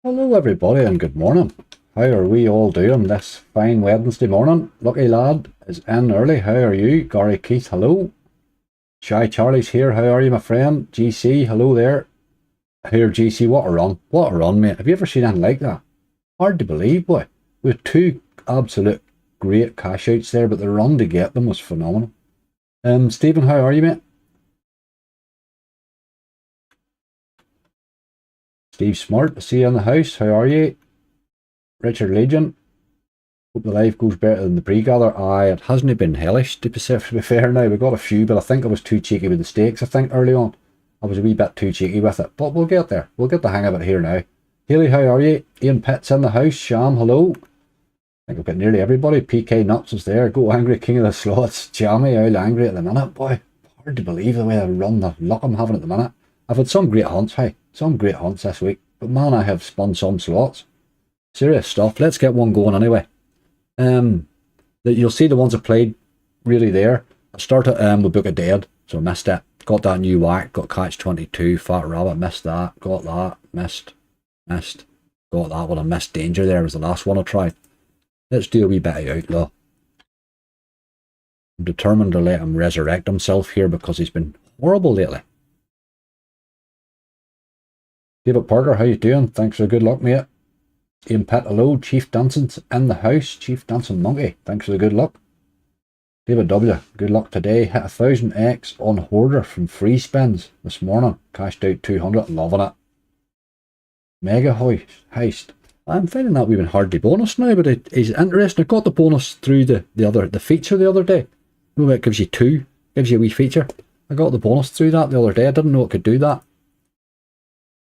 Hello everybody and good morning. How are we all doing this fine Wednesday morning? Lucky Lad is in early. How are you? Gary Keith, hello. Shy Charlie's here. How are you, my friend? GC, hello there. Here, GC, what a run. What a run, mate. Have you ever seen anything like that? Hard to believe, boy. We had two absolute great cash outs there, but the run to get them was phenomenal. Stephen, how are you, mate? Steve Smart, I see you in the house. How are you? Richard Legion. Hope the live goes better than the pre-gather. Aye, it hasn't been hellish, to be fair now. We got a few, but I think I was too cheeky with the stakes, I think, early on. I was a wee bit too cheeky with it, but we'll get there. We'll get the hang of it here now. Haley, how are you? Ian Pitt's in the house. Sham, hello. I think I've got nearly everybody. PK Nuts is there. Go Angry, King of the Slots. Jammy, all angry at the minute. Boy, hard to believe the way I run the luck I'm having at the minute. I've had some great hunts, hey. Some great hunts this week. But man, I have spun some slots. Serious stuff. Let's get one going anyway. You'll see the ones I played really there. I started with Book of Dead, so I missed it. Got that new whack, got Catch 22, Fat Rabbit, missed that, got that, missed. Got that one, I missed Danger there, was the last one I tried. Let's do a wee bit of Outlaw. I'm determined to let him resurrect himself here because he's been horrible lately. David Parker, how you doing? Thanks for the good luck, mate. Ian Pitt, hello. Chief Danson's in the house. Chief Dancing Monkey, thanks for the good luck. David W, good luck today. Hit 1000x on Hoarder from free spins this morning. Cashed out 200, loving it. Mega heist. I'm finding that we've been hardly bonus now, but it's interesting. I got the bonus through the feature the other day. You know, it gives you two, gives you a wee feature. I got the bonus through that the other day. I didn't know it could do that.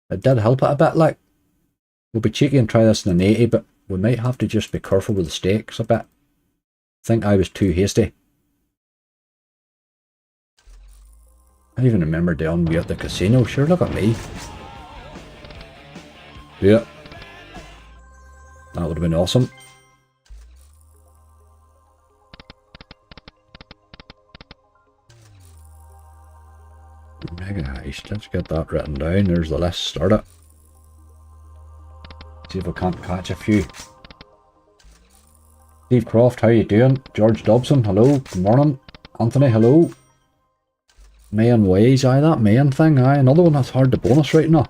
It did help it a bit, like. We'll be cheeky and try this in an 80, but we might have to just be careful with the stakes a bit. I think I was too hasty. I even remember down me at the casino. Sure, look at me. Yeah. That would have been awesome. Mega heist. Let's get that written down. There's the list. Start it. See if we can't catch a few. Steve Croft, how you doing? George Dobson, hello. Good morning. Anthony, hello. Mayan Ways, aye, that Mayan thing, aye. Another one that's hard to bonus right now.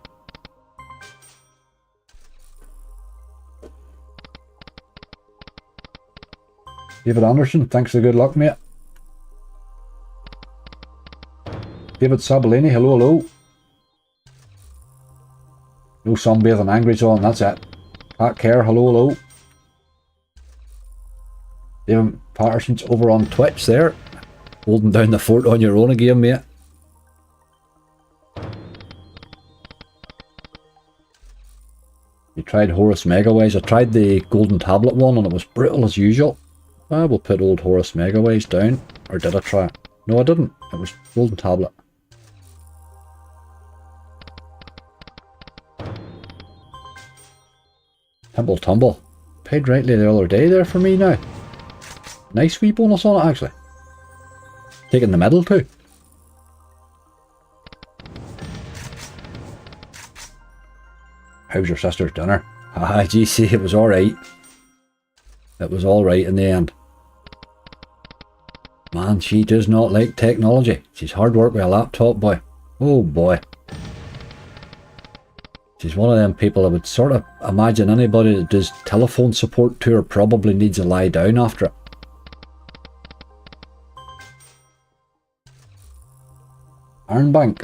David Anderson, thanks for the good luck, mate. David Sabalini, hello. No sunbathing angry zone, that's it. Pat Kerr, hello. David Patterson's over on Twitch there. Holding down the fort on your own again, mate. You tried Horus Megaways. I tried the Golden Tablet one and it was brutal as usual. I will put old Horus Megaways down. Or did I try it? No, I didn't. It was Golden Tablet. Timble Tumble. Paid rightly the other day there for me now. Nice wee bonus on it actually. Taking the middle too. How's your sister's dinner? Ah, GC, it was alright. It was alright in the end. Man, she does not like technology. She's hard work with a laptop, boy. Oh boy. She's one of them people I would sort of imagine anybody that does telephone support to her probably needs a lie down after it. Ironbank.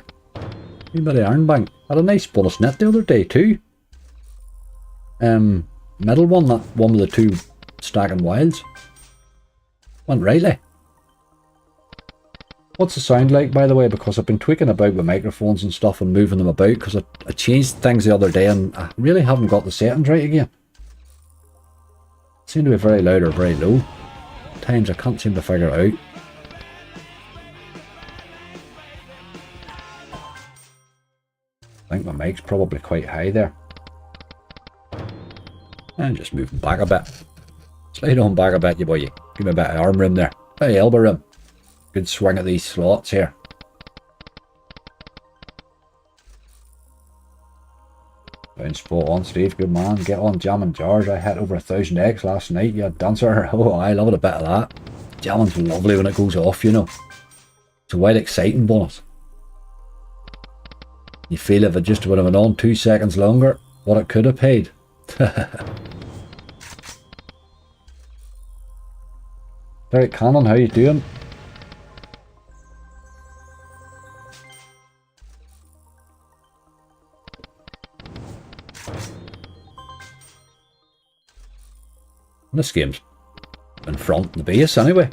Anybody Ironbank? Had a nice bonus net the other day too. Middle one, that one with the two stacking wilds. Went rightly. What's the sound like, by the way? Because I've been tweaking about with microphones and stuff and moving them about because I changed things the other day and I really haven't got the settings right again. Seem to be very loud or very low. At times I can't seem to figure it out. I think my mic's probably quite high there. And just moving back a bit. Slide on back a bit, you boy. Give me a bit of arm room there. Hey, elbow room. Good swing at these slots here. Sounds spot on, Steve. Good man. Get on jamming jars. I hit over 1,000 eggs last night. Yeah, dancer. Oh, I love it a bit of that. Jamming's lovely when it goes off, you know. It's a wild exciting bonus. You feel if it just would have been on 2 seconds longer, what it could have paid. Derek Cannon, how you doing? This game's in front in the base anyway.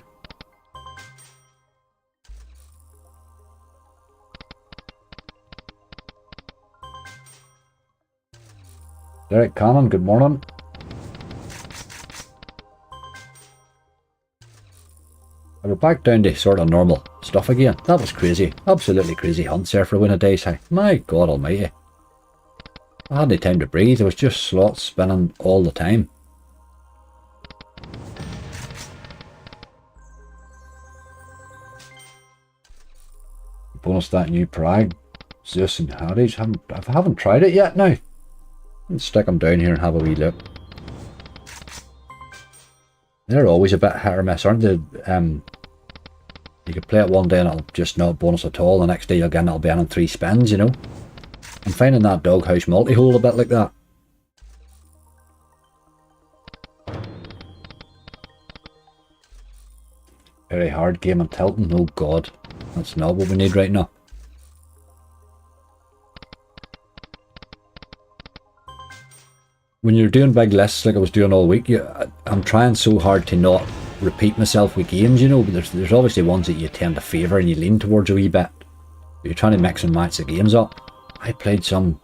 Derek Cannon, good morning. We're back down to sort of normal stuff again. That was crazy. Absolutely crazy hunts there for a win a day's high. My God almighty. I had no time to breathe. It was just slots spinning all the time. Bonus that new Prague, Zeus and Hades. I haven't tried it yet now. Let's stick them down here and have a wee look. They're always a bit hit or miss, aren't they? You could play it one day and it'll just not bonus at all. The next day again it'll be on 3 spins, you know. I'm finding that doghouse multi-hole a bit like that. Very hard game on tilting. Oh God. That's not what we need right now. When you're doing big lists like I was doing all week, I'm trying so hard to not repeat myself with games, you know, but there's obviously ones that you tend to favour and you lean towards a wee bit. But you're trying to mix and match the games up. I played some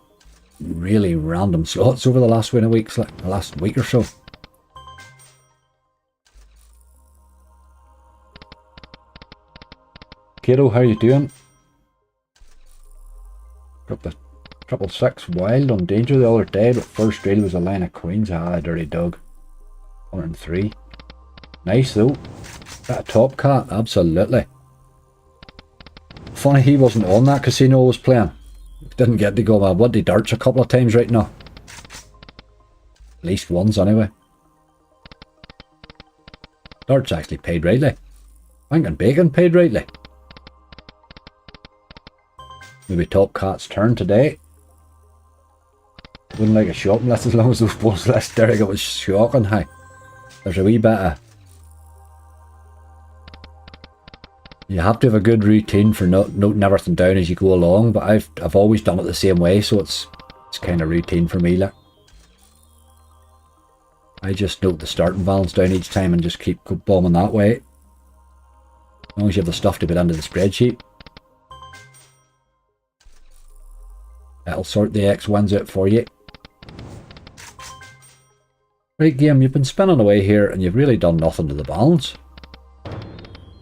really random slots over the last week or so. Kato, how you doing? Got the 666 wild on danger the other day, but first reel was a line of queens. Ah, dirty dog. 103. Nice though. That top cat, absolutely. Funny he wasn't on that casino I was playing. Didn't get to go my bloody darts a couple of times right now. At least once anyway. Darts actually paid rightly. Bank and bacon paid rightly. Maybe top cat's turn today. Wouldn't like a shopping list as long as those bonus lists, Derek. It was shocking. Hi. There's a wee bit of... You have to have a good routine for noting everything down as you go along, but I've always done it the same way, so it's kind of routine for me. Like, I just note the starting balance down each time and just keep bombing that way. As long as you have the stuff to put into the spreadsheet. It'll sort the X wins out for you. Right game, you've been spinning away here and you've really done nothing to the balance.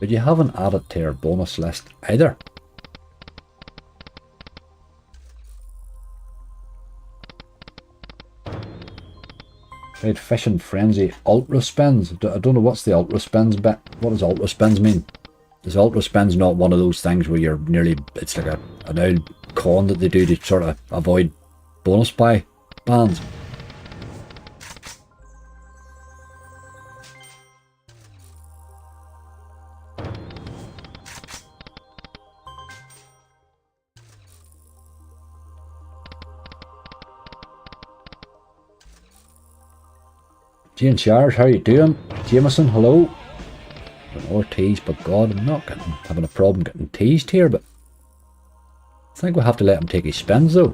But you haven't added to your bonus list either. Played Fishing Frenzy Ultra Spins. I don't know what's the Ultra Spins bit. What does Ultra Spins mean? Is Ultra Spins not one of those things where you're nearly... It's like an old con that they do to sort of avoid bonus buy bans? Jane Shires, how you doing? Jameson, hello. Or teased, but God, I'm not having a problem getting teased here, but I think we'll have to let him take his spins though.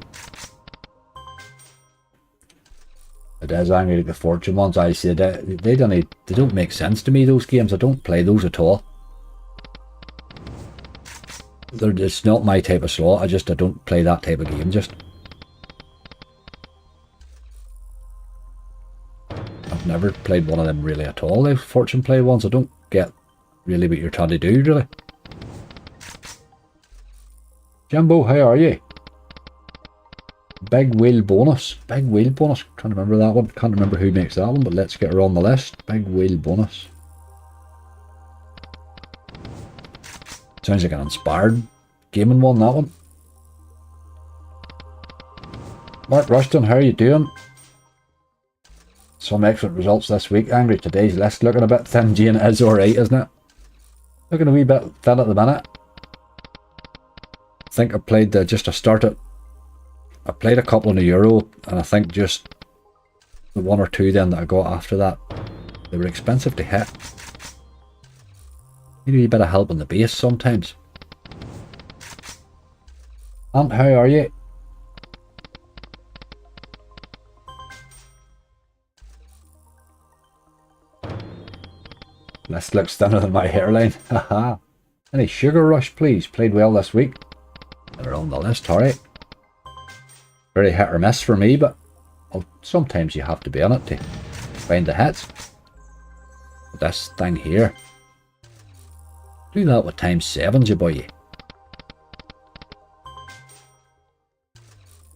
It is angry like the fortune ones. I say that they don't make sense to me, those games. I don't play those at all. It's not my type of slot. I don't play that type of game. I've never played one of them really at all. The fortune play ones. I don't get really what you're trying to do, really. Jumbo, how are you? Big wheel bonus. Big wheel bonus. Trying to remember that one. Can't remember who makes that one, but let's get her on the list. Big wheel bonus. Sounds like an inspired gaming one, that one. Mark Rushton, how are you doing? Some excellent results this week. Angry today's list looking a bit thin. Jane is alright, isn't it? Looking a wee bit thin at the minute. I think I played just to start it. I played a couple in the Euro, and I think just the one or two then that I got after that, they were expensive to hit. Need a wee bit of help on the base sometimes. Ant, how are you? This looks thinner than my hairline. Haha. Any Sugar Rush, please? Played well this week. They're on the list, alright. Very hit or miss for me, but well, sometimes you have to be on it to find the hits. But this thing here, do that with times 7s, you boy.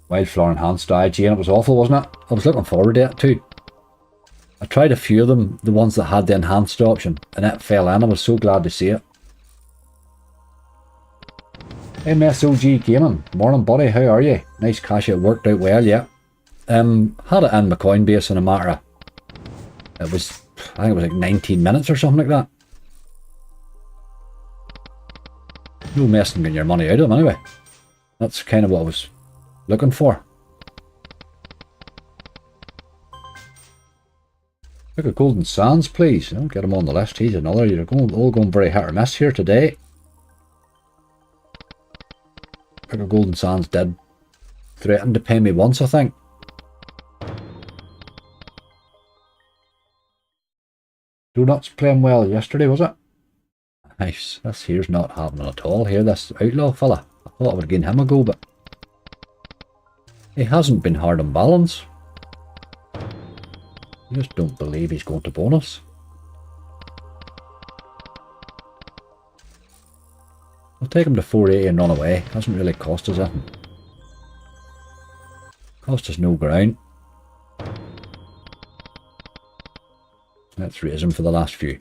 Wildflower enhanced IGN, it was awful, wasn't it? I was looking forward to it too. I tried a few of them, the ones that had the enhanced option, and it fell in. I was so glad to see it. MSOG Gaming, morning buddy, how are you? Nice cash, it worked out well, yeah. Had it in my Coinbase in a matter of, I think it was like 19 minutes or something like that. No messing getting your money out of them anyway. That's kind of what I was looking for. Look at Golden Sands, please. I'll get him on the list. He's another. You're all going very hit or miss here today. Look at Golden Sands did threaten to pay me once, I think. Donuts playing well yesterday, was it? Nice. This here's not happening at all here, this outlaw fella. I thought I would give him a go, but he hasn't been hard on balance. I just don't believe he's going to bonus. I'll take him to 480 and run away. Hasn't really cost us anything. Cost us no ground. Let's raise him for the last few.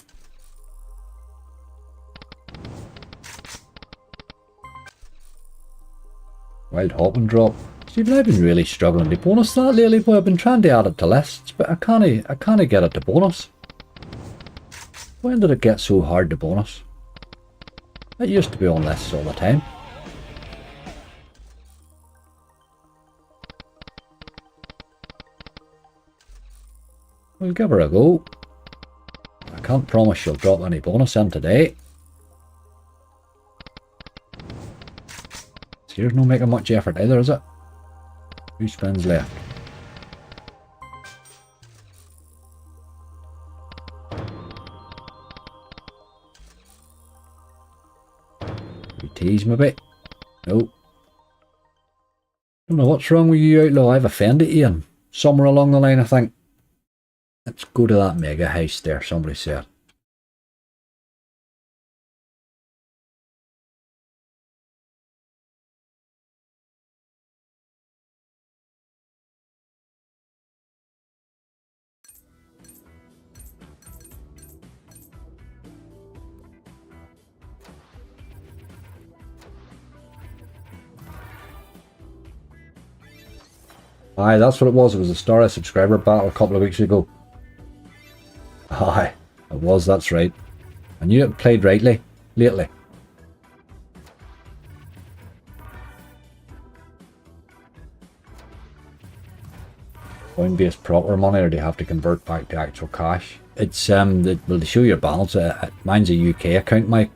Wild Hopping drop. Stephen, I've been really struggling to bonus that lately, boy. I've been trying to add it to lists, but I can't get it to bonus. When did it get so hard to bonus? It used to be on lists all the time. We'll give her a go. I can't promise she'll drop any bonus in today. Here's no making much effort either, is it? 2 spins left. We tease maybe? No. Don't know what's wrong with you, Outlaw. I've offended you and somewhere along the line, I think. Let's go to that mega house there, somebody said. Aye, that's what it was. It was a Star subscriber battle a couple of weeks ago. Aye, it was, that's right. I knew it played rightly, lately. Coinbase proper money, or do you have to convert back to actual cash? It's well, they show your balance. Mine's a UK account, my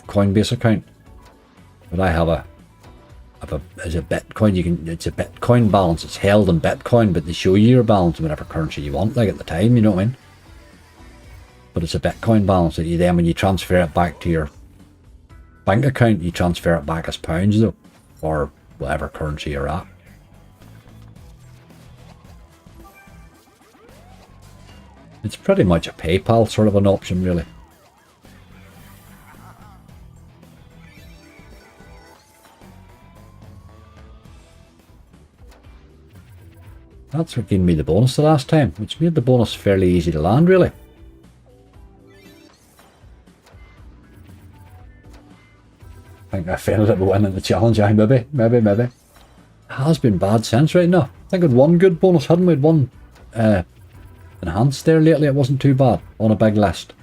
Coinbase account, but I have as a Bitcoin. It's a Bitcoin balance. It's held in Bitcoin, but they show you your balance in whatever currency you want, like at the time. You know what I mean? But it's a Bitcoin balance that you then, when you transfer it back to your bank account, you transfer it back as pounds though, or whatever currency you're at. It's pretty much a PayPal sort of an option, really. That's what gave me the bonus the last time, which made the bonus fairly easy to land, really. I think I failed at winning the challenge. Maybe. has been bad since right now. I think we had one good bonus, hadn't we? Had one enhanced there lately. It wasn't too bad on a big list.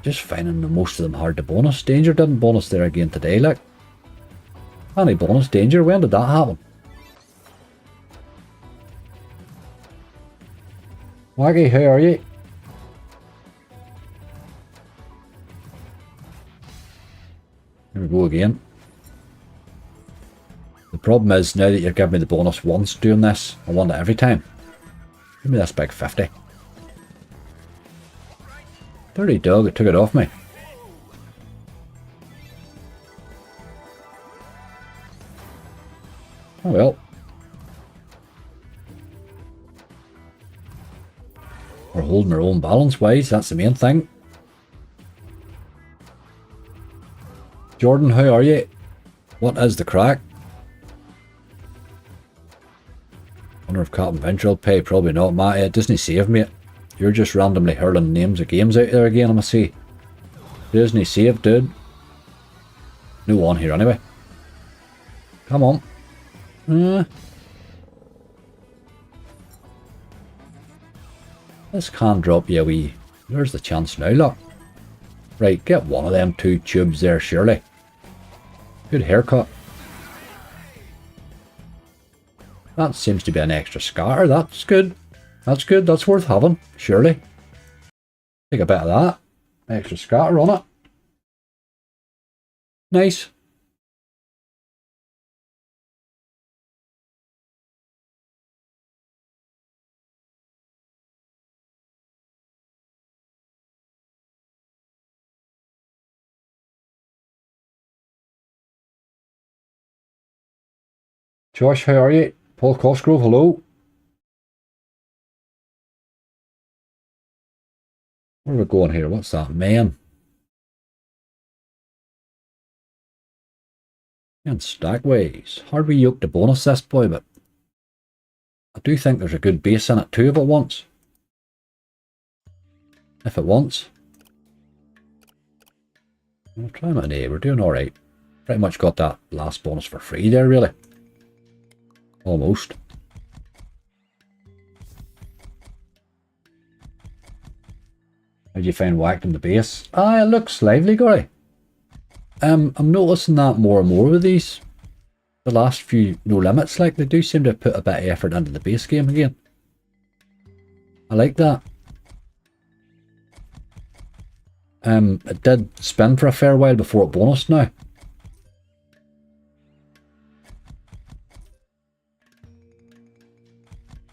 Just finding the most of them hard to bonus. Danger didn't bonus there again today, like. Any bonus Danger? When did that happen? Waggy, how are you? Here we go again. The problem is, now that you're giving me the bonus once doing this, I want it every time. Give me this big 50. Dirty dog, it took it off me. Oh well. We're holding our own balance wise, that's the main thing. Jordan, how are you? What is the crack? Wonder if Captain Venture will pay. Probably not, Matty. It doesn't save, mate. You're just randomly hurling names of games out there again, I must say. Doesn't save, dude. No one here anyway. Come on. This can drop you a wee. There's the chance now, look. Right, get one of them 2 tubes there, surely. Good haircut. That seems to be an extra scatter. That's good. That's good. That's worth having, surely. Take a bit of that. Extra scatter on it. Nice. Josh, how are you? Paul Cosgrove, hello. Where are we going here? What's that? Man. And Stackways. Hard we yoke to bonus this boy, but I do think there's a good base in it too if it wants. If it wants. We'll try them at an A. We're doing alright. Pretty much got that last bonus for free there, really. Almost. How'd you find whacked in the base? Ah, it looks lively, Gory. I'm noticing that more and more with these. The last few no limits, like, they do seem to put a bit of effort into the base game again. I like that. It did spin for a fair while before it bonused now.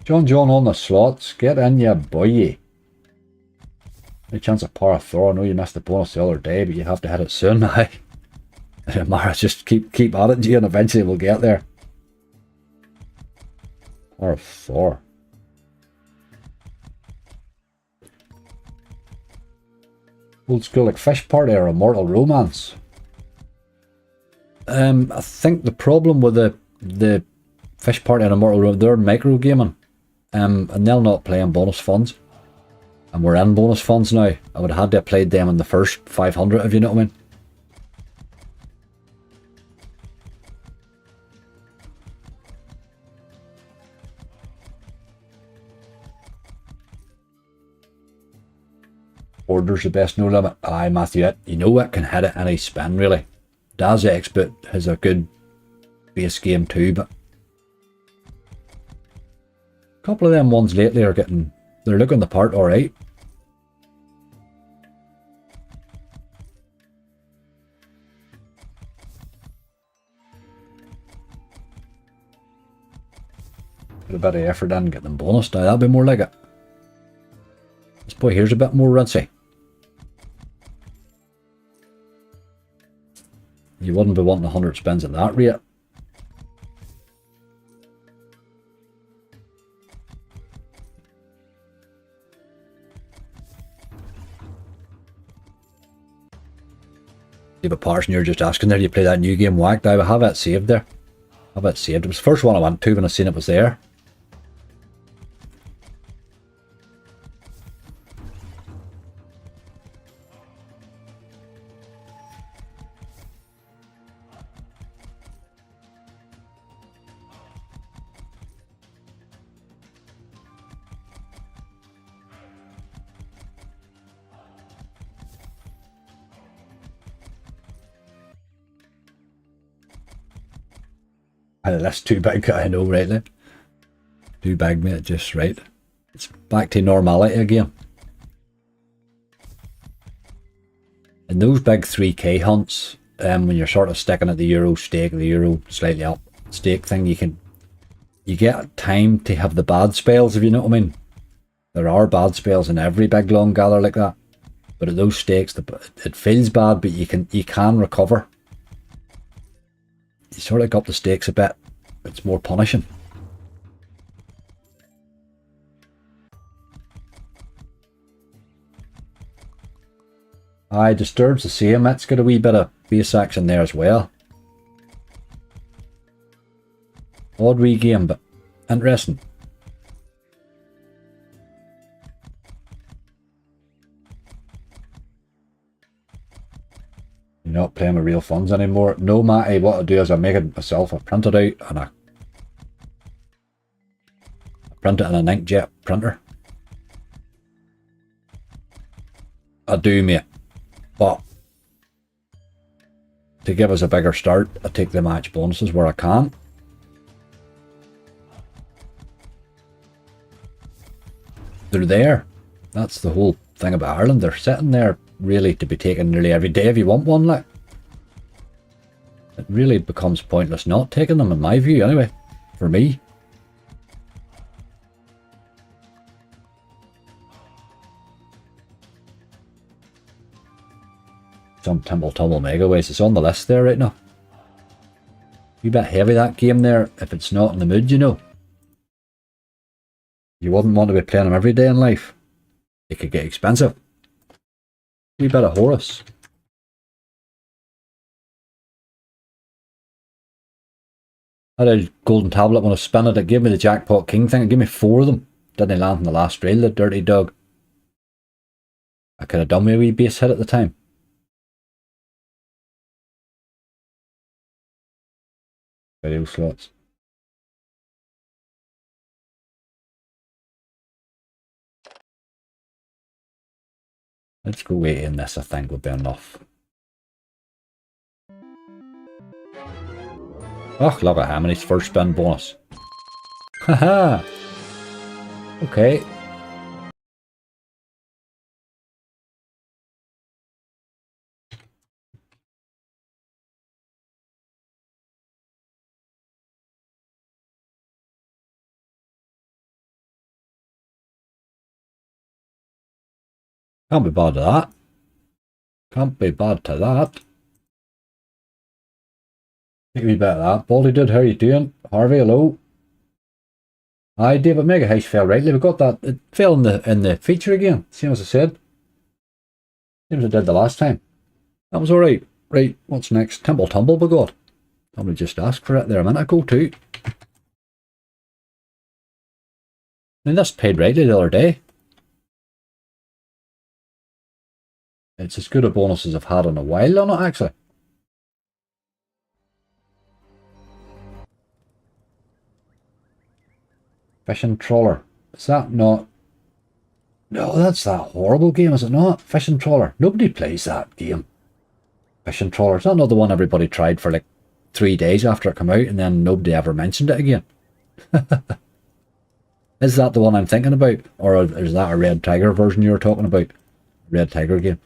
John on the slots. Get in, ya boy. No chance of power of Thor. I know you missed the bonus the other day, but you have to hit it soon. It doesn't matter. Just keep at it, G, and eventually we'll get there. Power of Thor. Old school like Fish Party or Immortal Romance. I think the problem with the Fish Party and Immortal Romance, they're micro gaming. And they'll not play in bonus funds. And we're in bonus funds now. I would have had to have played them in the first 500, if you know what I mean. Order's the best no limit. Aye, Matthew, you know it can hit it any spin, really. Daz Expert has a good base game too, but a couple of them ones lately are getting, they're looking the part alright. Put a bit of effort in, get them bonus now, that'll be more like it. This boy here's a bit more rincy. You wouldn't be wanting 100 spins at that rate. David Parson, you're just asking there, do you play that new game Whacked? I have it saved there. I have it saved. It was the first one I went to when I seen it was there. That's too big, I know, rightly. Too big, mate, just right. It's back to normality again. In those big 3K hunts, when you're sort of sticking at the euro stake, the euro slightly up stake thing, you get time to have the bad spells, if you know what I mean. There are bad spells in every big long gather like that, but at those stakes, it feels bad, but you can recover. You sort of go up the stakes a bit. It's more punishing. Aye, Disturb's the same. It's got a wee bit of base action there as well. Odd wee game, but interesting. You're not playing with real funds anymore. No, Matty, what I do is I make it myself. I print it out and I print it in an inkjet printer. I do, mate. But to give us a bigger start, I take the match bonuses where I can. They're there. That's the whole thing about Ireland. They're sitting there really to be taken nearly every day if you want one, like. It really becomes pointless not taking them, in my view, anyway. For me. Some Timble Tumble Megaways. It's on the list there right now. You bit heavy that game there if it's not in the mood, you know. You wouldn't want to be playing them every day in life. It could get expensive. You bit of Horus. I had a golden tablet when I spun it. It gave me the jackpot king thing. It gave me 4 of them. Didn't land in the last rail, the dirty dog. I could have done me a wee base hit at the time. Video slots. Let's go 80 in this, I think would be enough. Oh, look at Hammoney's first spin bonus. Haha! Okay. Can't be bad to that. Can't be bad to that. Take me back to that. Baldy dude, how you doing? Harvey, hello. Aye, David, Mega House fell rightly. We got that. It fell in the feature again. Same as I said. Same as I did the last time. That was alright. Right, what's next? Timble Tumble, by God. Somebody just asked for it there a minute ago too. I mean, this paid rightly the other day. It's as good a bonus as I've had in a while on it, actually. Fishing Trawler. Is that not... No, that's that horrible game, is it not? Fishing Trawler. Nobody plays that game. Fishing Trawler. Is that not the one everybody tried for like 3 days after it came out and then nobody ever mentioned it again? Is that the one I'm thinking about? Or is that a Red Tiger version you were talking about? Red Tiger game.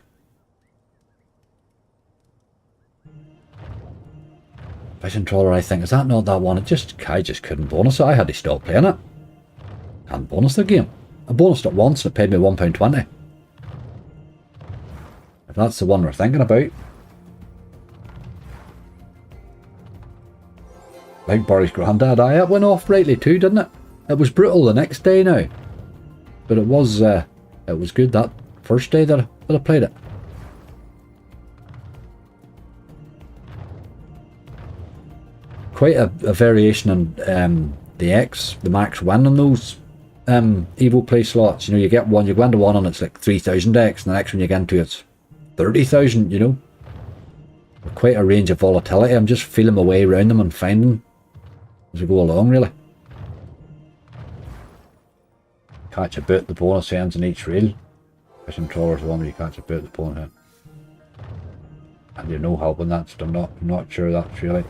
Fishing Trawler, I think. Is that not that one? I just couldn't bonus it. I had to stop playing it. Can't bonus the game. I bonused it once and it paid me £1.20. If that's the one we're thinking about. Like Barry's granddad, aye, it went off rightly too, didn't it? It was brutal the next day now. But it was good that first day that I played it. Quite a variation in the max win on those Evo play slots. You know, you get one, you go into one and it's like 3,000 X, and the next one you get into it's 30,000, you know. Quite a range of volatility. I'm just feeling my way around them and finding as we go along, really. Catch a bit, the bonus ends in each reel. Fishing Trawler's the one where you catch a bit, the bonus end. And you're no help in that, so I'm not sure that's really.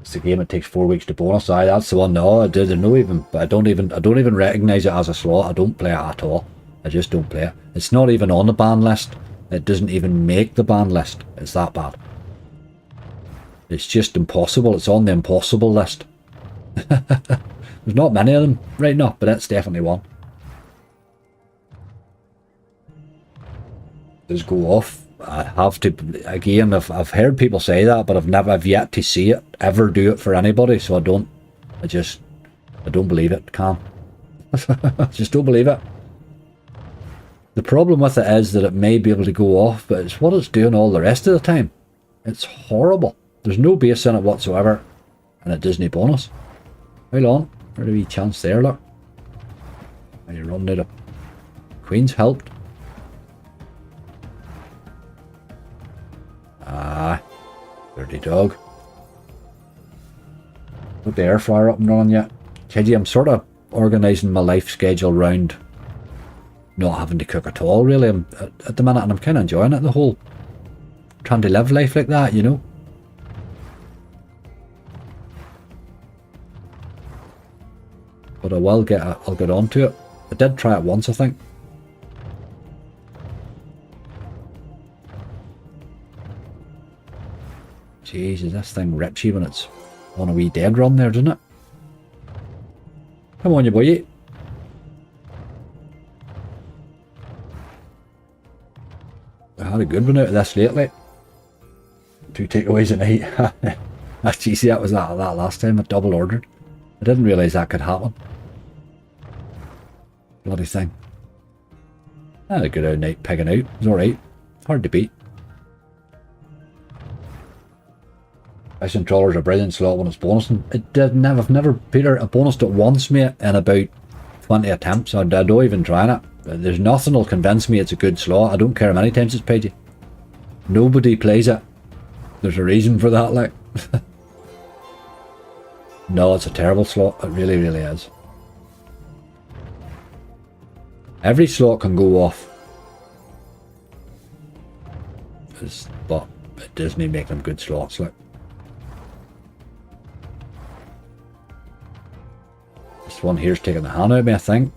It's the game that takes 4 weeks to bonus. Aye, that's the one. No, there's no even. I don't even recognise it as a slot. I don't play it at all. I just don't play it. It's not even on the ban list. It doesn't even make the ban list. It's that bad. It's just impossible. It's on the impossible list. There's not many of them right now, but that's definitely one. Does go off. I have to, again, I've heard people say that, but I've yet to see it ever do it for anybody, so I don't believe it, Cam. I just don't believe it. The problem with it is that it may be able to go off, but it's what it's doing all the rest of the time. It's horrible. There's no base in it whatsoever, and it doesn't bonus. Hold on, there's a wee chance there, look. And you run out of Queen's helped. Ah, dirty dog. Put the air fryer up and running yet. KG, I'm sort of organising my life schedule round not having to cook at all, really. I'm at the minute, and I'm kind of enjoying it, the whole trying to live life like that, you know. But I'll get onto it. I did try it once, I think. Jesus, this thing rips you when it's on a wee dead run there, doesn't it? Come on, you boy. I had a good one out of this lately. 2 takeaways a night. Actually, see, that was that last time I double ordered. I didn't realise that could happen. Bloody thing. I had a good old night pigging out. It was alright. Hard to beat. Fishing trawler's a brilliant slot when it's bonusing. I've never, Peter, I bonused it once, mate, in about 20 attempts. I don't even try it. There's nothing will convince me it's a good slot. I don't care how many times it's paid you. Nobody plays it. There's a reason for that, like. No, it's a terrible slot. It really, really is. Every slot can go off. But it doesn't make them good slots, like. This one here's taking the hand out of me, I think.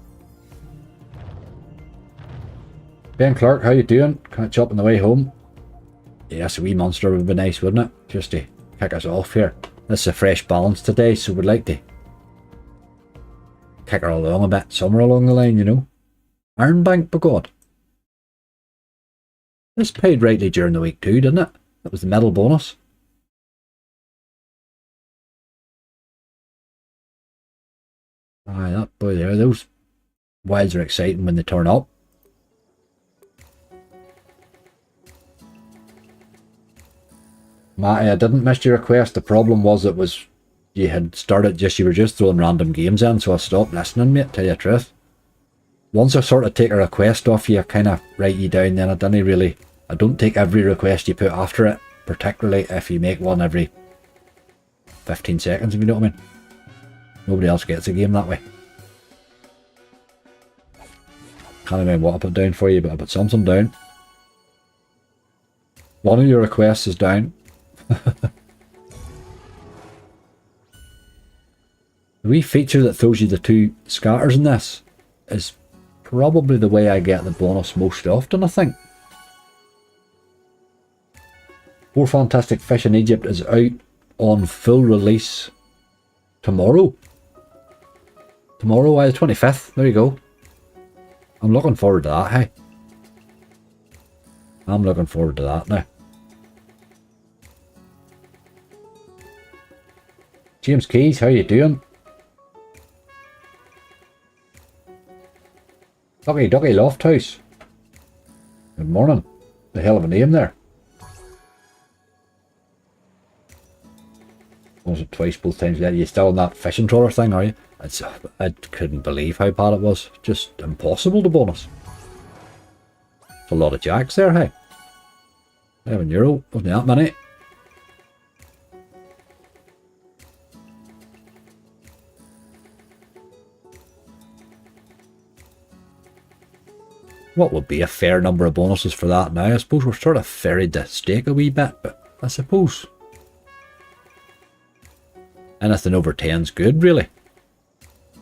Ben Clark, how you doing? Catch up on the way home. Yes, a wee monster would be nice, wouldn't it? Just to kick us off here. This is a fresh balance today, so we'd like to kick her along a bit, somewhere along the line, you know. Iron Bank, by God. This paid rightly during the week too, didn't it? That was the medal bonus. Aye, that boy there, those wilds are exciting when they turn up. Matty, I didn't miss your request. The problem was you were just throwing random games in, so I stopped listening, mate, tell you the truth. Once I sort of take a request off you, I kind of write you down, then I don't take every request you put after it, particularly if you make one every 15 seconds, if you know what I mean. Nobody else gets a game that way. Can't remember what I put down for you, but I put something down. One of your requests is down. The wee feature that throws you the 2 scatters in this is probably the way I get the bonus most often, I think. 4 Fantastic Fish in Egypt is out on full release tomorrow. Tomorrow, the 25th. There you go. I'm looking forward to that, hey. I'm looking forward to that now. James Keys, how you doing? Ducky Loft House. Good morning. The hell of a name there. Was it twice both times? Yeah, you still on that fishing trawler thing, are you? I couldn't believe how bad it was. Just impossible to bonus. It's a lot of jacks there, hey. €11. Wasn't that many. What would be a fair number of bonuses for that now? I suppose we're sort of ferried the stake a wee bit, but I suppose Anything over 10's good, really.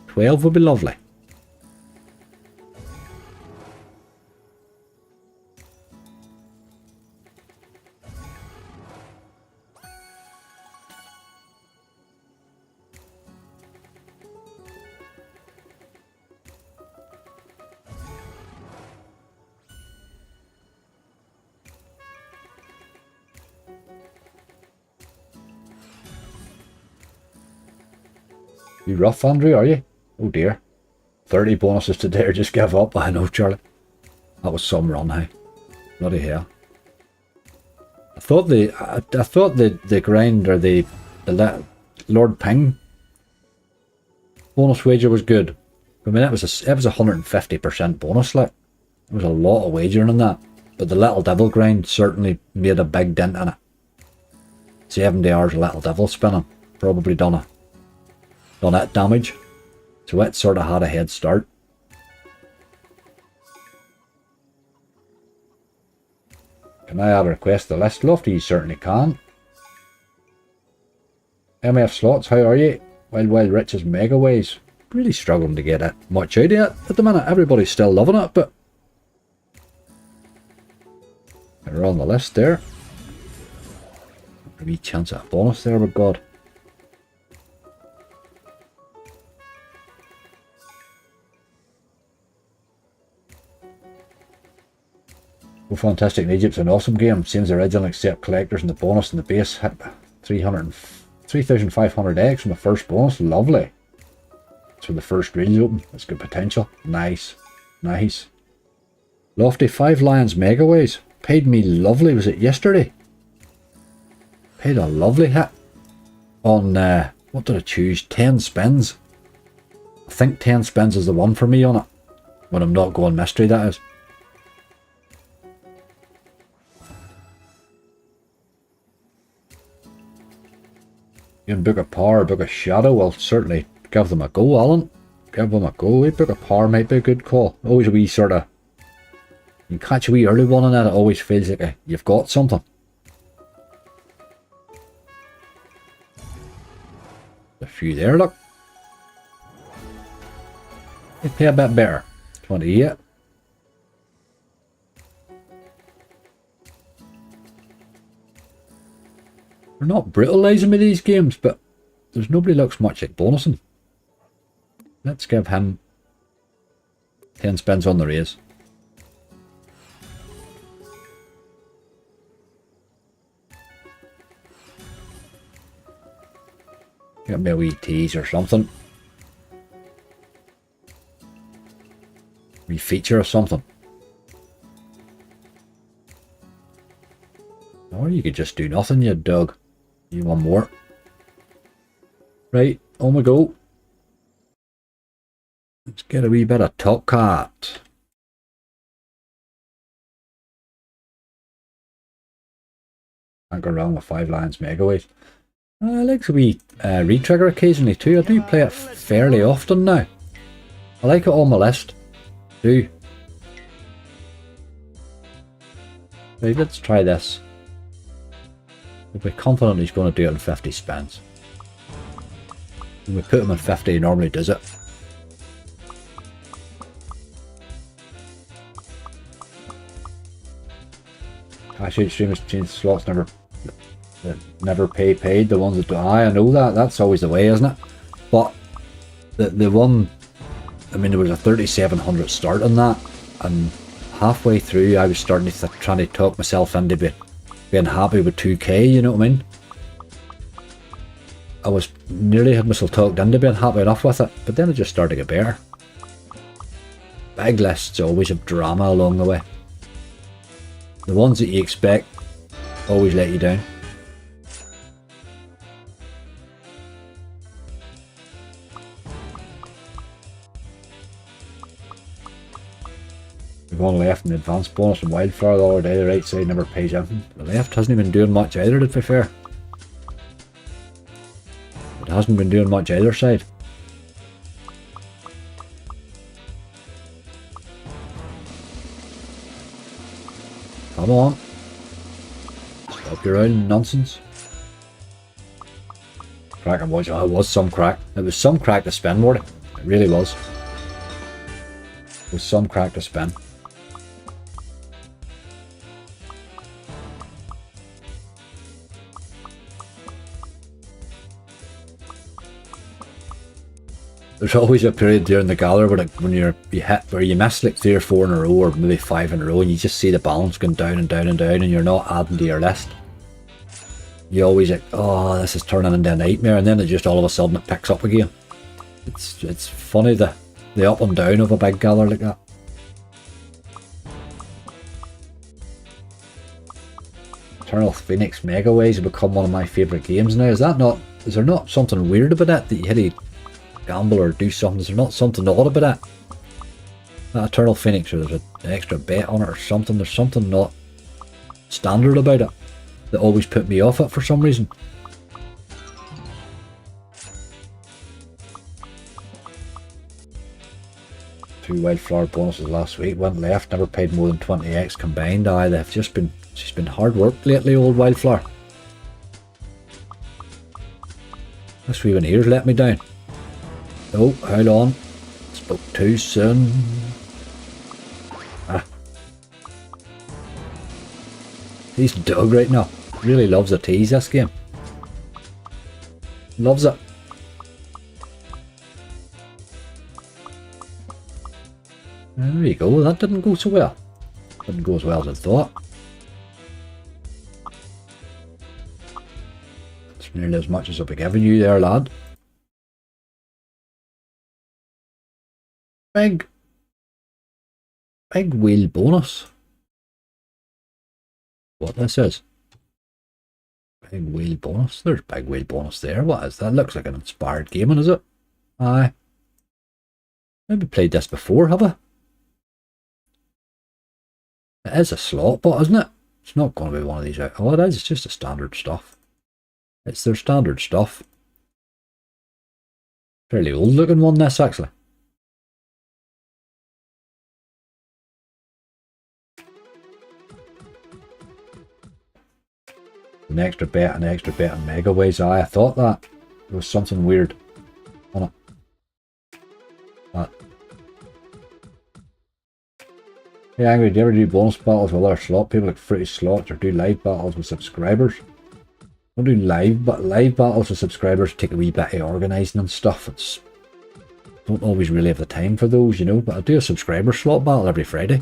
12 would be lovely. You rough, Andrew, are you? Oh dear. 30 bonuses today, just give up. I know, Charlie. That was some run, hey. Bloody hell. I thought the grind, or the Lord Ping bonus wager was good. I mean, it was a 150% bonus, like. There was a lot of wagering in that. But the Little Devil grind certainly made a big dent in it. 70 hours of Little Devil spinning. Probably done it damage. So it sort of had a head start. Can I add a request to the list, Lofty? You certainly can. MF Slots, how are you? Wild Rich's Mega Ways. Really struggling to get it much out of it at the minute. Everybody's still loving it, but they're on the list there. A wee chance at a bonus there, but God. Well, Fantastic in Egypt's an awesome game. Same as the original, except collectors and the bonus and the base hit 3,500x from the first bonus. Lovely. That's when the first reels open. That's good potential. Nice. Nice. Lofty 5 Lions Megaways. Paid me lovely. Was it yesterday? Paid a lovely hit. On, what did I choose? 10 spins. I think 10 spins is the one for me on it. When I'm not going mystery, that is. You can book a power, book a shadow. Well, certainly give them a go, Alan. Give them a go. A book a power might be a good call. Always a wee sort of... You catch a wee early one on that, it always feels like you've got something. A few there, look. They pay a bit better. 28. They're not brutalising me, these games, but there's nobody looks much like bonusing. Let's give him 10 spins on the raise. Get me a wee tease or something. Wee feature or something. Or you could just do nothing, you dog. You want more. Right, on we go. Let's get a wee bit of Top Cat. Can't go wrong with 5 Lions Megaways. I like a wee re-trigger occasionally too. I do play it fairly often now. I like it on my list. Do. Right, let's try this. We'll be confident he's going to do it in 50 spins. When we put him in 50, he normally does it. Cash out streamers change slots never paid. The ones that do. I know that. That's always the way, isn't it? But the one, I mean, there was a 3,700 start on that, and halfway through, I was starting to trying to talk myself into being happy with 2k. You know what I mean? I was nearly had myself talked into being happy enough with it, but then it just started to get better. Big lists always have drama along the way. The ones that you expect always let you down. We've one left in the advanced bonus and wildfire the other day. The right side never pays anything. The left hasn't even been doing much either, to be fair. It hasn't been doing much either side. Come on. Stop your own nonsense. Crack it was. Oh, it was some crack. It was some crack to spin, Morty. It really was. It was some crack to spin. There's always a period during the gather where when you hit where you miss like 3 or 4 in a row, or maybe 5 in a row, and you just see the balance going down and down and down, and you're not adding to your list. You always like, oh, this is turning into a nightmare, and then it just all of a sudden it picks up again. It's funny the up and down of a big gather like that. Eternal Phoenix Megaways have become one of my favourite games now. Is there not something weird about it that you had to gamble or do something? Is there not something odd about it? That Eternal Phoenix, or there's an extra bet on it or something. There's something not standard about it that always put me off it for some reason. Two wildflower bonuses last week, went left, never paid more than 20x combined. Aye, they've just been hard work lately, old wildflower. This wee one here's let me down. Oh, hold on. Spoke too soon. Ah. He's dug right now. Really loves a tease, this game. Loves it. There you go. That didn't go so well. Didn't go as well as I thought. It's nearly as much as I'll be giving you there, lad. Big wheel bonus. What this is? Big wheel bonus. There's big wheel bonus there. What is that? Looks like an inspired gaming, is it? Aye. Maybe played this before, have I? It is a slot bot, isn't it? It's not going to be one of these out. Oh, it is. It's just a standard stuff. It's their standard stuff. Fairly old looking one, this actually. An extra bet on Megaways. Aye, I thought that. There was something weird on it. That. Hey Angry, do you ever do bonus battles with other slot people like Fruity Slots, or do live battles with subscribers? I don't do live battles with subscribers. Take a wee bit of organising and stuff. Don't always really have the time for those, you know, but I do a subscriber slot battle every Friday.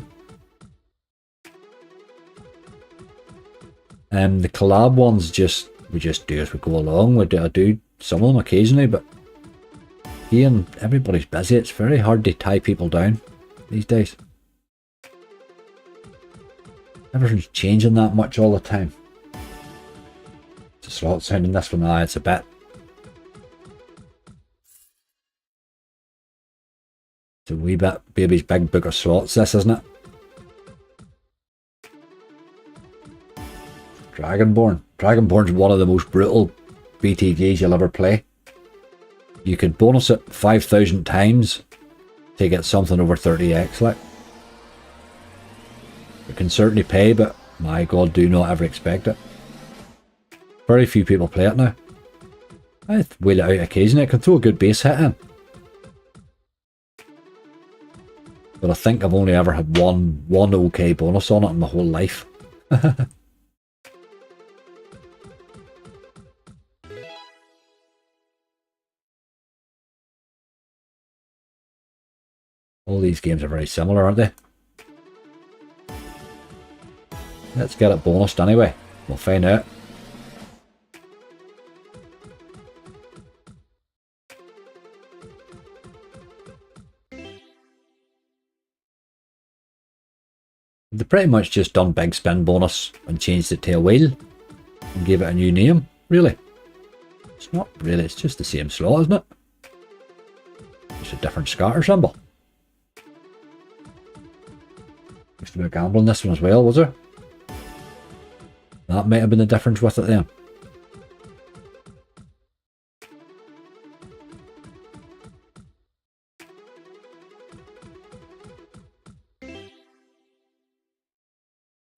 The collab ones we just do as we go along. I do some of them occasionally, but again, everybody's busy. It's very hard to tie people down these days. Everything's changing that much all the time. It's a slot sound in this one. Aye, it's a bit. It's a wee bit baby's big book of slots, this, isn't it? Dragonborn. Dragonborn's one of the most brutal BTGs you'll ever play. You could bonus it 5,000 times to get something over 30x, like. It can certainly pay, but my god, do not ever expect it. Very few people play it now. I wheel it out occasionally. It can throw a good base hit in. But I think I've only ever had one okay bonus on it in my whole life. All these games are very similar, aren't they? Let's get it bonused anyway. We'll find out. They pretty much just done big spin bonus and changed it to a wheel and gave it a new name, really. It's not really, it's just the same slot, isn't it? Just a different scatter symbol. Used to be a gamble in this one as well, was there? That might have been the difference with it then.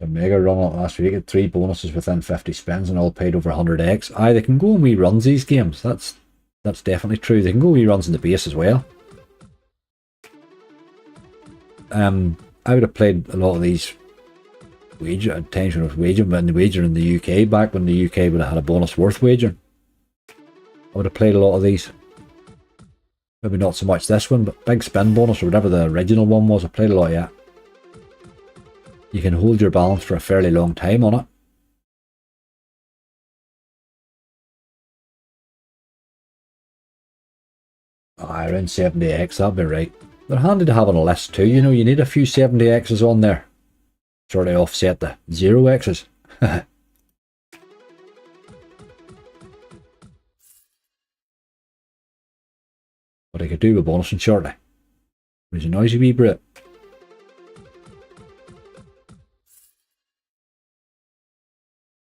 The Mega run on it last week. Had 3 bonuses within 50 spins and all paid over 100x. Aye, they can go on wee runs, these games. That's definitely true. They can go wee runs in the base as well. I would have played a lot of these wager at times when I was wagering, but in the wager in the UK, back when the UK would have had a bonus worth wagering, I would have played a lot of these. Maybe not so much this one, but big spin bonus or whatever the original one was, I played a lot of that. You can hold your balance for a fairly long time on it. Aye, around 70x, that'd be right. They're handy to have on a list too, you know, you need a few 70x's on there. Sort of offset the 0x's. But I could do with bonusing shortly. There's a noisy wee brute.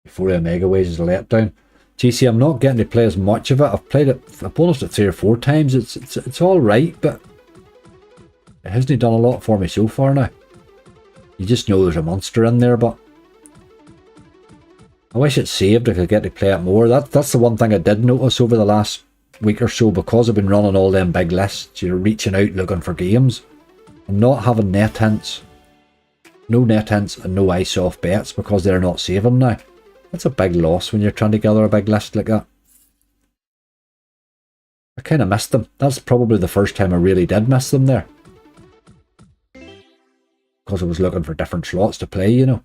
Before Omega Ways is a letdown. GC, I'm not getting to play as much of it. I've played it, I've bonused it 3 or 4 times. It's all right, but it hasn't done a lot for me so far now. You just know there's a monster in there, but I wish it saved. I could get to play it more. That's the one thing I did notice over the last week or so, because I've been running all them big lists. You're reaching out looking for games. I'm not having net hints. No net hints and no ice off bets because they're not saving now. That's a big loss when you're trying to gather a big list like that. I kind of missed them. That's probably the first time I really did miss them there. Because I was looking for different slots to play, you know.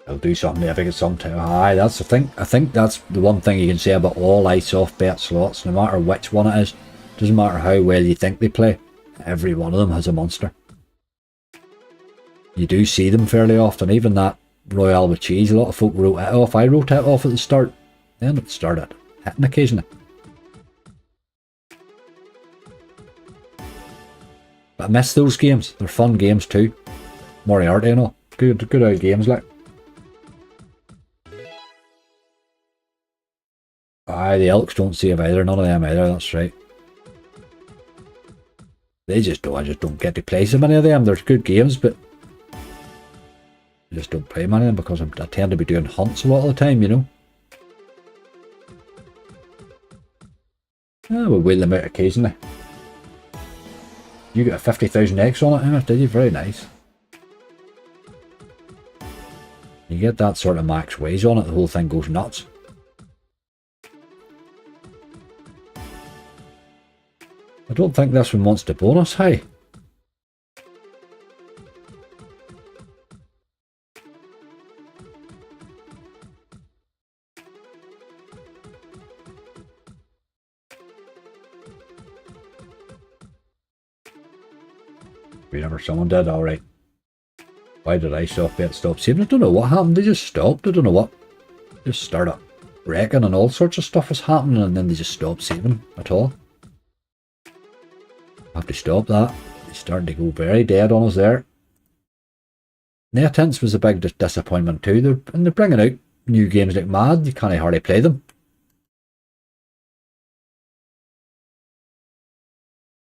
I'll do something if I get some time. Aye, that's the thing. I think that's the one thing you can say about all ice off bet slots, no matter which one it is. Doesn't matter how well you think they play. Every one of them has a monster. You do see them fairly often. Even that Royale with cheese, a lot of folk wrote it off. I wrote it off at the start. Then it started hitting occasionally. But I miss those games. They're fun games too. Moriarty and all. Good old games like. Aye, the Elks don't save either. None of them either, that's right. I just don't get to play so many of them. There's good games, but I just don't play many of them because I tend to be doing hunts a lot of the time, you know. We'll wheel them out occasionally. You got a 50,000x on it, Emma, did you? Very nice. You get that sort of max ways on it, the whole thing goes nuts. I don't think this one wants to bonus, hey? Whenever someone did, alright. Why did I stop it? Stop saving? I don't know what happened. They just stopped. I don't know what. Just started wrecking and all sorts of stuff was happening and then they just stopped saving at all. Have to stop that. It's starting to go very dead on us there. Net hints was a big disappointment too. They're bringing out new games like mad. You can't hardly play them.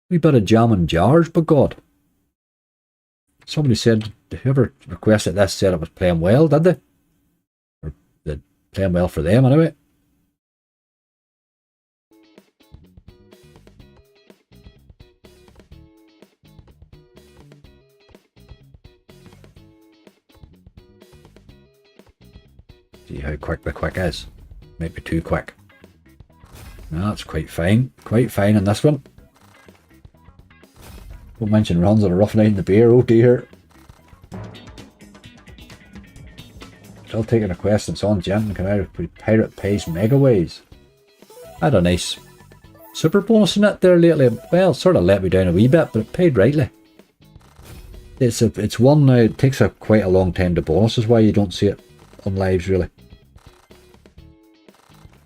Wee bit of jam and jars, but God. Somebody said, whoever requested this said it was playing well, did they? Or playing well for them anyway. See how quick the quick is. Might be too quick. No, that's quite fine. Quite fine in this one. Don't mention runs that are rough night in the beer, oh dear. Still taking a quest that's on Genting. Can I pirate pays megaways? I had a nice super bonus in it there lately. Well, it sort of let me down a wee bit, but it paid rightly. It's one now, it takes quite a long time to bonus, is why you don't see it on lives really.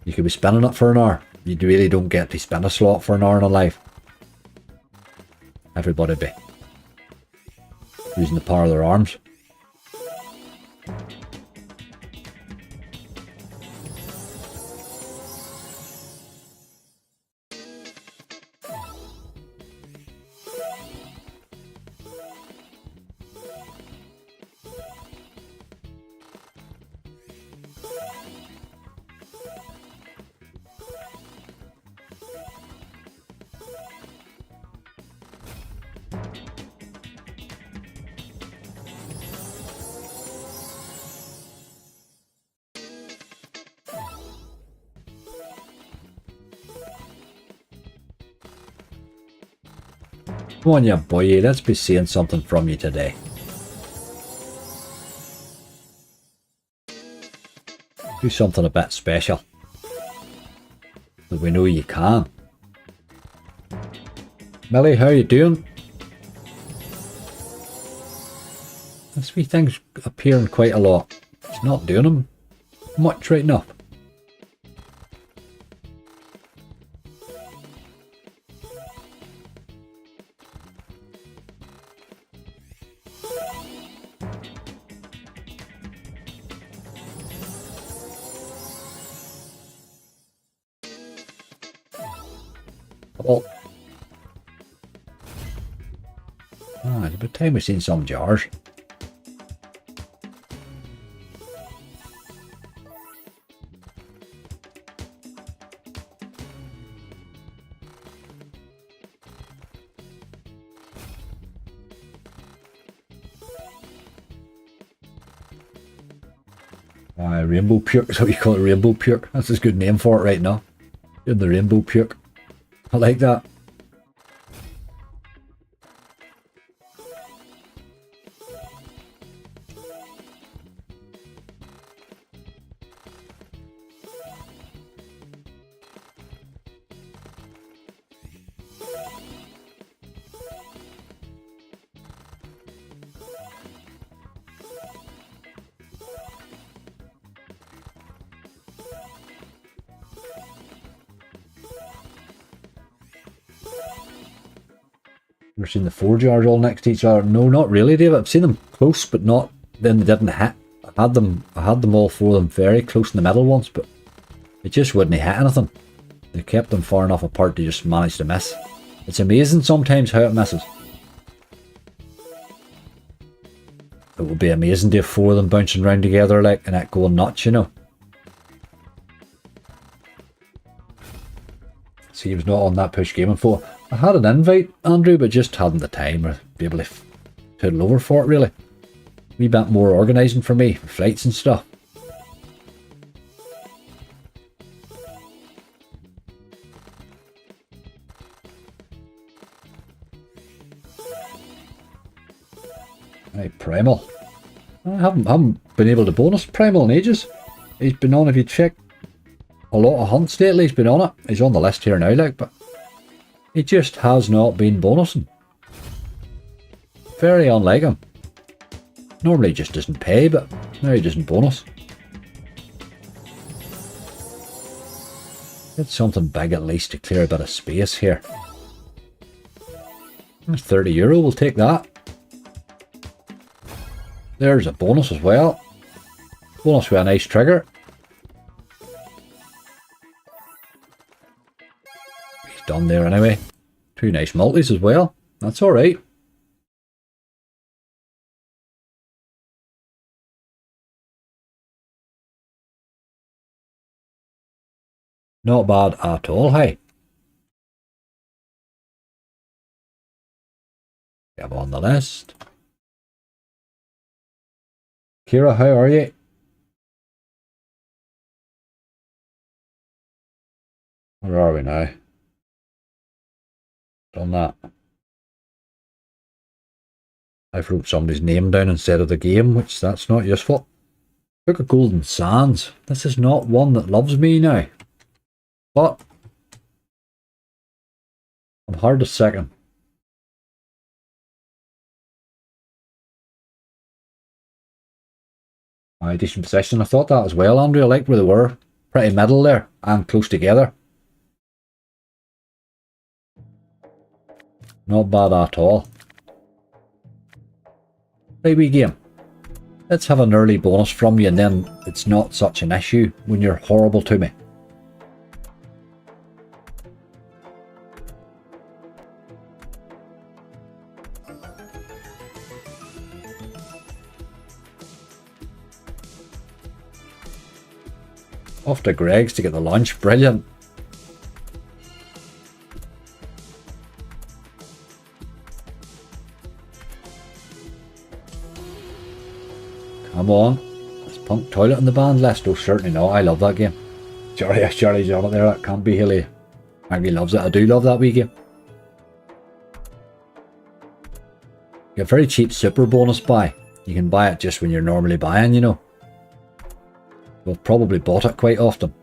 You could be spinning it for an hour. You really don't get to spin a slot for an hour on a live. Everybody be using the power of their arms. Come on, you boy, let's be seeing something from you today. Do something a bit special. That we know you can. Millie, how you doing? This wee thing's appearing quite a lot. It's not doing them much right now. Oh. It's about time we've seen some jars. Rainbow puke, is what you call it, rainbow puke. That's a good name for it right now. Doing the rainbow puke. I like that. Ever seen the 4 jars all next to each other? No, not really, David. I've seen them close, but not. Then they didn't hit. I had them all 4 of them very close in the middle once, but it just wouldn't hit anything. They kept them far enough apart to just manage to miss. It's amazing sometimes how it misses. It would be amazing to have 4 of them bouncing around together like and it going nuts, you know. See, he was not on that push gaming for. I had an invite, Andrew, but just hadn't the time or be able to toodle over for it, really. A wee bit more organising for me, for flights and stuff. Right, Primal. I haven't been able to bonus Primal in ages. He's been on, if you check a lot of hunts lately, he's been on it. He's on the list here now, like, but he just has not been bonusing. Very unlike him. Normally he just doesn't pay, but now he doesn't bonus. Get something big at least to clear a bit of space here. That's €30, we'll take that. There's a bonus as well. Bonus with a nice trigger. He's done there anyway. 2 nice multis as well. That's alright. Not bad at all, hey. Get on the list. Kira, how are you? Where are we now? Done that. I've wrote somebody's name down instead of the game, which that's not useful. Look at Golden Sands. This is not one that loves me now. But I'm hard to second. Decent position. I thought that as well, Andrew. I liked where they were. Pretty middle there and close together. Not bad at all. Right, wee game. Let's have an early bonus from you and then it's not such an issue when you're horrible to me. Off to Greg's to get the lunch. Brilliant. Come on. Is Punk Toilet in the band list? Oh, certainly not. I love that game. Charlie's on it there. That can't be Hilly. Maggie loves it. I do love that wee game. A very cheap super bonus buy. You can buy it just when you're normally buying, you know. We've probably bought it quite often.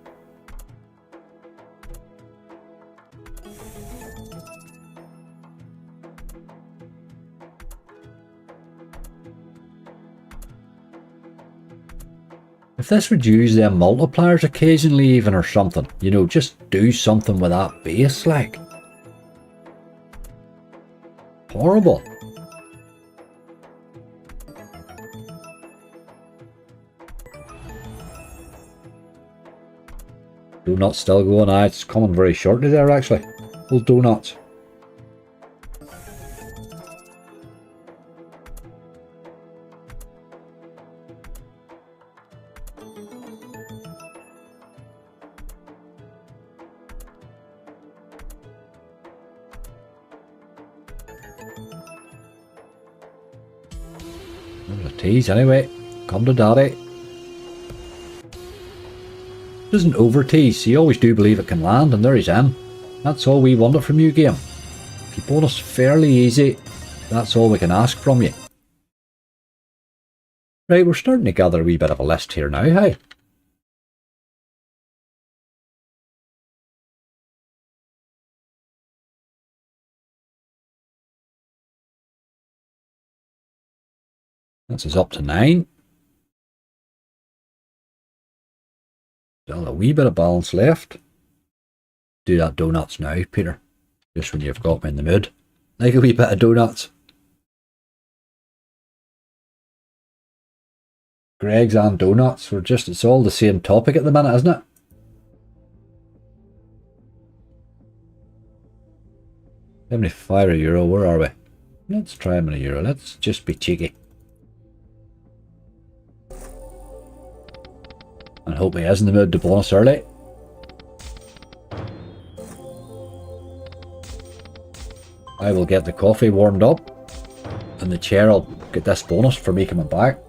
If this would use them multipliers occasionally even or something, you know, just do something with that base, like. Horrible. Donut's still going. It's coming very shortly there actually. Well, donuts. There's a tease anyway. Come to daddy. Doesn't over tease, you always do believe it can land, and there he's in. That's all we wanted from you, game. If you bought us fairly easy, that's all we can ask from you. Right, we're starting to gather a wee bit of a list here now, hey? This is up to 9. Still a wee bit of balance left. Do that donuts now, Peter. Just when you've got me in the mood. Like a wee bit of donuts. Greg's and donuts. It's all the same topic at the minute, isn't it? €75, where are we? Let's try him in €1. Let's just be cheeky. And hope he is in the mood to bonus early. I will get the coffee warmed up, and the chair will get this bonus for me coming back.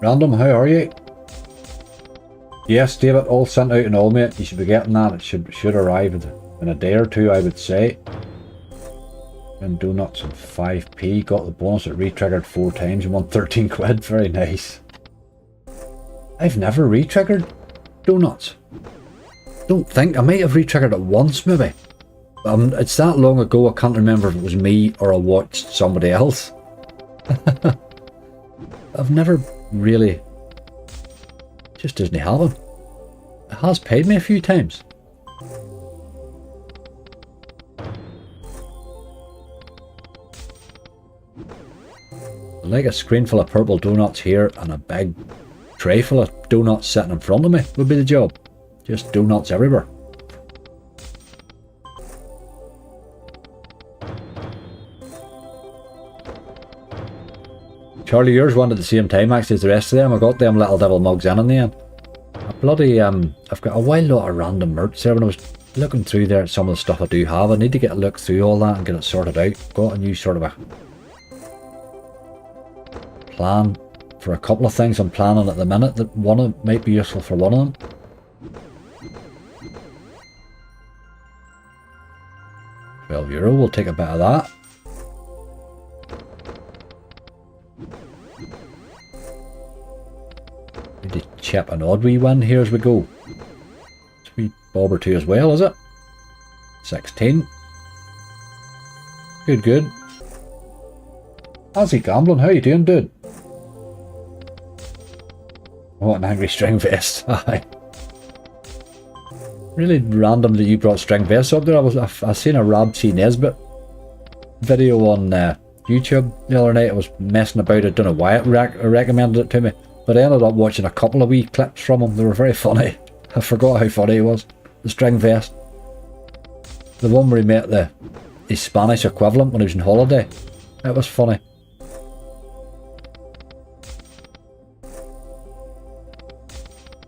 Random, how are you? Yes, David, all sent out and all, mate. You should be getting that. It should arrive in a day or two, I would say. And donuts and 5p. Got the bonus. It re-triggered 4 times and won 13 quid. Very nice. I've never re-triggered donuts. Don't think. I might have re-triggered it once, maybe. It's that long ago, I can't remember if it was me or I watched somebody else. I've never really Just doesn't happen. It has paid me a few times. I like a screen full of purple donuts here and a big tray full of donuts sitting in front of me would be the job. Just donuts everywhere. Charlie, yours went at the same time actually as the rest of them. I got them little devil mugs in the end. A bloody, I've got a wild lot of random merch there. When I was looking through there at some of the stuff I do have, I need to get a look through all that and get it sorted out. Got a new sort of a plan for a couple of things I'm planning at the minute that one of them might be useful for one of them. €12, we'll take a bit of that. Need to chip an odd wee win here as we go. It's a wee bob or two as well, is it? 16. Good, good. Aussie Gambling, how you doing, dude? What an angry string vest. Really random that you brought string vests up there. I seen a Rob C. Nesbitt video on YouTube the other night. I was messing about. I don't know why it recommended it to me, but I ended up watching a couple of wee clips from him. They were very funny. I forgot how funny he was. The string vest. The one where he met his Spanish equivalent when he was on holiday. It was funny.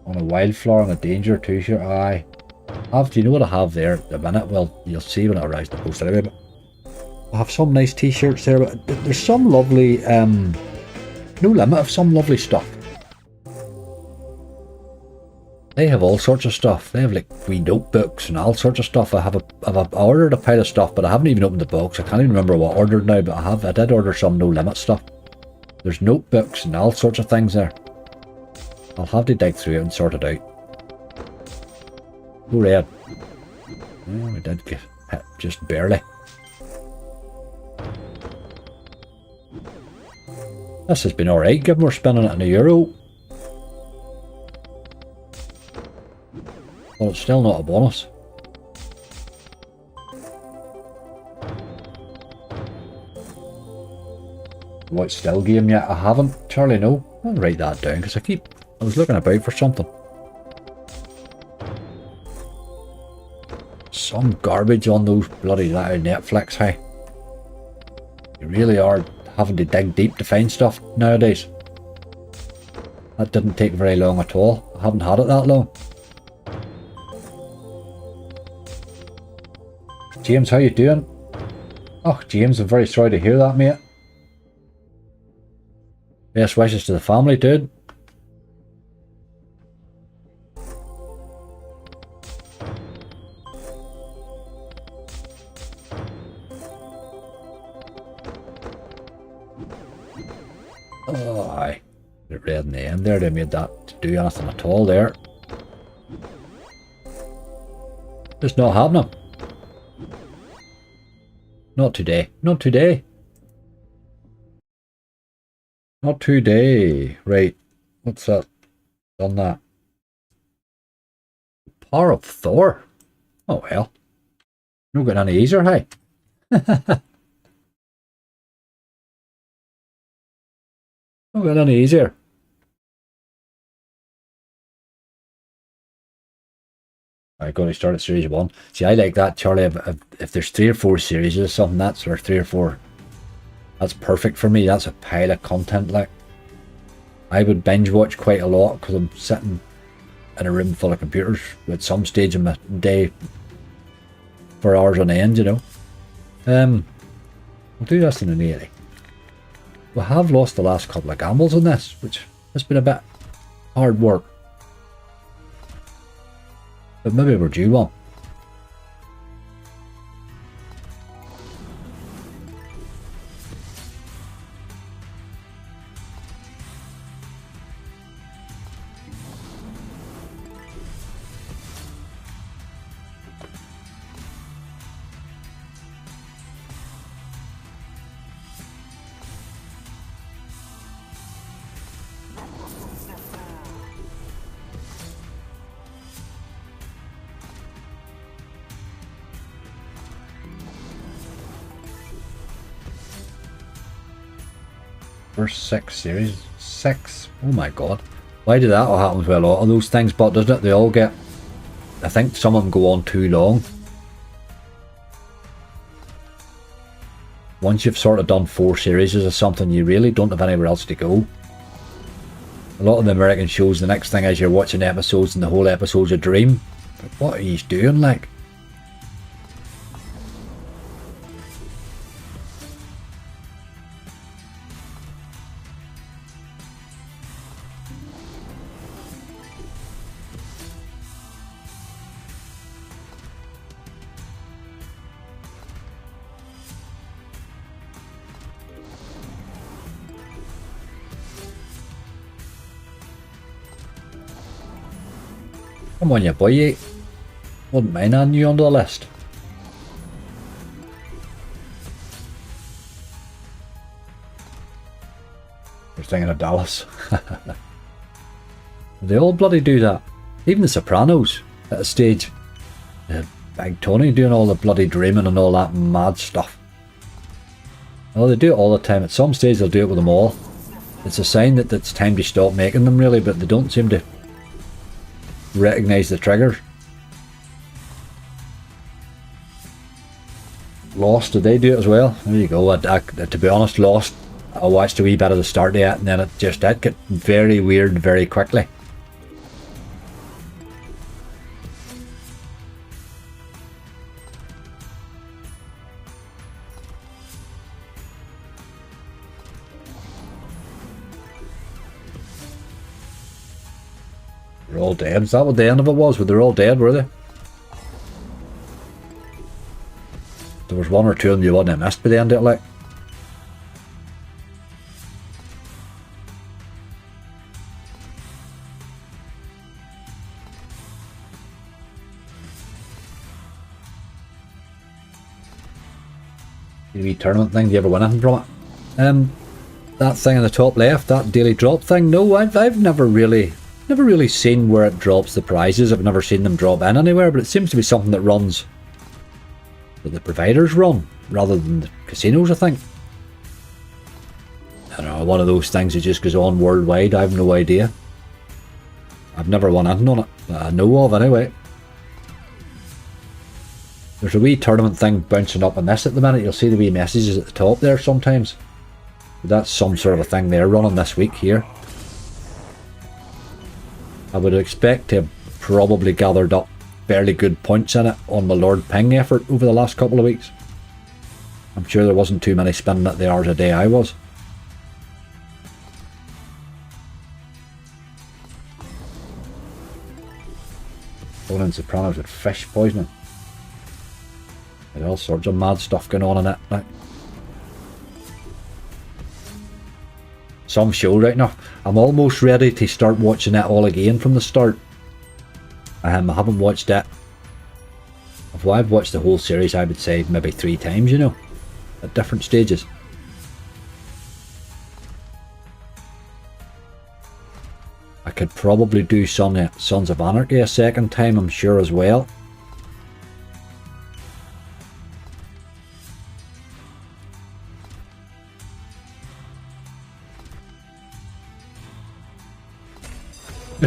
On a wildflower and a danger t-shirt. Aye. Do you know what I have there at the minute? Well, you'll see when it arrives to post anyway, but I have some nice t-shirts there, but there's some lovely, no limit of some lovely stuff. They have all sorts of stuff. They have like wee notebooks and all sorts of stuff. I ordered a pile of stuff, but I haven't even opened the box. I can't even remember what I ordered now, but I did order some no limit stuff. There's notebooks and all sorts of things there. I'll have to dig through it and sort it out. Oh, red. Yeah, we did get hit just barely. This has been alright, given we're spinning it in €1. Well, it's still not a bonus. What still game yet? I haven't. Charlie, no. I'll write that down because I was looking about for something. Some garbage on those bloody Netflix, hey. You really are having to dig deep to find stuff nowadays. That didn't take very long at all. I haven't had it that long. James, how you doing? Oh, James, I'm very sorry to hear that, mate. Best wishes to the family, dude. Oh, aye. The red in the end there, they made that to do anything at all there. Just not happening. Not today. Not today. Not today. Right. What's that? Done that. Power of Thor. Oh well. Not getting any easier, hey? Not getting any easier. I'm going to start at series 1. See, I like that, Charlie. If there's 3 or 4 series or something, or 3 or 4, that's perfect for me. That's a pile of content. Like, I would binge watch quite a lot because I'm sitting in a room full of computers at some stage in my day for hours on end, you know. We'll do this in an 80. We have lost the last couple of gambles on this, which has been a bit hard work. But maybe we're due one. First 6 series. 6. Oh my god. Why did that all happen to a lot of those things? But doesn't it? They all get... I think some of them go on too long. Once you've sort of done 4 series or something, you really don't have anywhere else to go. A lot of the American shows, the next thing is you're watching episodes and the whole episode's a dream. But what are you doing, like? Come on, you boy. Wouldn't mind adding you onto the list. You're thinking of Dallas. They all bloody do that. Even the Sopranos at a stage. Big Tony doing all the bloody dreaming and all that mad stuff. Well, they do it all the time. At some stage they'll do it with them all. It's a sign that it's time to stop making them, really, but they don't seem to recognise the triggers. Lost, did they do it as well? There you go. To be honest, Lost, I watched a wee bit of the start of it and then it got very weird very quickly. They're all dead. Is that what the end of it was? Were they all dead, were they? There was 1 or 2 of them you wouldn't have missed by the end of it, like. The wee tournament thing, do you ever win anything from it? That thing in the top left, that daily drop thing, no, I've never really seen where it drops the prizes. I've never seen them drop in anywhere, but it seems to be something that runs, that the providers run, rather than the casinos, I think. I don't know, one of those things that just goes on worldwide, I have no idea. I've never won anything on it, that I know of anyway. There's a wee tournament thing bouncing up on this at the minute. You'll see the wee messages at the top there sometimes. That's some sort of a thing they're running this week here. I would expect to have probably gathered up fairly good points in it on my Lord Ping effort over the last couple of weeks. I'm sure there wasn't too many spending at the hours a day I was. Going in Sopranos with fish poisoning. There's all sorts of mad stuff going on in it. Like. Some show right now. I'm almost ready to start watching it all again from the start. I haven't watched it. I've watched the whole series, I would say maybe 3 times, you know, at different stages. I could probably do Sons of Anarchy a second time, I'm sure, as well.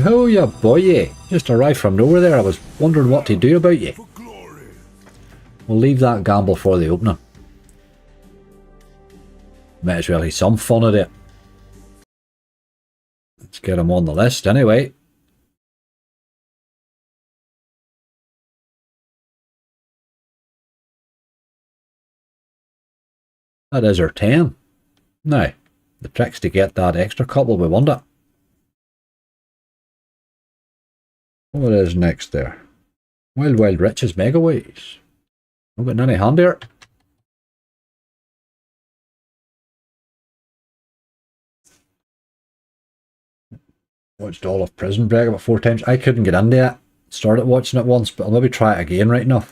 Oh, yeah, boy, just arrived from nowhere there. I was wondering what to do about you. We'll leave that gamble for the opening. Might as well have some fun at it. Let's get him on the list anyway. That is our 10. Now, the trick's to get that extra couple we want it. What is next there? Wild Wild Riches Megaways. Not getting any hand here. Watched all of Prison Break about 4 times. I couldn't get into it. Started watching it once, but I'll maybe try it again right now.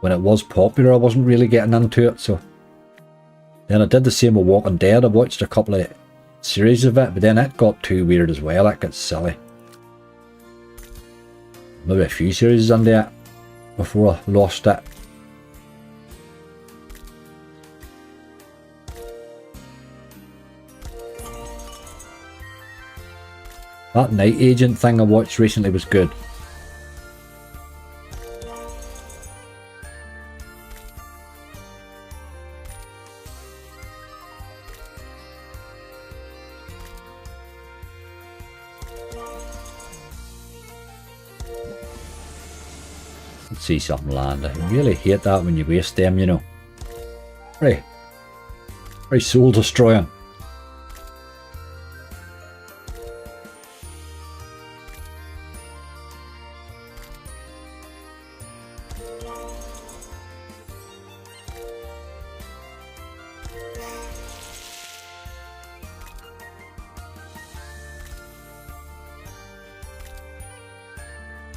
When it was popular, I wasn't really getting into it, so. Then I did the same with Walking Dead. I watched a couple of series of it, but then it got too weird as well. It got silly. Maybe a few series into it before I lost it. That night agent thing I watched recently was good. Let's see something land. I really hate that when you waste them, you know. Very soul destroying.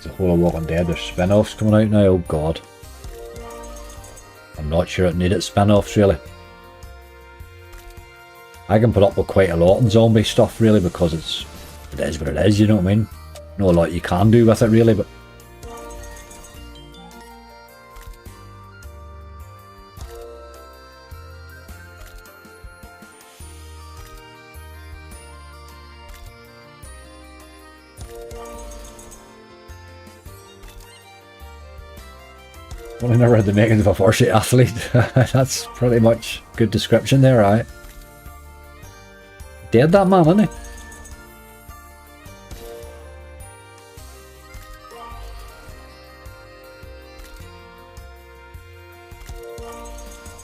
The whole of Walking Dead, there's spin-offs coming out now. Oh god, I'm not sure it needed spin-offs really. I can put up with quite a lot in zombie stuff really, because it is what it is, you know what I mean? Not a lot you can do with it really, but well, I never had the makings of a varsity athlete. That's pretty much good description there, right? Dead that man, isn't he?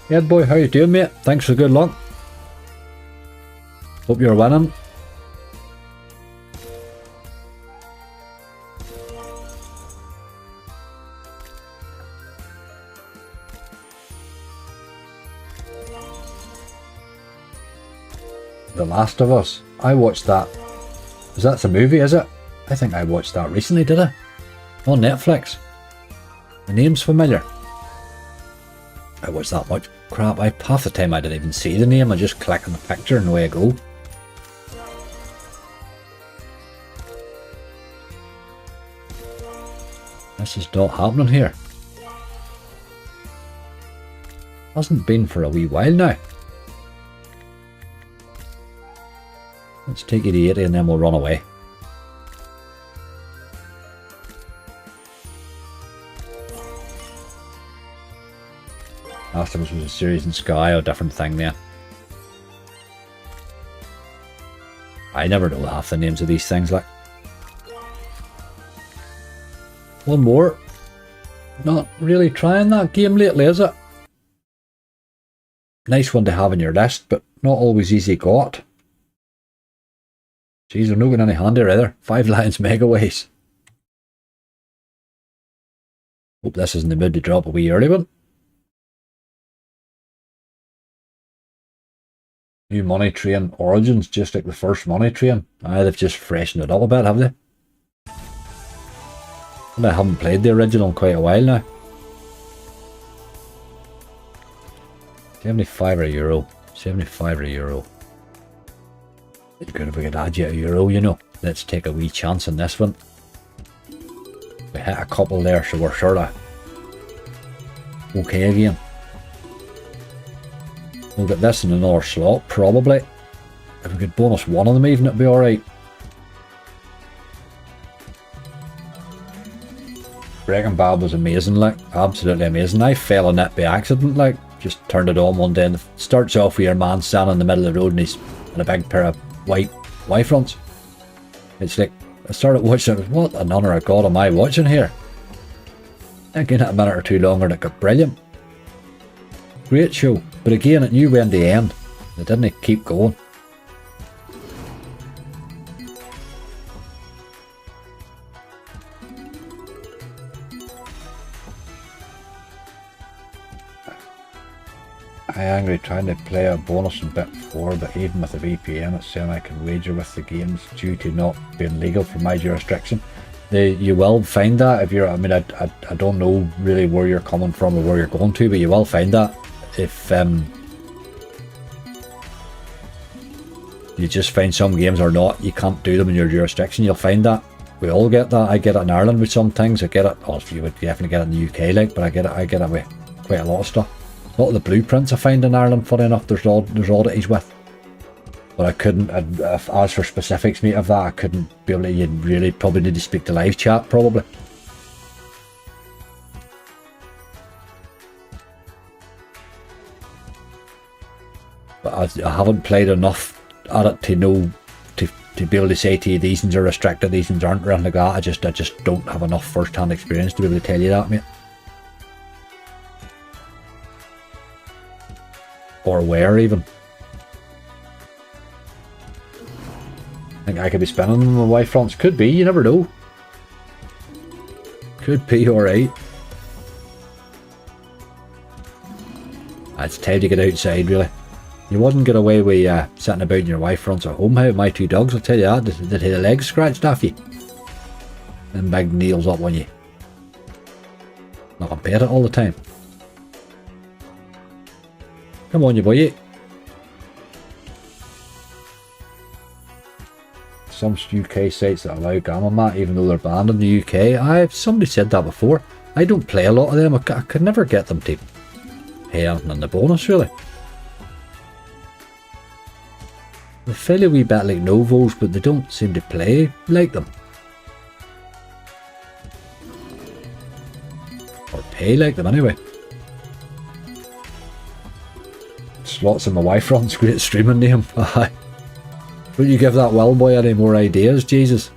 Head boy, how you doing, mate? Thanks for good luck. Hope you're winning. The Last of Us. I watched that. Is that a movie, is it? I think I watched that recently, did I? On Netflix. The name's familiar. I watched that much crap. Half the time I didn't even see the name. I just click on the picture and away I go. This is not happening here. Hasn't been for a wee while now. Let's take you to 80 and then we'll run away. Last of Us was a series in Sky, a different thing there. I never know half the names of these things, like. One more. Not really trying that game lately, is it? Nice one to have on your list, but not always easy got. Jeez, they're not going any handier either. 5 Lions Megaways. Hope this is in the mood to drop a wee early one. New Money Train Origins, just like the first Money Train. They've just freshened it up a bit, have they? And I haven't played the original in quite a while now. 75 or €1. 75 or €1. It's good if we could add you €1, you know. Let's take a wee chance on this one. We hit a couple there, so we're sort of okay again. We'll get this in another slot, probably. If we could bonus one of them even, it'd be alright. Breaking Bad was amazing, like. Absolutely amazing. I fell on it by accident, like. Just turned it on one day and it starts off with your man standing in the middle of the road and he's in a big pair of white Y-fronts. It's like, I started watching it, what an honour of God am I watching here? Thinking it a minute or two longer and it got brilliant. Great show, but again it knew when to end. It didn't keep going. I angry trying to play a bonus in bit 4, but even with the VPN it's saying I can wager with the games due to not being legal for my jurisdiction. You will find that if you're, I mean, I don't know really where you're coming from or where you're going to, but you will find that if you just find some games or not, you can't do them in your jurisdiction, you'll find that. We all get that. I get it in Ireland with some things. I get it, oh, you would definitely get it in the UK, like, but I get it with quite a lot of stuff. A lot of the blueprints I find in Ireland, funny enough, there's oddities with. But I couldn't, as for specifics, mate, of that, I couldn't be able to. You'd really probably need to speak to live chat, probably. But I haven't played enough at it to know, to be able to say to you, these things are restricted, these things aren't, or anything like that. I just don't have enough first-hand experience to be able to tell you that, mate. Or where, even. I think I could be spinning them on my fronts. Could be, you never know. Could be alright. It's time to get outside, really. You wouldn't get away with sitting about in your wife fronts at home. How my two dogs, I'll tell you that. They'd have their legs scratched off you. Them big nails up on you. Not gonna pet it all the time. Come on, you boy. Some UK sites that allow gammon mat, even though they're banned in the UK. Somebody said that before. I don't play a lot of them. I could never get them to pay anything on the bonus, really. They feel a wee bit like Novos, but they don't seem to play like them. Or pay like them, anyway. Slots in my wife runs, great streaming name. Don't you give that well boy any more ideas, Jesus.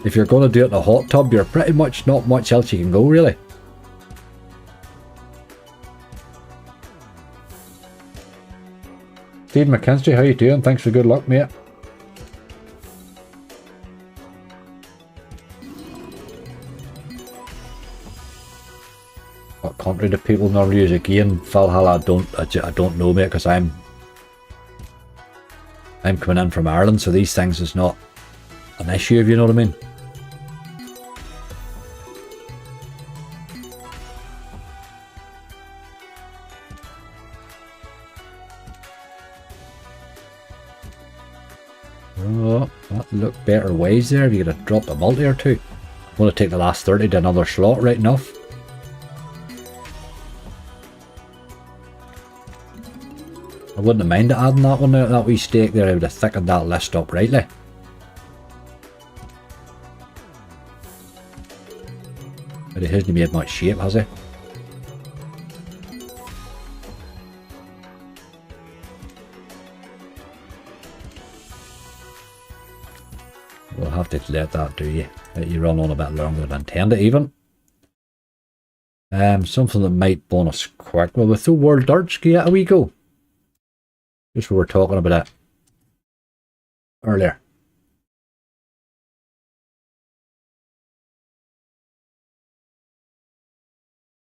If you're going to do it in a hot tub, you're pretty much not much else you can go, really. Steve McKinstry, how you doing? Thanks for good luck, mate. What country do people normally use again? Valhalla, I don't know, mate, because I'm coming in from Ireland, so these things is not an issue, if you know what I mean. Oh, that look better ways there. If you could have dropped a multi or two. I'm going to take the last 30 to another slot, right enough. I wouldn't have minded adding that one there, that wee stake there. I would have thickened that list up rightly. But it hasn't made much shape, has it? We'll have to let that do you. Let you run on a bit longer than intended, even. Something that might bonus quick. Well, with the World Darts, give it a wee go. Just what we were talking about it earlier.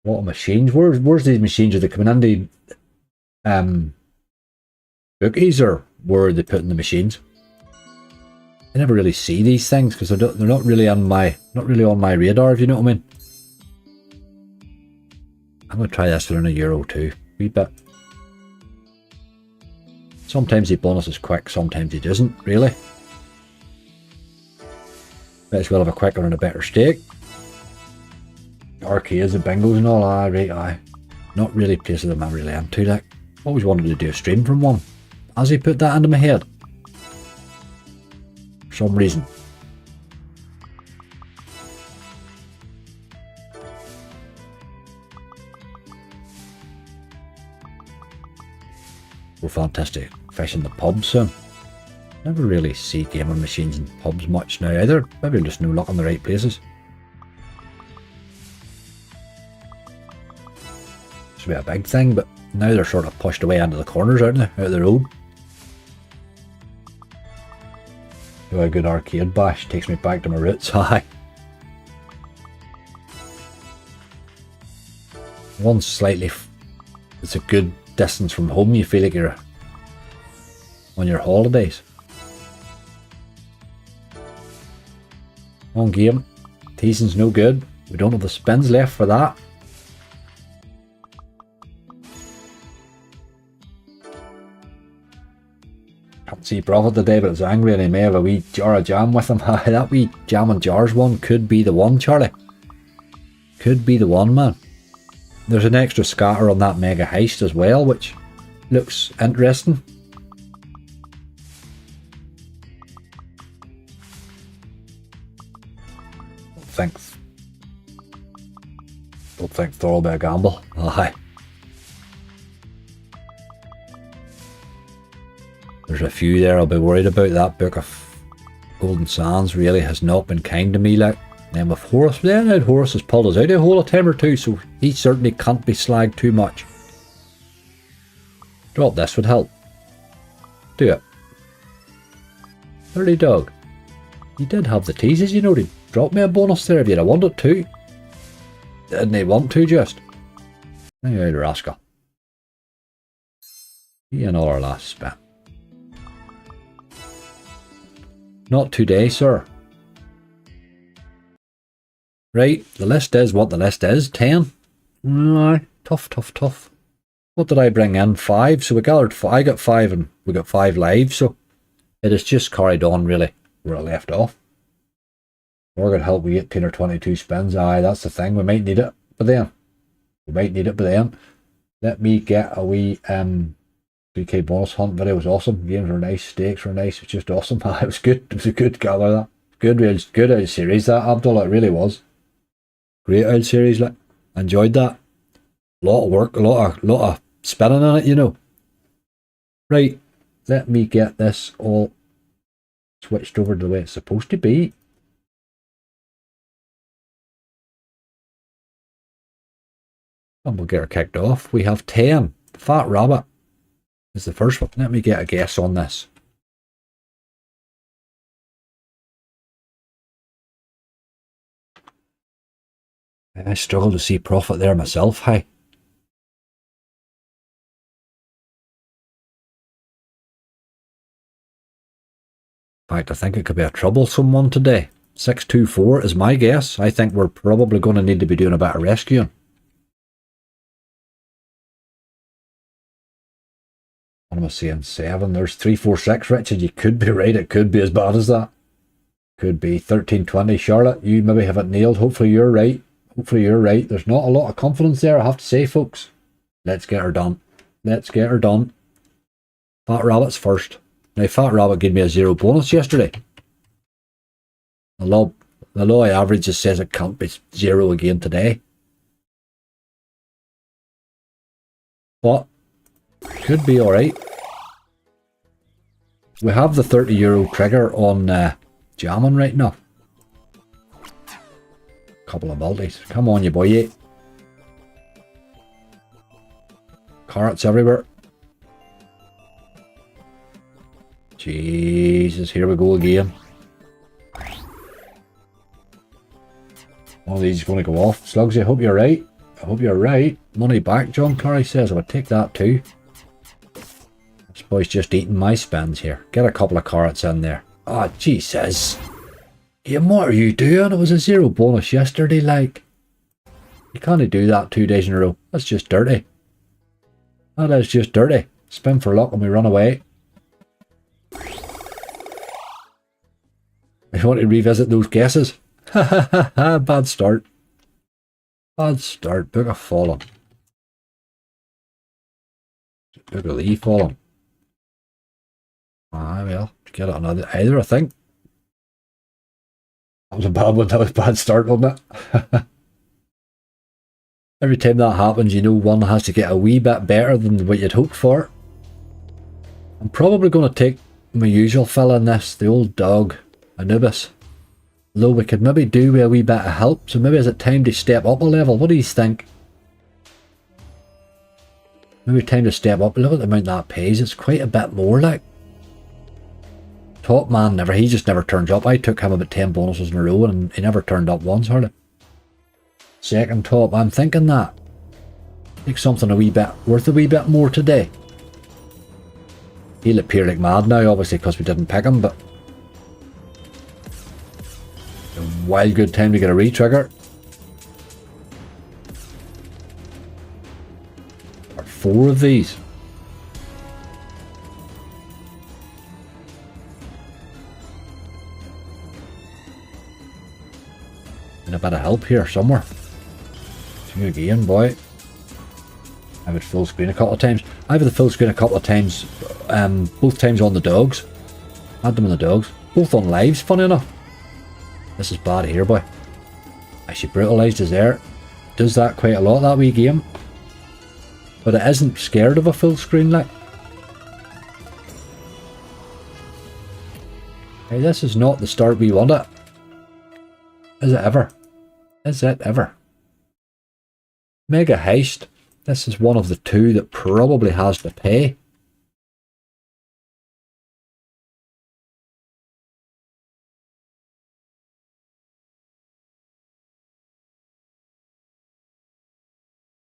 What machines? Where's these machines? Are they coming into bookies, or where are they putting the machines? I never really see these things because they're not really on my radar, if you know what I mean. I'm gonna try this for in €1 too. Wee bit. Sometimes the bonus is quick, sometimes it doesn't, really. Might as well have a quicker and a better stake. Arcades and bingos and all, right, not really places I'm really into, like. Always wanted to do a stream from one. Has he put that into my head? For some reason. We're fantastic. Fish in the pubs soon. Never really see gaming machines in pubs much now either. Maybe just no luck in the right places. Used to be a big thing, but now they're sort of pushed away into the corners, aren't they? Out of the road. Do a good arcade bash. Takes me back to my roots. Hi. One's slightly... It's a good distance from home. You feel like you're on your holidays. On game. Teasing's no good. We don't have the spins left for that. Can't see Prophet today, but it's angry and he may have a wee jar of jam with him. That wee jam and jars one could be the one, Charlie. Could be the one, man. There's an extra scatter on that mega heist as well, which looks interesting. think there'll be a gamble. Aye. There's a few there I'll be worried about. That book of Golden Sands really has not been kind to me, like. And then with Horace, then Horace has pulled us out a hole a time or two, so he certainly can't be slagged too much. Drop this would help. Do it. Dirty dog. He did have the teases, you know. He dropped me a bonus there if you'd have wanted to. Didn't he want to just? Hey, rascal. He and all our last spin. Not today, sir. Right, the list is what the list is. 10. Aye, tough. What did I bring in? 5. So we gathered. I got 5 and we got 5 live. So it has just carried on really where I left off. We're going to help with 18 or 22 spins. Aye, that's the thing. We might need it. But then. Let me get a wee 3k bonus hunt video. It was awesome. Games were nice. Stakes were nice. It was just awesome. It was good. It was a good gather that. Good old series that, Abdullah. It really was. Great old series, like. Enjoyed that. A lot of work, a lot of spinning on it, you know. Right, let me get this all switched over to the way it's supposed to be. And we'll get her kicked off. We have 10. Fat Rabbit is the first one. Let me get a guess on this. I struggle to see profit there myself, hey. In fact, I think it could be a troublesome one today. 624 is my guess. I think we're probably going to need to be doing a bit of rescuing. What am I saying? 7. There's 346, Richard. You could be right. It could be as bad as that. Could be 1320. Charlotte, you maybe have it nailed. Hopefully you're right. There's not a lot of confidence there, I have to say, folks. Let's get her done. Fat Rabbit's first. Now, Fat Rabbit gave me a 0 bonus yesterday. The law average just says it can't be 0 again today. But, could be alright. We have the €30 trigger on jamming right now. Couple of multis. Come on, you boy. Carrots everywhere. Jesus, here we go again. One of these is going to go off. Slugsy, I hope you're right. Money back, John Curry says. I would take that too. This boy's just eating my spins here. Get a couple of carrots in there. Ah, Jesus. Yeah, what are you doing? It was a 0 bonus yesterday, like. You can't do that 2 days in a row. That's just dirty. That is just dirty. Spin for luck and we run away. I want to revisit those guesses. Ha ha ha ha, bad start. Book of Fallen. Book of Lee Fallen. Ah, well, get it on either, I think. That was a bad one. That was a bad start, wasn't it? Every time that happens, you know one has to get a wee bit better than what you'd hoped for. I'm probably going to take my usual fella in this, the old dog, Anubis. Though we could maybe do with a wee bit of help, so maybe is it time to step up a level? What do you think? Maybe time to step up. Look at the amount that pays. It's quite a bit more, like. Top man he just never turns up. I took him about 10 bonuses in a row and he never turned up once, hardly. Second top, I'm thinking that. Take something a wee bit, worth a wee bit more today. He'll appear like mad now, obviously, because we didn't pick him, but... a wild good time to get a re-trigger. Or 4 of these. A bit of help here somewhere. You again, boy. I've had full screen a couple of times. I've had the full screen a couple of times. Both times on the dogs. Had them on the dogs. Both on lives, funny enough. This is bad here, boy. Actually, brutalised is there. Does that quite a lot, that wee game. But it isn't scared of a full screen like. Hey, this is not the start we wanted. Is it ever? Is it ever? Mega Heist. This is one of the two that probably has to pay.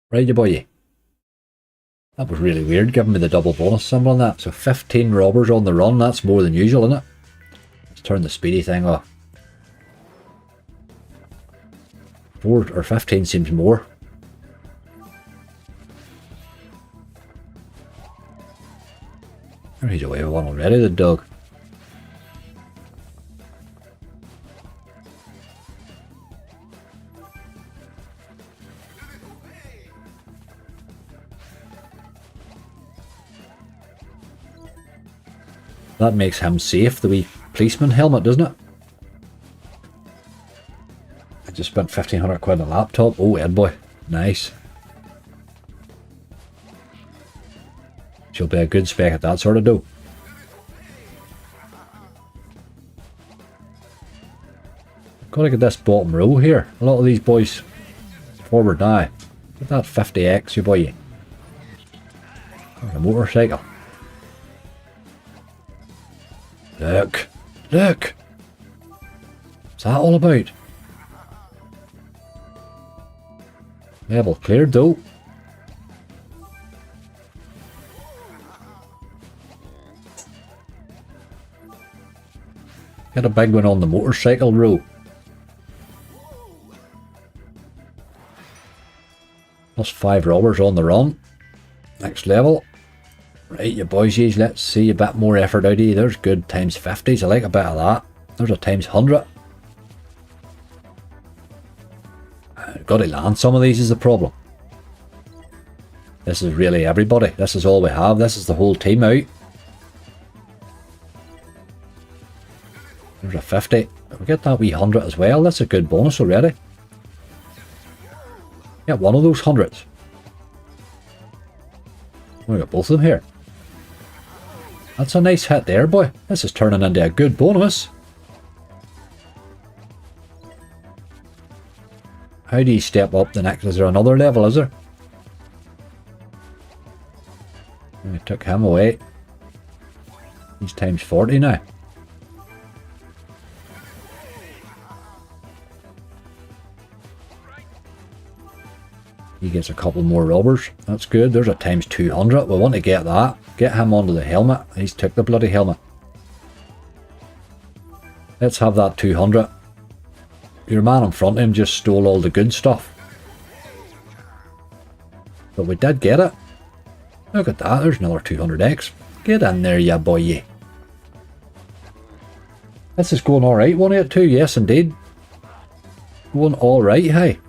Right, boy. That was really weird, giving me the double bonus symbol on that. So 15 robbers on the run, that's more than usual, isn't it? Let's turn the speedy thing off. 4 or 15 seems more. He's away with one already, the dog. That makes him safe, the wee policeman helmet, doesn't it? I just spent 1500 quid on a laptop. Oh, Ed boy. Nice. She'll be a good spec at that sort of dough. Gotta get this bottom row here. A lot of these boys forward now. Get that 50x, you boy. A motorcycle. Look! Look! What's that all about? Level cleared though. Get a big one on the motorcycle row. Plus 5 robbers on the run. Next level. Right, you boysies, let's see a bit more effort out of you. There's good times 50s. I like a bit of that. There's a times 100. Got to land some of these is the problem. This is really everybody. This is all we have. This is the whole team out. There's a 50. We get that wee 100 as well. That's a good bonus already. Get one of those 100s. We got both of them here. That's a nice hit there, boy. This is turning into a good bonus. How do you step up the next? Is there another level, is there? We took him away. He's times 40 now. He gets a couple more robbers. That's good. There's a times 200. We want to get that. Get him onto the helmet. He's took the bloody helmet. Let's have that 200. Your man in front of him just stole all the good stuff. But we did get it. Look at that. There's another 200x. Get in there, ya boy. This is going alright, 182. Yes, indeed. Going alright, hey.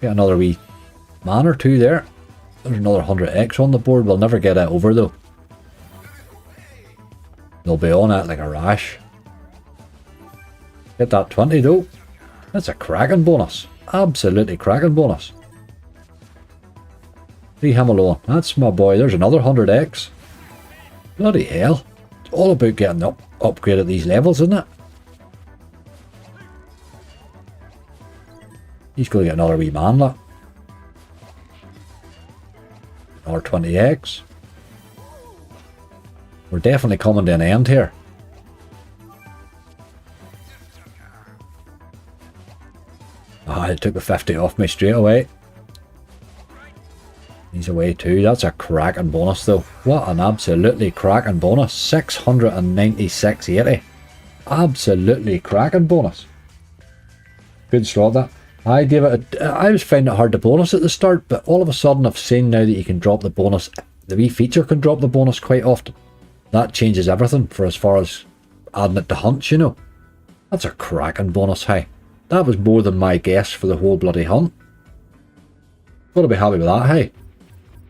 Get another wee man or two there. There's another 100x on the board. We'll never get it over though. They'll be on it like a rash. Get that 20 though. That's a cracking bonus. Absolutely cracking bonus. Leave him alone. That's my boy. There's another 100x. Bloody hell. It's all about getting up upgrade at these levels, isn't it? He's going to get another wee man, look. Another 20x. We're definitely coming to an end here. Ah, it took the 50 off me straight away. He's away too. That's a cracking bonus though. What an absolutely cracking bonus. 696.80. Absolutely cracking bonus. Good slot that. I gave it I was finding it hard to bonus at the start, but all of a sudden I've seen now that you can drop the bonus. The wee feature can drop the bonus quite often. That changes everything for as far as adding it to hunts, you know. That's a cracking bonus, hey. That was more than my guess for the whole bloody hunt. Gotta be happy with that, hey.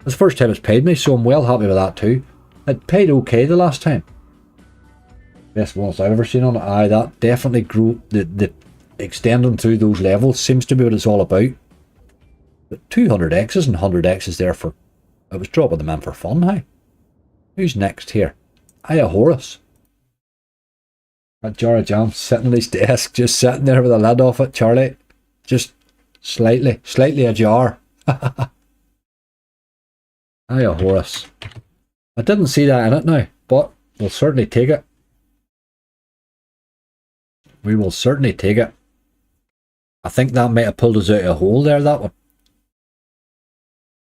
It's the first time it's paid me, so I'm well happy with that too. It paid okay the last time. Best bonus I've ever seen on it. Aye, that definitely grew. The extending through those levels seems to be what it's all about. But 200Xs and 100Xs there for... I was dropping them in for fun, hey? Who's next here? Hiya, Horus. That jar of jam sitting on his desk, just sitting there with a lid off it, Charlie. Just slightly ajar. Hiya, Horus. I didn't see that in it now, but we'll certainly take it. We will certainly take it. I think that might have pulled us out of a hole there, that one.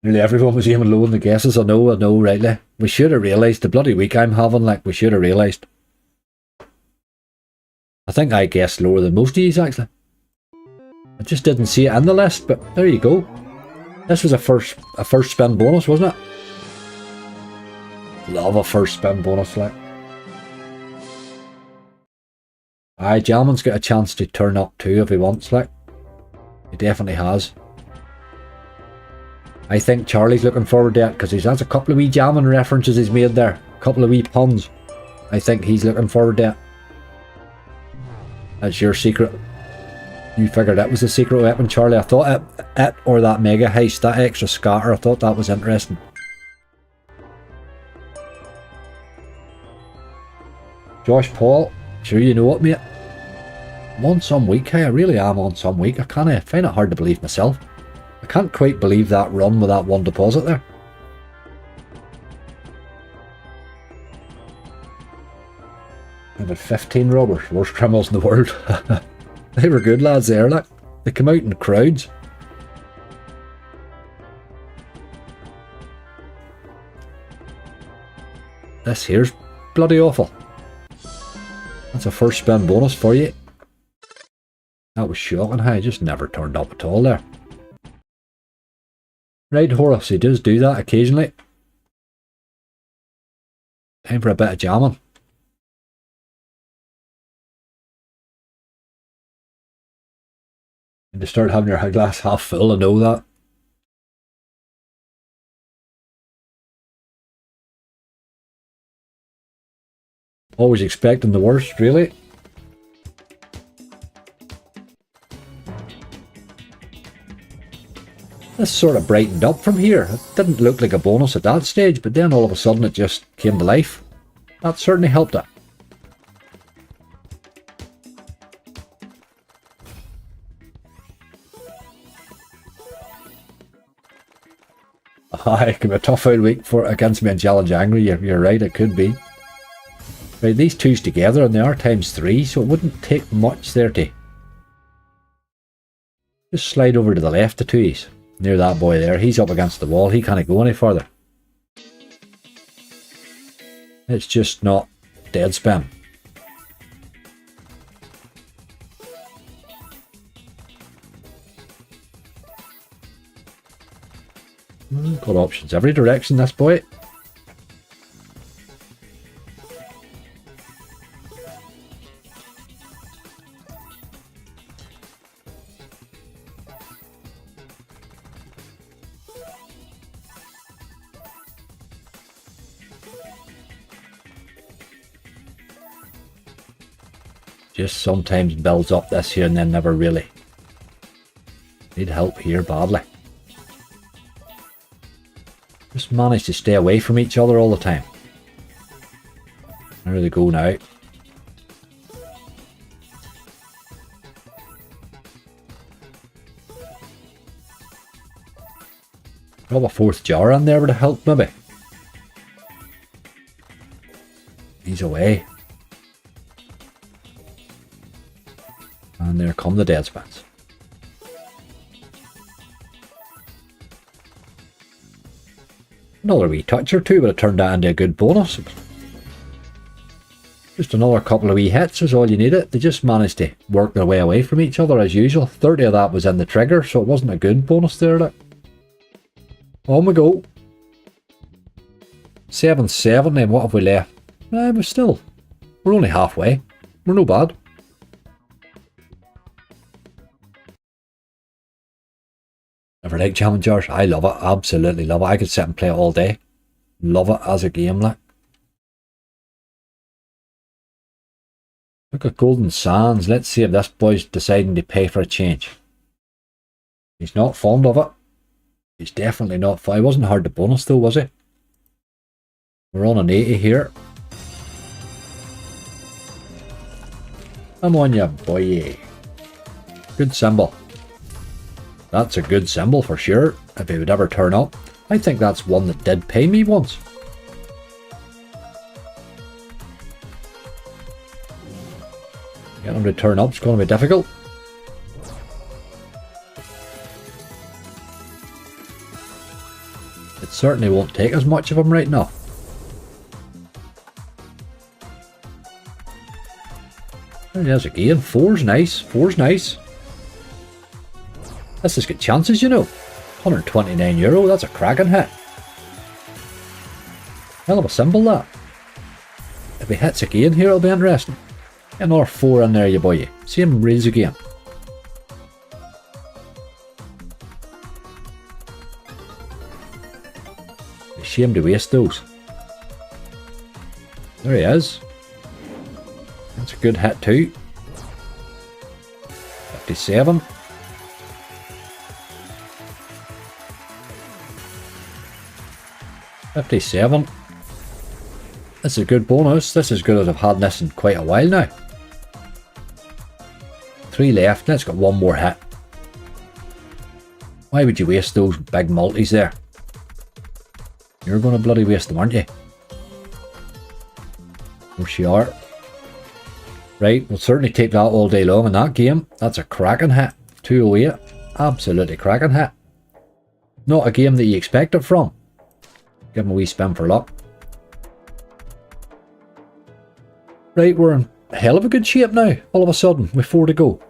Nearly everyone was aiming low in the guesses. I know, rightly. We should have realised the bloody week I'm having, like, we should have realised. I think I guessed lower than most of these, actually. I just didn't see it in the list, but there you go. This was a first spin bonus, wasn't it? Love a first spin bonus, like. Aye, Jalman's got a chance to turn up too if he wants, like. He definitely has. I think Charlie's looking forward to it because he's has a couple of wee Jalman references he's made there. A couple of wee puns. I think he's looking forward to it. That's your secret. You figured that was the secret weapon, Charlie. I thought it or that mega heist, that extra scatter, I thought that was interesting. Josh Paul, sure you know what, mate. I'm on some week, hey, I really am on some week. I find it hard to believe myself. I can't quite believe that run with that one deposit there. I had 15 robbers, worst criminals in the world. They were good lads there, like. They come out in crowds. This here's bloody awful. That's a first spin bonus for you. That was shocking, how it just never turned up at all there. Right, Horus, he does do that occasionally. Time for a bit of jamming. And to start having your glass half full, I know that. Always expecting the worst, really. This sort of brightened up from here. It didn't look like a bonus at that stage, but then all of a sudden it just came to life. That certainly helped it. It could be a tough out week against me and Challenge Angry. You're right, it could be. Right, these two's together and they are ×3, so it wouldn't take much there to just slide over to the left the two's. Near that boy there, he's up against the wall, he can't go any further. It's just not dead spin. Got options every direction, this boy. Just sometimes builds up this here and then never really. Need help here badly. Just manage to stay away from each other all the time. There they go now. Drop a fourth jar in there would have helped maybe. He's away. And there come the dead spats. Another wee touch or two would have turned that into a good bonus. Just another couple of wee hits is all you needed. They just managed to work their way away from each other as usual. 30 of that was in the trigger, so it wasn't a good bonus there. Look. On we go. 7-7, then what have we left? We're only halfway. We're no bad. Ever like jamming jars? I love it, absolutely love it. I could sit and play it all day. Love it as a game, like. Look at Golden Sands. Let's see if this boy's deciding to pay for a change. He's not fond of it. He's definitely not. He wasn't hard to bonus though, was he? We're on an 80 here. Come on, you boy. Good symbol. That's a good symbol for sure, if he would ever turn up. I think that's one that did pay me once. Getting him to turn up's going to be difficult. It certainly won't take as much of him right now. There he is again. Four's nice. Four's nice. This has got chances, you know. €129, that's a cracking hit. Hell of a symbol, that. If he hits again here, it'll be interesting. Get another 4 in there, you boy. See him raise again. It's a shame to waste those. There he is. That's a good hit too. 57. $57. This is a good bonus. This is good as I've had this in quite a while now. 3 left. Let's get one more hit. Why would you waste those big multis there? You're going to bloody waste them, aren't you? There she are. Right, we'll certainly take that all day long in that game. That's a cracking hit. 208. Absolutely cracking hit. Not a game that you expect it from. Give him a wee spin for luck. Right, we're in a hell of a good shape now, all of a sudden, with 4 to go.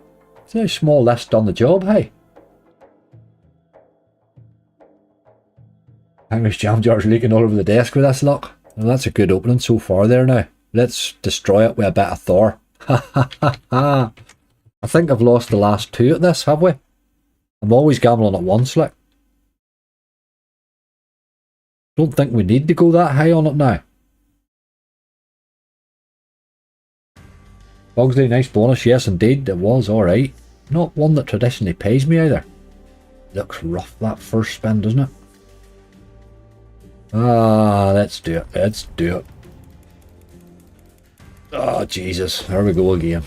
See how small this done the job, hey? English jam jar's leaking all over the desk with this luck. Well, that's a good opening so far there now. Let's destroy it with a bit of Thor. Ha ha ha ha. I think I've lost the last 2 at this, have we? I'm always gambling at once, like. Don't think we need to go that high on it now. Bugsley, nice bonus. Yes, indeed, it was alright. Not one that traditionally pays me either. Looks rough, that first spin, doesn't it? Ah, let's do it. Let's do it. Oh, Jesus. There we go again.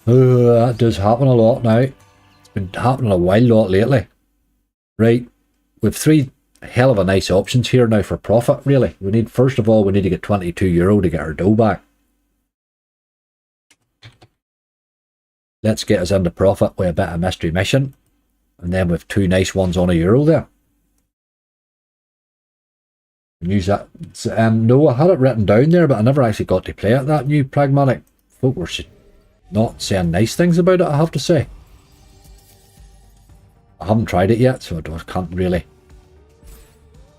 Oh, that does happen a lot now. It's been happening a wild lot lately. Right. We've 3 hell of a nice options here now for profit, really. We need, first of all, we need to get €22 to get our dough back. Let's get us into profit with a bit of mystery mission. And then with 2 nice ones on €1 there. Use that. No, I had it written down there, but I never actually got to play it. That new pragmatic. Folk were not saying nice things about it, I have to say. I haven't tried it yet, so I can't really.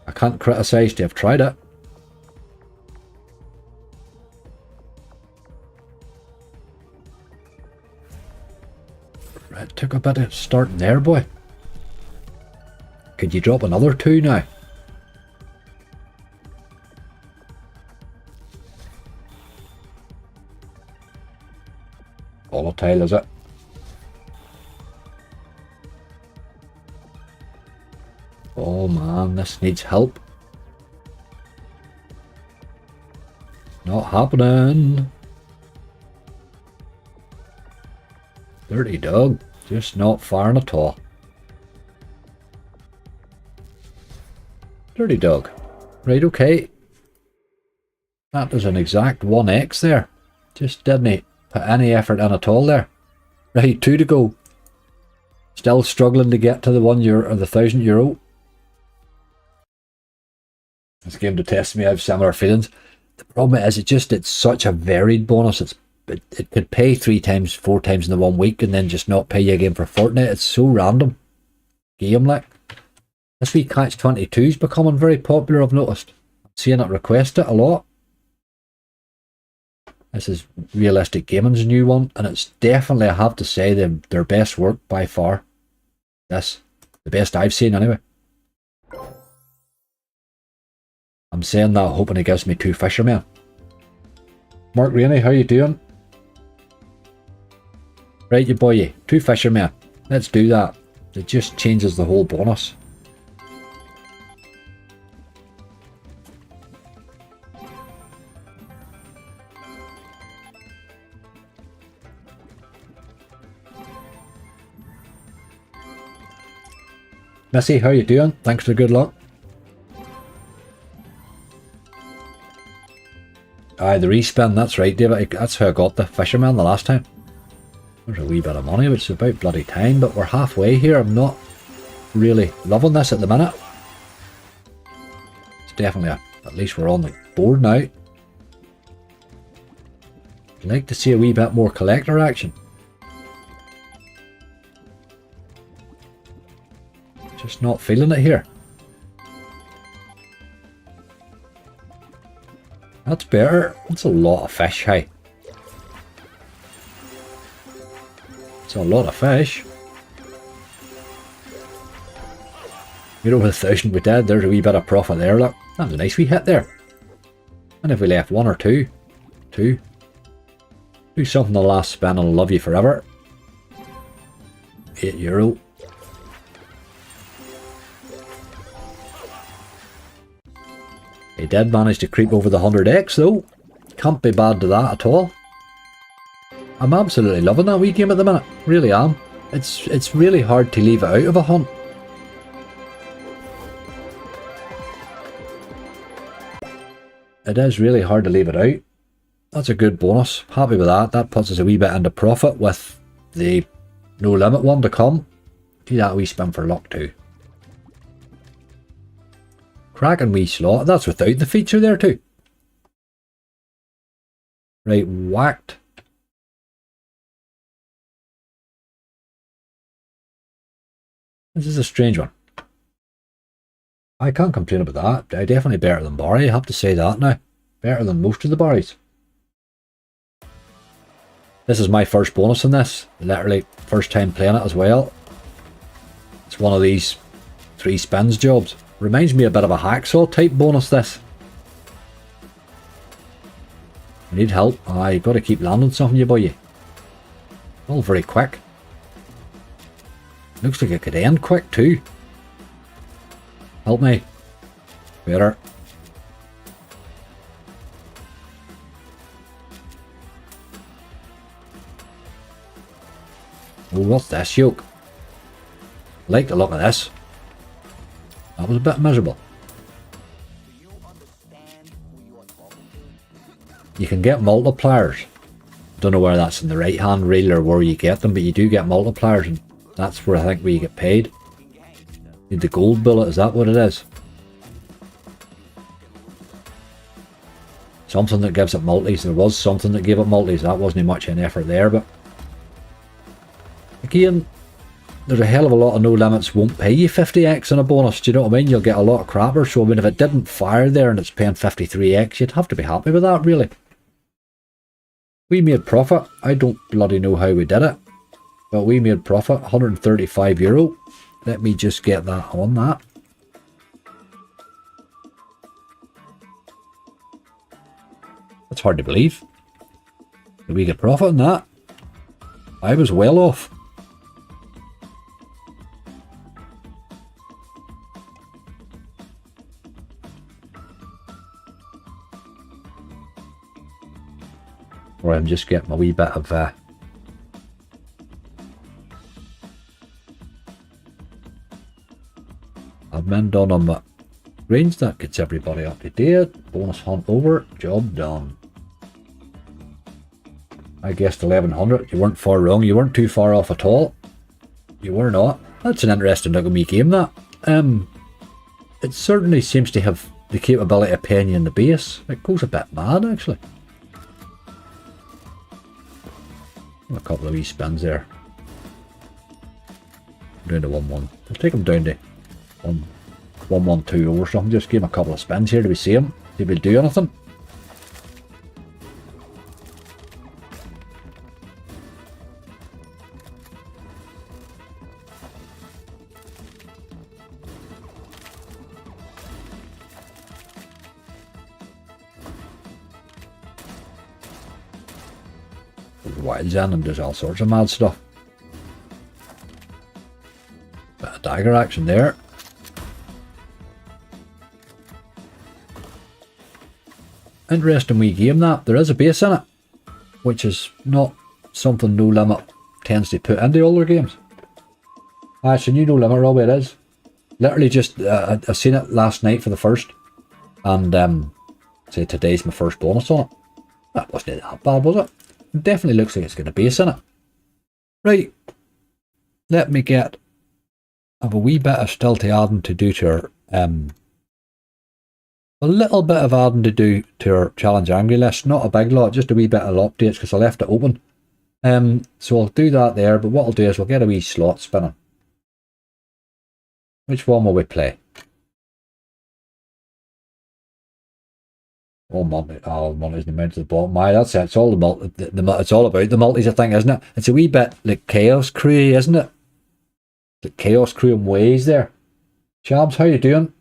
I can't criticise to have tried it. Right, took a bit of starting there, boy. Could you drop another 2 now? Volatile, is it? Oh man, this needs help. Not happening. Dirty dog, just not firing at all. Dirty dog. Right, okay. That is an exact 1x there. Just didn't put any effort in at all there. Right, 2 to go. Still struggling to get to the €1 or the €1,000. This game to test me, I have similar feelings. The problem is it's such a varied bonus. It could pay 3 times, 4 times in the 1 week and then just not pay you again for a fortnight. It's so random. Game like. This wee catch 22 is becoming very popular, I've noticed. I'm seeing it requested a lot. This is Realistic Gaming's new one, and it's definitely, I have to say, their best work by far. This, the best I've seen anyway. I'm saying that hoping it gives me 2 fishermen. Mark Rainey, how you doing? Right, you boy, 2 fishermen. Let's do that. It just changes the whole bonus. Missy, how you doing? Thanks for the good luck. Aye, the respin, that's right, David. That's how I got the fisherman the last time. There's a wee bit of money, which is about bloody time, but we're halfway here. I'm not really loving this at the minute. It's definitely at least we're on the board now. I'd like to see a wee bit more collector action. Just not feeling it here. That's better. That's a lot of fish, hey. It's a lot of fish. You're over 1,000 we did. There's a wee bit of profit there, look. That was a nice wee hit there. And if we left 1 or 2, do something the last spin and I'll love you forever. €8. He did manage to creep over the 100x though. Can't be bad to that at all. I'm absolutely loving that wee game at the minute. Really am. It's really hard to leave it out of a hunt. It is really hard to leave it out. That's a good bonus. Happy with that. That puts us a wee bit into profit with the no limit one to come. Do that wee spin for luck too. Cracking wee slot. That's without the feature there too. Right, whacked. This is a strange one. I can't complain about that. Definitely better than Barry, I have to say that now. Better than most of the Barrys. This is my first bonus in this. Literally, first time playing it as well. It's one of these 3 spins jobs. Reminds me a bit of a hacksaw type bonus, this. I need help. You got to keep landing something, you boy. All very quick. Looks like it could end quick too. Help me. Better. Oh, what's this yoke? Like the look of this. That was a bit miserable. You can get multipliers. Don't know where that's in the right hand reel or where you get them, but you do get multipliers, and that's where I think where you get paid. Need the gold bullet, is that what it is? Something that gives it multis. There was something that gave it multis. That wasn't much an effort there, but again, there's a hell of a lot of no limits won't pay you 50x in a bonus. Do you know what I mean? You'll get a lot of crappers. So I mean, if it didn't fire there and it's paying 53x, you'd have to be happy with that, really. We made profit. I don't bloody know how we did it, but we made profit. €135. Let me just get that on that. That's hard to believe. Did we get profit on that? I was well off. Or I'm just getting a wee bit of admin done on my range. That gets everybody up to date. Bonus hunt over. Job done. I guessed 1100. You weren't far wrong. You weren't too far off at all. You were not. That's an interesting looking wee game, that. It certainly seems to have the capability of paying you in the base. It goes a bit mad, actually. A couple of wee spins there. Down to 1-1. I'll take him down to 1-1-2 or something. Just give him a couple of spins here to we see him. See if he'll do anything. wilds in and does all sorts of mad stuff. Bit of dagger action there. Interesting wee game that. There is a base in it, which is not something No Limit tends to put into all their games. It's a new No Limit, Robbie, it is. Literally just, I seen it last night for the first, and say today's my first bonus on it. That wasn't that bad, was it? It definitely looks like it's got a base in it. Right, let me get, I have a wee bit of still to adding to do to her, a little bit of adding to do to our challenge angry list. Not a big lot, just a wee bit of updates because I left it open. So I'll do that there, but what I'll do is we'll get a wee slot spinning. Which one will we play? Oh, money's the amount to the bottom. That's it. It's all it's all about the multis, I think, isn't it? It's a wee bit like Chaos Crew, isn't it? Like Chaos Crew in ways there. Chabs, how you doing?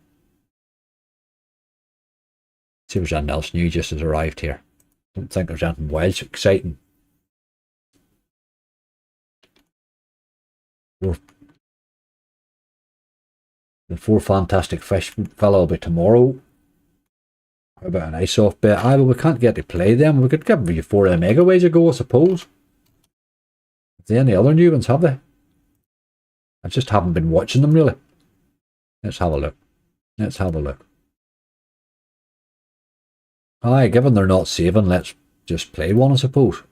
See if there's anything else new just has arrived here. Don't think there's anything wild exciting. The 4 fantastic fish fella will be tomorrow. How about an ice off bit? But we can't get to play them. We could give you 4 of the mega ways ago, I suppose. Have they any other new ones, have they? I just haven't been watching them really. Let's have a look. Let's have a look. Aye, given they're not saving, let's just play one, I suppose.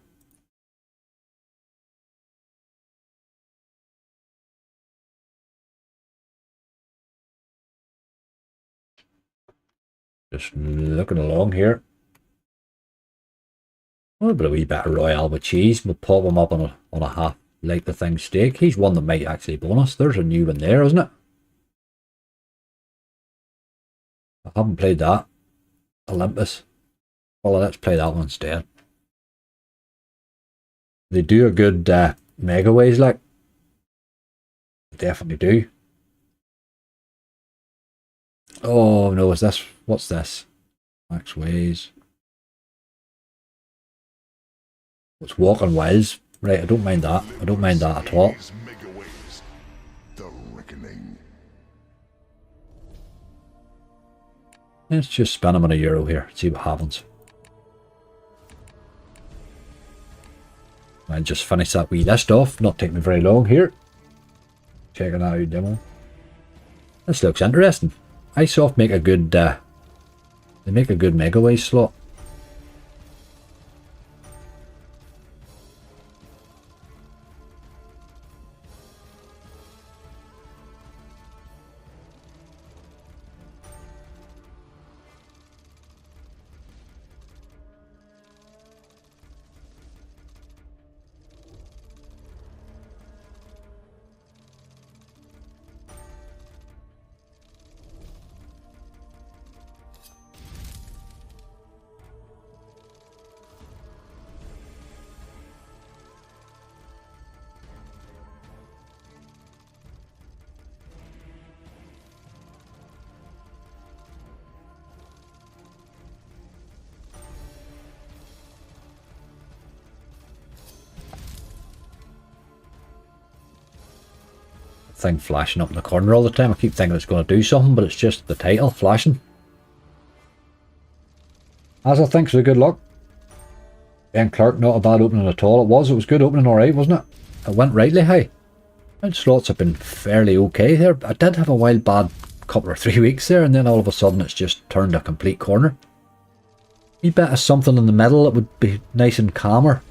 Just looking along here. Oh, but a wee bit of Royale with cheese. We'll pop him up on a half like the thing steak. He's one that might actually bonus. There's a new one there, isn't it? I haven't played that. Olympus. Well, let's play that one instead. They do a good mega ways, like. They definitely do. Oh no, is this? What's this? Max ways. It's Walking Wilds. Right, I don't mind that. I don't mind that at all. Let's just spin him on €1 here, see what happens. I'll just finish that wee list off, not take me very long here. Checking that out demo. This looks interesting. Icesoft make a good, they make a good Megaway slot. Thing flashing up in the corner all the time. I keep thinking it's going to do something, but it's just the title flashing. As I think, so good luck. Ben Clark, not a bad opening at all. It was good opening, alright, wasn't it? It went rightly high. And slots have been fairly okay there. I did have a wild bad couple or 3 weeks there, and then all of a sudden it's just turned a complete corner. A bit of something in the middle that would be nice and calmer.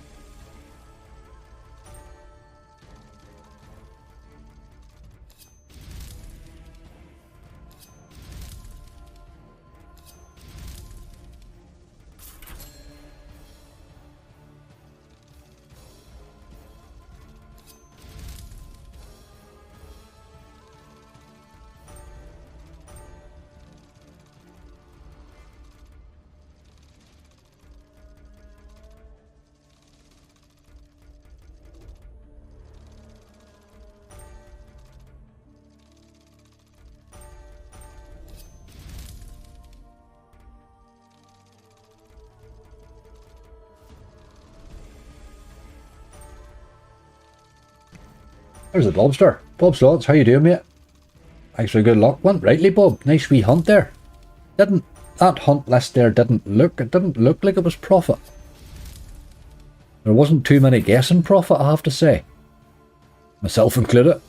There's the Bobster. Bob Slots, how you doing, mate? Thanks for good luck. Went rightly, Bob. Nice wee hunt there. Didn't that hunt list there didn't look like it was profit. There wasn't too many guessing profit, I have to say. Myself included.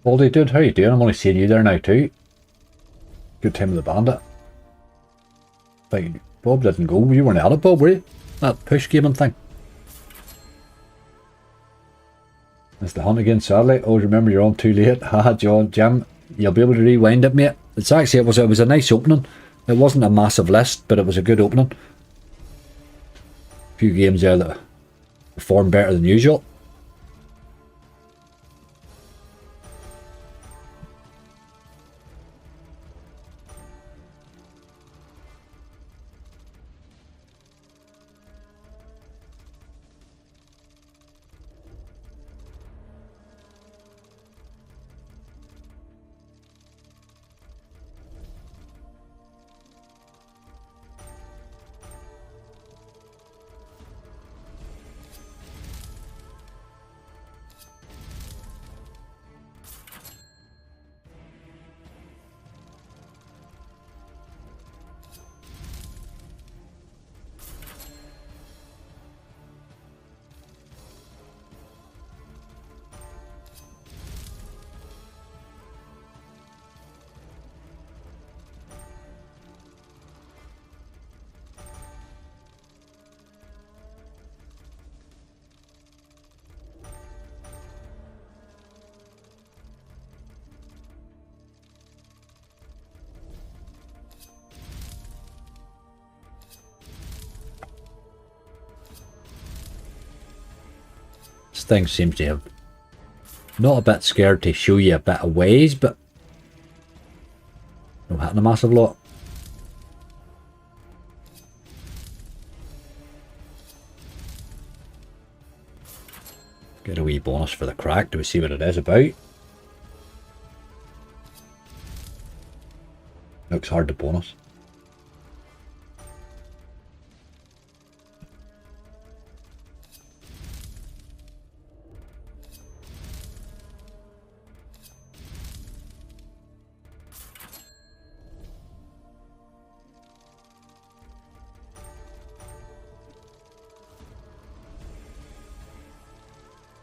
Baldy dude, how you doing? I'm only seeing you there now too. Good time with the bandit. Like, Bob didn't go. You weren't at it, Bob, were you? That push gaming thing. It's the hunt again, sadly. Oh, remember you're on too late. Haha, John, Jim. You'll be able to rewind it, mate. It's actually, it was a nice opening. It wasn't a massive list, but it was a good opening. A few games there that performed better than usual. This thing seems to have not a bit scared to show you a bit of ways, but no hitting a massive lot. Get a wee bonus for the crack. Do we see what it is about? Looks hard to bonus.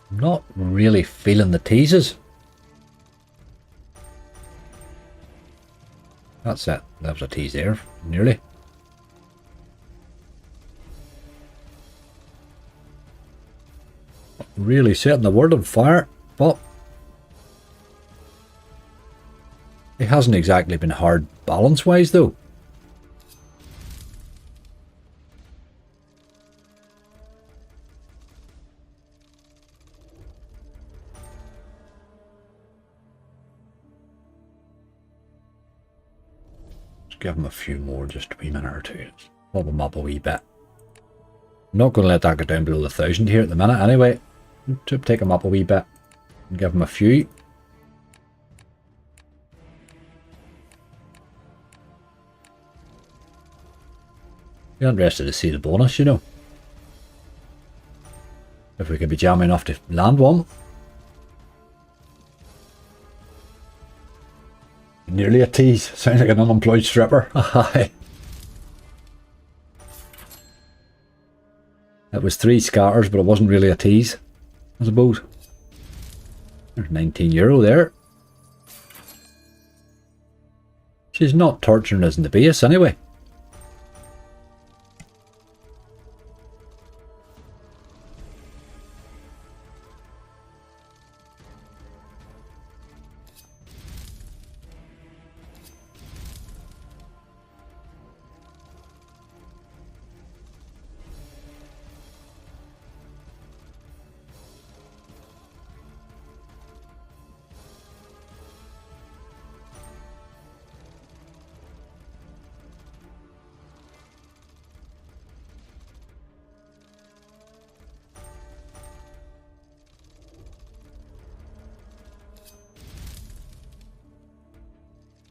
I'm not really feeling the teases. That's it. That was a tease there, nearly. Really setting the world on fire, but it hasn't exactly been hard balance-wise though. Give him a few more, just a wee minute or two. Pop him up a wee bit. I'm not going to let that go down below the 1,000 here at the minute anyway. To take him up a wee bit and give him a few. Be interested to see the bonus, you know. If we could be jamming enough to land one. Nearly a tease. Sounds like an unemployed stripper. It was 3 scatters, but it wasn't really a tease, I suppose. There's €19 there. She's not torturing us in the base anyway.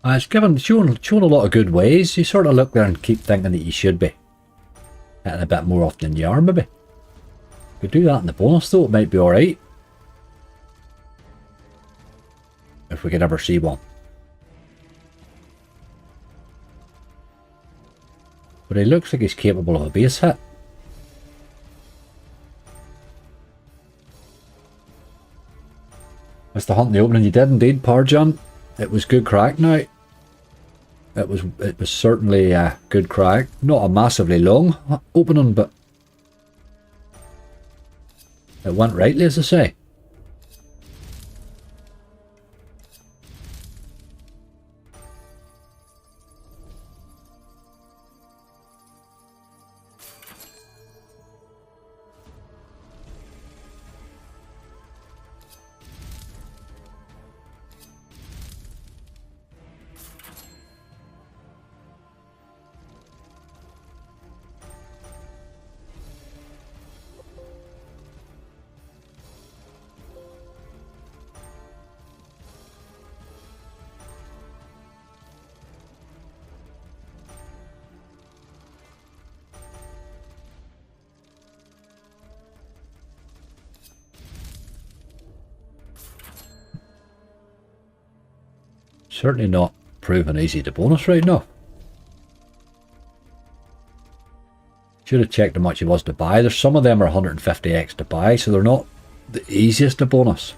It's showing a lot of good ways. You sort of look there and keep thinking that you should be hitting a bit more often than you are, maybe. Could do that in the bonus though, it might be alright. If we could ever see one. But he looks like he's capable of a base hit. That's the hunt in the opening. You did indeed, Parjon. It was good crack now. It was certainly a good crack. Not a massively long opening, but it went rightly, as I say. Certainly not proving easy to bonus right now. Should have checked how much it was to buy. There's some of them are 150x to buy, so they're not the easiest to bonus.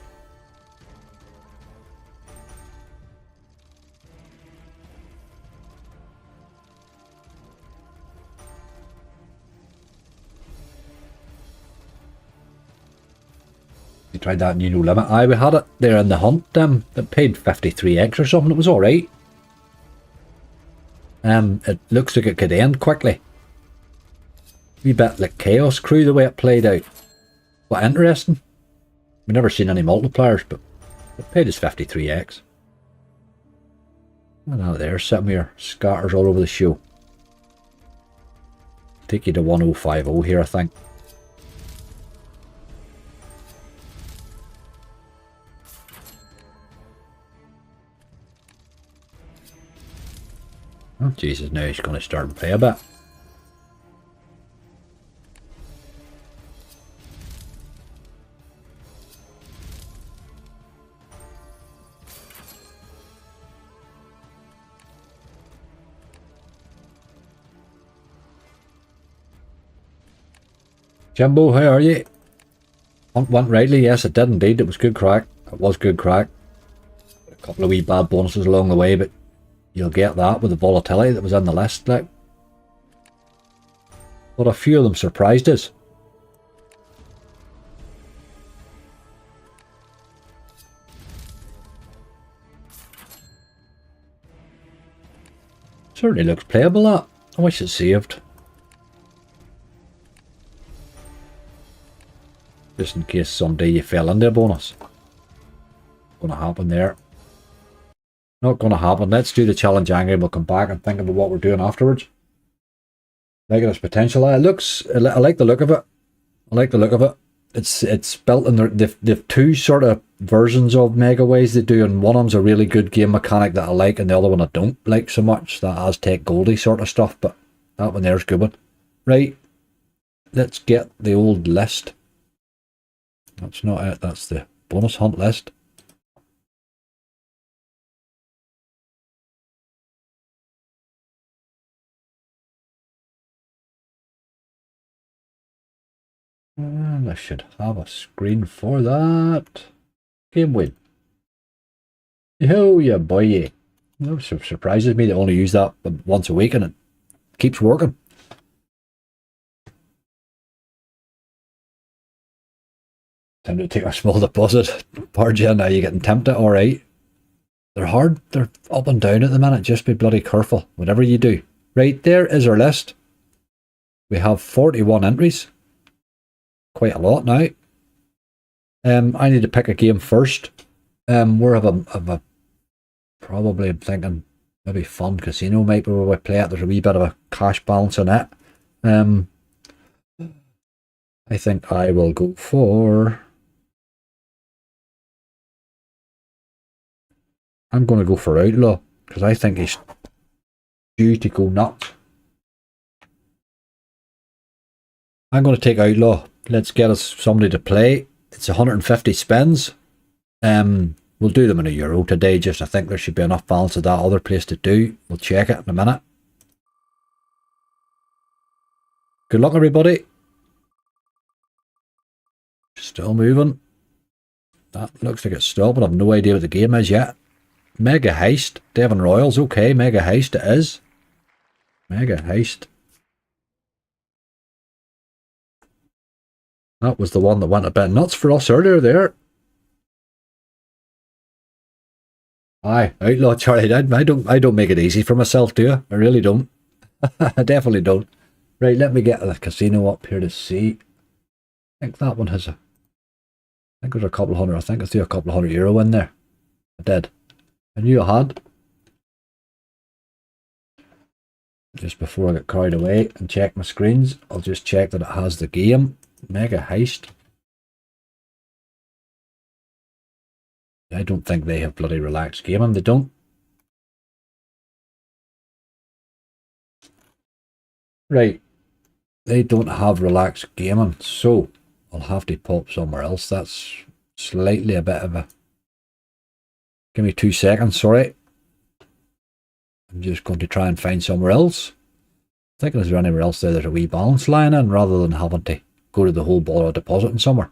You tried that new no limit. Aye, we had it there in the hunt. That paid 53x or something. It was alright. It looks like it could end quickly. Wee bit like Chaos Crew the way it played out. But interesting. We've never seen any multipliers, but it paid us 53x. And out there, sitting here, scatters all over the show. Take you to 1050 here, I think. Oh, Jesus, now he's going to start and play a bit. Jimbo, how are you? Hunt went rightly, yes it did indeed. It was good crack. It was good crack. A couple of wee bad bonuses along the way, but you'll get that with the volatility that was in the list, like. But a few of them surprised us. Certainly looks playable, that. I wish it saved. Just in case someday you fell into a bonus. Gonna happen there. Not gonna happen. Let's do the challenge angry. We'll come back and think about what we're doing afterwards. Like its potential. I like the look of it. I like the look of it. It's built in there. They've two sort of versions of Mega Ways they do, and one of them's a really good game mechanic that I like, and the other one I don't like so much. That Aztec Goldie sort of stuff, but that one there's a good one. Right. Let's get the old list. That's not it, that's the bonus hunt list. And I should have a screen for that. Game win. Oh, yeah, boy, yeah. No, surprises me they only use that once a week and it keeps working. Time to take a small deposit. Parja, now you're getting tempted, alright. They're hard, they're up and down at the minute. Just be bloody careful, whatever you do. Right, there is our list. We have 41 entries. Quite a lot now. I need to pick a game first. We're of a probably, I'm thinking maybe Fun Casino might be where we play it. There's a wee bit of a cash balance on it. I think I will go for... I'm going to go for Outlaw, because I think he's due to go nuts. I'm going to take Outlaw. Let's get us somebody to play. It's 150 spins. We'll do them in €1 today, just I think there should be enough balance of that other place to do. We'll check it in a minute. Good luck, everybody. Still moving. That looks like it's stopping. I've no idea what the game is yet. Mega Heist. Devon Royals. Okay, Mega Heist it is. Mega Heist. That was the one that went a bit nuts for us earlier there. Aye, Outlaw Charlie. I don't make it easy for myself, do I? I really don't. I definitely don't. Right, let me get the casino up here to see. I think that one has a... I think there's a couple hundred. I think I threw a couple of €100 in there. I did. I knew I had. Just before I get carried away and check my screens, I'll just check that it has the game. Mega Heist. I don't think they have bloody relaxed gaming. They don't. Right. They don't have relaxed gaming, so I'll have to pop somewhere else. That's slightly a bit of a... Give me 2 seconds, sorry. I'm just going to try and find somewhere else. I think is there anywhere else there's a wee balance line in, rather than having to go to the whole ball of depositing somewhere.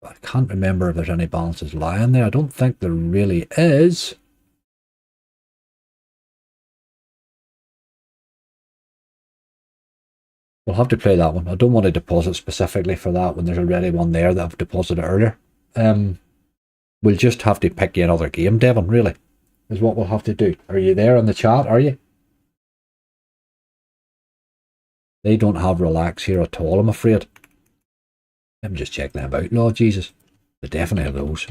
I can't remember if there's any balances lying there. I don't think there really is. We'll have to play that one. I don't want to deposit specifically for that when there's already one there that I've deposited earlier. We'll just have to pick you another game, Devon, really, is what we'll have to do. Are you there in the chat, are you? They don't have relax here at all, I'm afraid. Let me just check them out, Lord Jesus. They definitely have those.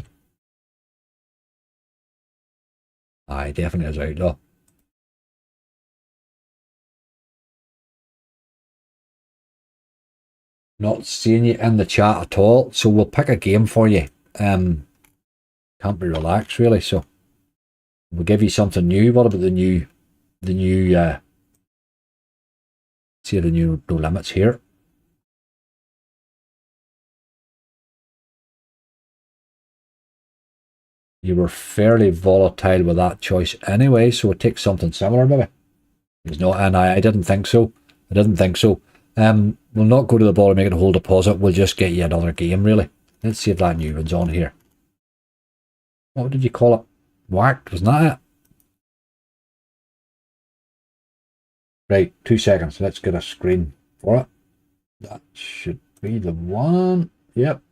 Aye, definitely is Outlaw. Not seeing you in the chat at all, so we'll pick a game for you. Can't be relaxed really, so we'll give you something new. What about the new see the new no limits here? You were fairly volatile with that choice anyway, so it takes something similar maybe. There's no, and I didn't think so. I didn't think so. We'll not go to the ball and make it a whole deposit. We'll just get you another game, really. Let's see if that new one's on here. What did you call it? Whacked, wasn't that it? Right, 2 seconds. Let's get a screen for it. That should be the one. Yep.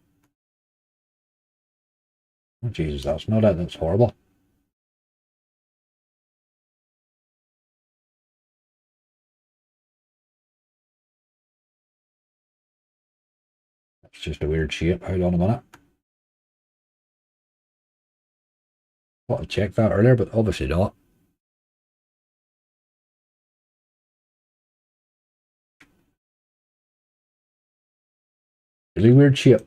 Oh, Jesus, that's not it. That's horrible. It's just a weird shape. Hold on a minute. I thought I checked that earlier, but obviously not. Really weird shape.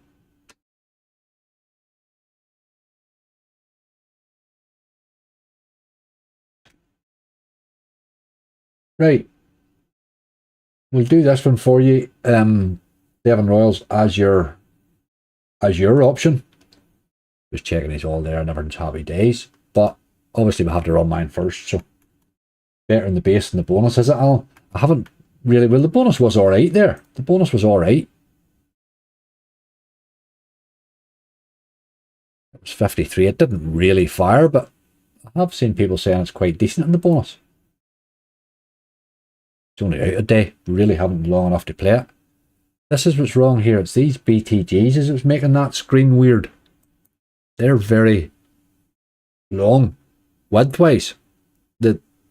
Right. We'll do this one for you. Devon Royals as your option. Just checking he's all there and everyone's happy days. But obviously we'll have to run mine first, so better in the base than the bonus, is it, Alan? I haven't really, well, the bonus was alright there. The bonus was alright. was 53. It didn't really fire, but I have seen people saying it's quite decent in the bonus. It's only out a day. We really haven't long enough to play it. This is what's wrong here. It's these BTGs as it was making that screen weird. They're very long, widthwise.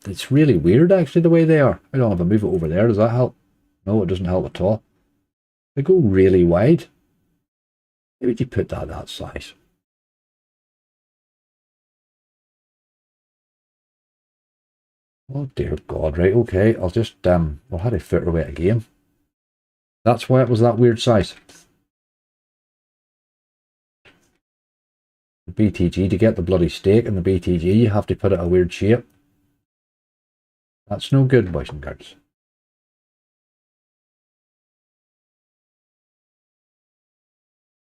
It's really weird actually the way they are. I don't know if I move it over there. Does that help? No, it doesn't help at all. They go really wide. Why would you put that size? Oh dear God, right, okay. I'll just, we'll have to filter away it again. That's why it was that weird size. The BTG, to get the bloody steak in the BTG, you have to put it a weird shape. That's no good, boys and girls.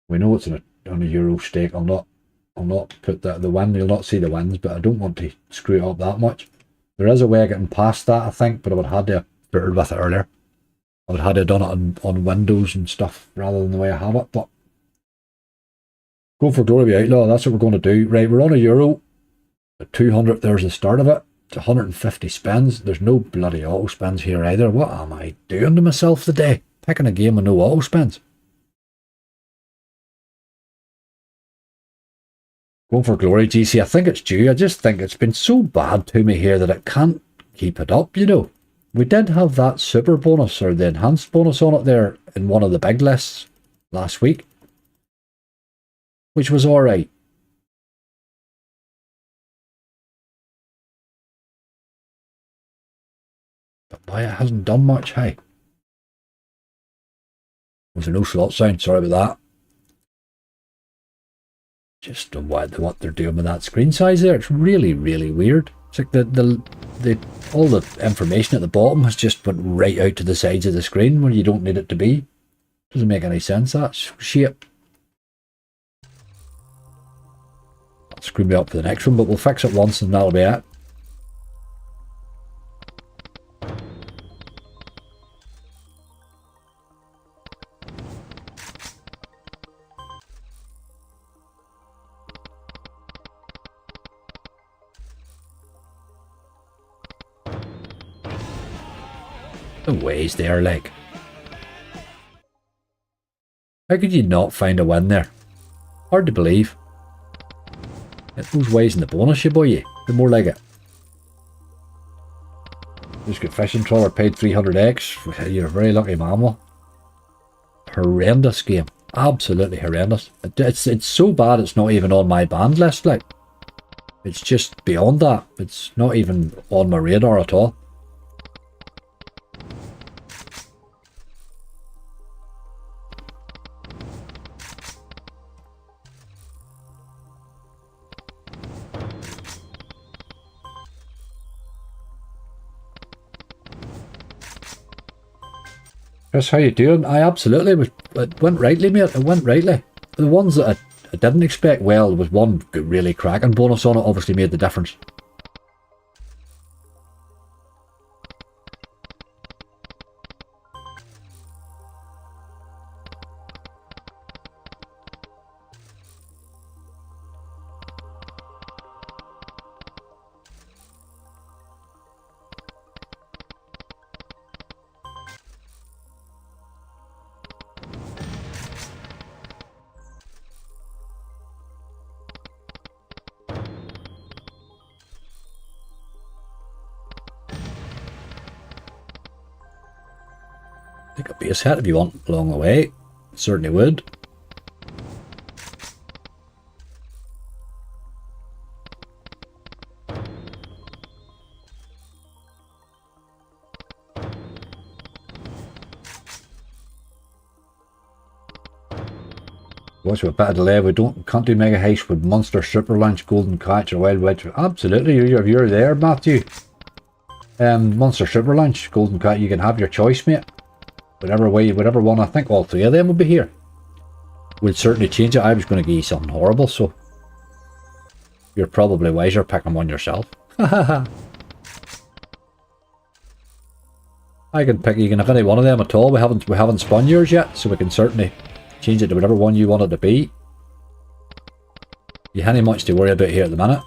We know it's on a Euro steak. I'll not put the win. You'll not see the wins, but I don't want to screw it up that much. There is a way of getting past that, I think, but I would have had to have filtered with it earlier. I would have had to have done it on Windows and stuff rather than the way I have it, but go for Glory Be Outlaw, that's what we're going to do. Right, we're on a Euro. At 200, there's the start of it. It's 150 spins. There's no bloody auto spins here either. What am I doing to myself today? Picking a game with no auto spins. Going for Glory, GC. I think it's due. I just think it's been so bad to me here that it can't keep it up, you know. We did have that super bonus or the enhanced bonus on it there in one of the big lists last week, which was alright. But why it hasn't done much, hey? Was there no slot sound? Sorry about that. Just what they're doing with that screen size there. It's really, really weird. It's like all the information at the bottom has just went right out to the sides of the screen where you don't need it to be. Doesn't make any sense, that shape. That'll screw me up for the next one, but we'll fix it once and that'll be it. The ways there, like. How could you not find a win there? Hard to believe. Get those ways in the bonus, you boy, you. Be more like it. Just got fishing trawler, paid 300x. You're a very lucky mammal. Horrendous game. Absolutely horrendous. It's so bad it's not even on my banned list, like. It's just beyond that. It's not even on my radar at all. Chris, how you doing? I absolutely, it went rightly, mate. It went rightly. The ones that I didn't expect, well, there was one really cracking bonus on it, obviously made the difference. Take a base hit if you want along the way. Certainly would. Watch with a bit of delay. We can't do mega heist with monster super lunch, golden catch, or wild wedge. Absolutely, you're there, Matthew. Monster super lunch, golden catch. You can have your choice, mate. Whatever one. I think all three of them will be here. We'll certainly change it. I was going to give you something horrible, so you're probably wiser picking one yourself. I can pick. You can have any one of them at all. We haven't spun yours yet, so we can certainly change it to whatever one you want it to be. You haven't much to worry about here at the minute.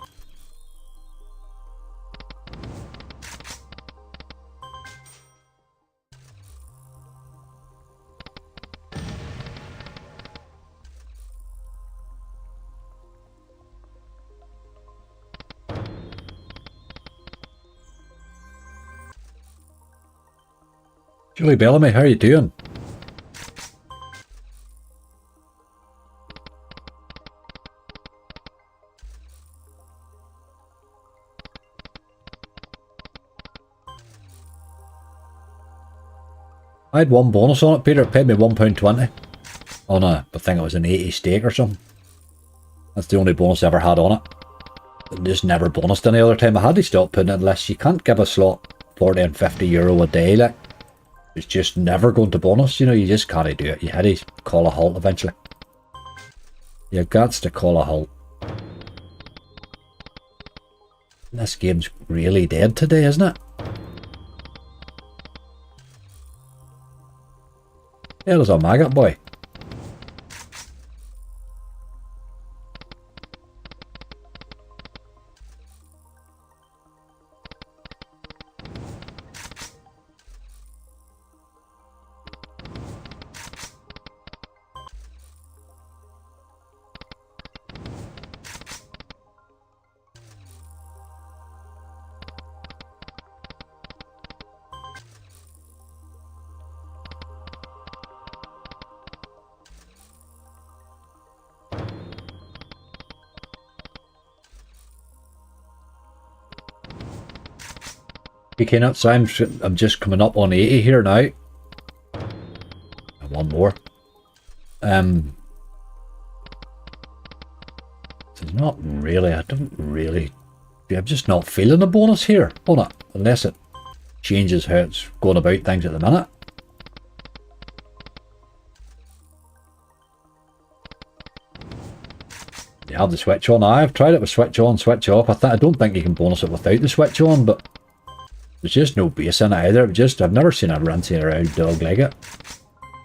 Julie Bellamy, how are you doing? I had one bonus on it, Peter. It paid me £1.20 on a, I think it was an 80 stake or something. That's the only bonus I ever had on it. I just never bonused any other time. I had to stop putting it unless you can't give a slot 40 and €50 a day. Like, it's just never going to bonus. You know, you just can't do it. You had to call a halt eventually. You got to call a halt. This game's really dead today, isn't it? Yeah, there's a maggot boy. Okay, nuts, I'm just coming up on 80 here now. One more. It's not really, I'm just not feeling a bonus here on it, unless it changes how it's going about things at the minute. You have the switch on. I've tried it with switch on, switch off. I don't think you can bonus it without the switch on, but there's just no base in it either. I've never seen a rinsing around dog like it.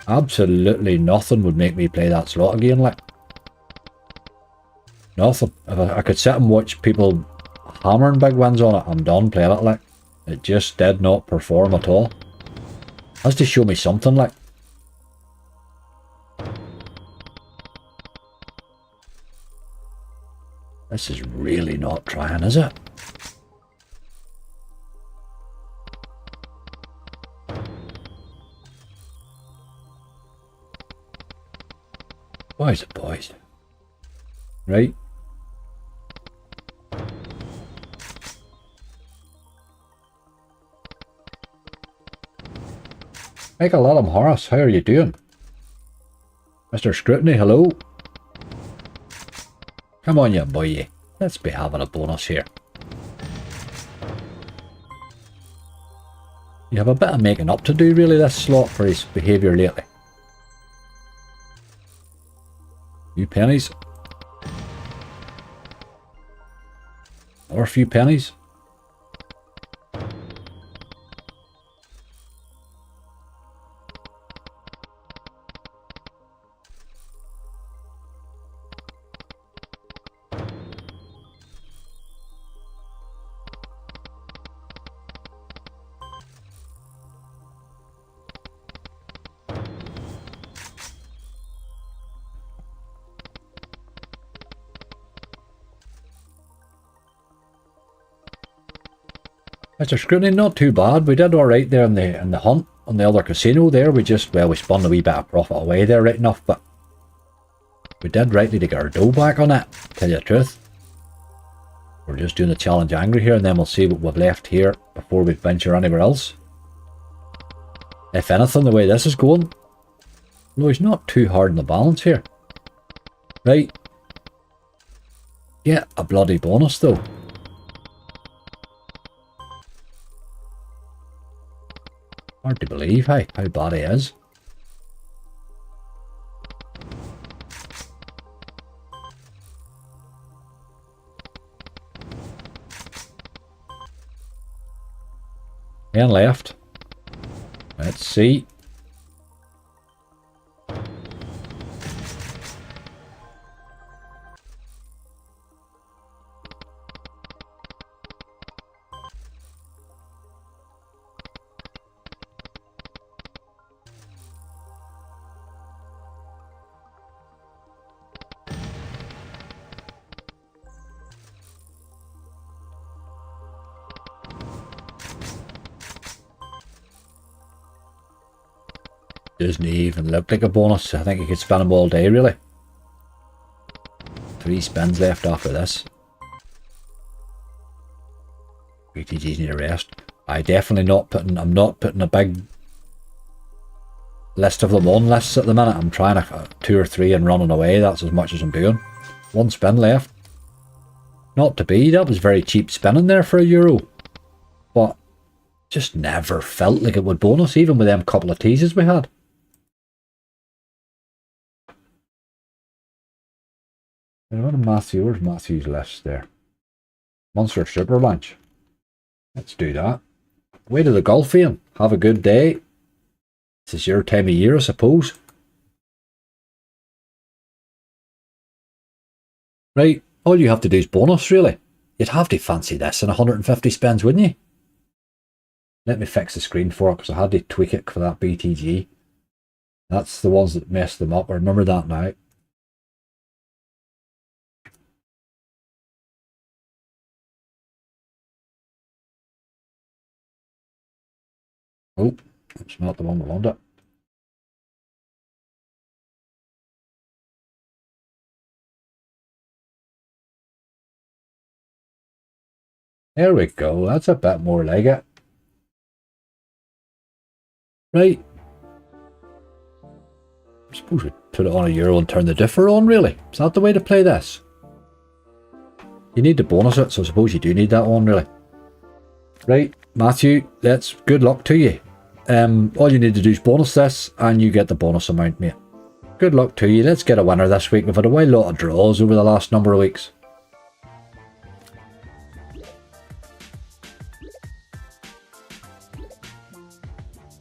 Absolutely nothing would make me play that slot again, like. Nothing. If I could sit and watch people hammering big wins on it, I'm done playing it, like. It just did not perform at all. Has to show me something, like. This is really not trying, is it? Boys, boys. Right. Michael Adam Horace, how are you doing? Mr. Scrutiny, hello. Come on, you boy. Let's be having a bonus here. You have a bit of making up to do, really, this slot, for his behaviour lately. Few pennies. Or a few pennies. Mr. Scrutiny, not too bad. We did alright there in the hunt on the other casino there. We spun a wee bit of profit away there right enough, but we did rightly to get our dough back on it, tell you the truth. We're just doing the challenge angry here, and then we'll see what we've left here before we venture anywhere else. If anything, the way this is going, no, he's not too hard in the balance here. Right. Get a bloody bonus though. Hard to believe, hey, how bad he is. And left. Let's see. Doesn't even look like a bonus. I think you could spend them all day, really. 3 spins left after this. BTGs need a rest. I'm not putting a big list of them on lists at the minute. I'm trying a 2 or 3 and running away. That's as much as I'm doing. 1 spin left. Not to be. That was very cheap spinning there for €1. But just never felt like it would bonus, even with them couple of teases we had. Where's Matthew's list there? Monster Super Lunch. Let's do that. Way to the golf, Ian. Have a good day. This is your time of year, I suppose. Right, all you have to do is bonus, really. You'd have to fancy this in 150 spins, wouldn't you? Let me fix the screen for it, because I had to tweak it for that BTG. That's the ones that messed them up. I remember that now. Oh, that's not the one we wanted. There we go. That's a bit more like it. Right. I suppose we'd put it on €1 and turn the differ on, really. Is that the way to play this? You need to bonus it, so I suppose you do need that one, really. Right, Matthew, good luck to you. All you need to do is bonus this, and you get the bonus amount, mate. Good luck to you. Let's get a winner this week. We've had a whole lot of draws over the last number of weeks.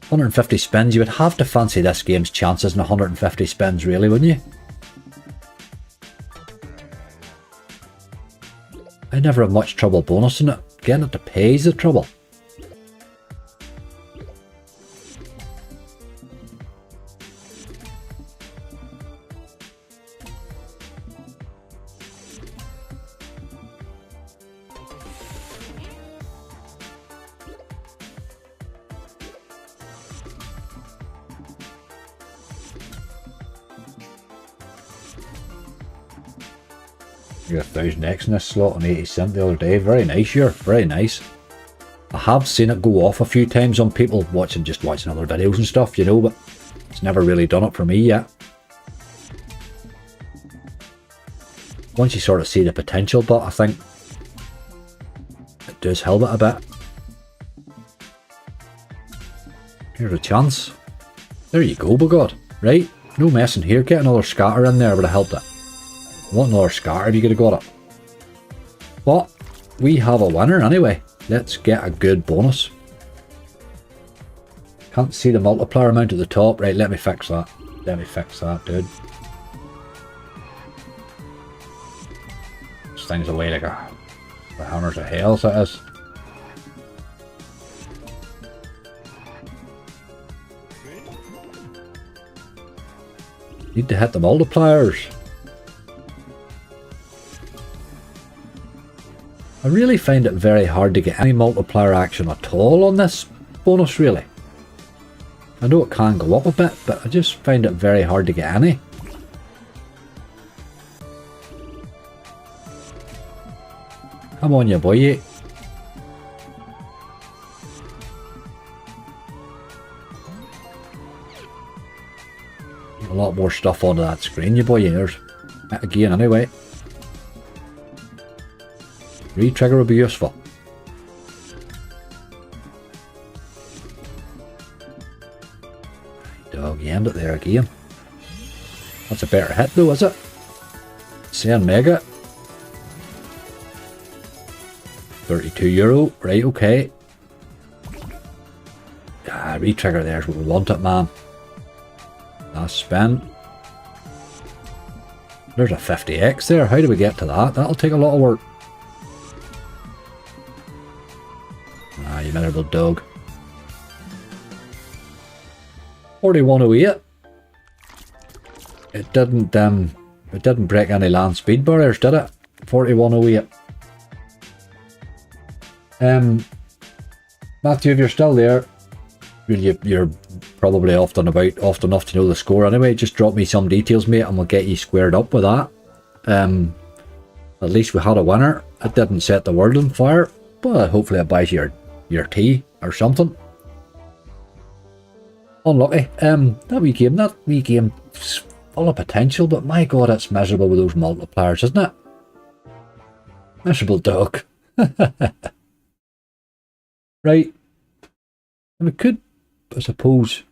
$150 spins. You would have to fancy this game's chances in 150 spins, really, wouldn't you? I never have much trouble bonusing it. Getting it to pay is the trouble. You got 1000X in this slot on 80 cent the other day. Very nice here. Very nice. I have seen it go off a few times on people watching other videos and stuff, you know, but it's never really done it for me yet. Once you sort of see the potential, but I think it does help it a bit. Here's a chance. There you go, by God. Right, no messing here. Get another scatter in there would have helped it. Want another scatter if you could have got it. But we have a winner anyway. Let's get a good bonus. Can't see the multiplier amount at the top. Right, let me fix that. Let me fix that, dude. This thing's away like the hammers of hell, so it is. Need to hit the multipliers. I really find it very hard to get any multiplier action at all on this bonus, really. I know it can go up a bit, but I just find it very hard to get any. Come on, you boy. A lot more stuff onto that screen, you boy. There's it again, anyway. Re-trigger will be useful. Dog, you end it there again. That's a better hit though, is it? Send mega. €32. Right, okay. Re-trigger there's what we want it, man. Last spin. There's a 50x there. How do we get to that? That'll take a lot of work. You miserable dog. 4108. It didn't break any land speed barriers, did it? 4108. Matthew, if you're still there, You're probably often enough to know the score anyway. Just drop me some details, mate, and we'll get you squared up with that. At least we had a winner. It didn't set the world on fire, but hopefully it buys you your tea or something. Unlucky. That wee game's full of potential, but my god, it's miserable with those multipliers, isn't it? Miserable dog. Right. And we could, I suppose,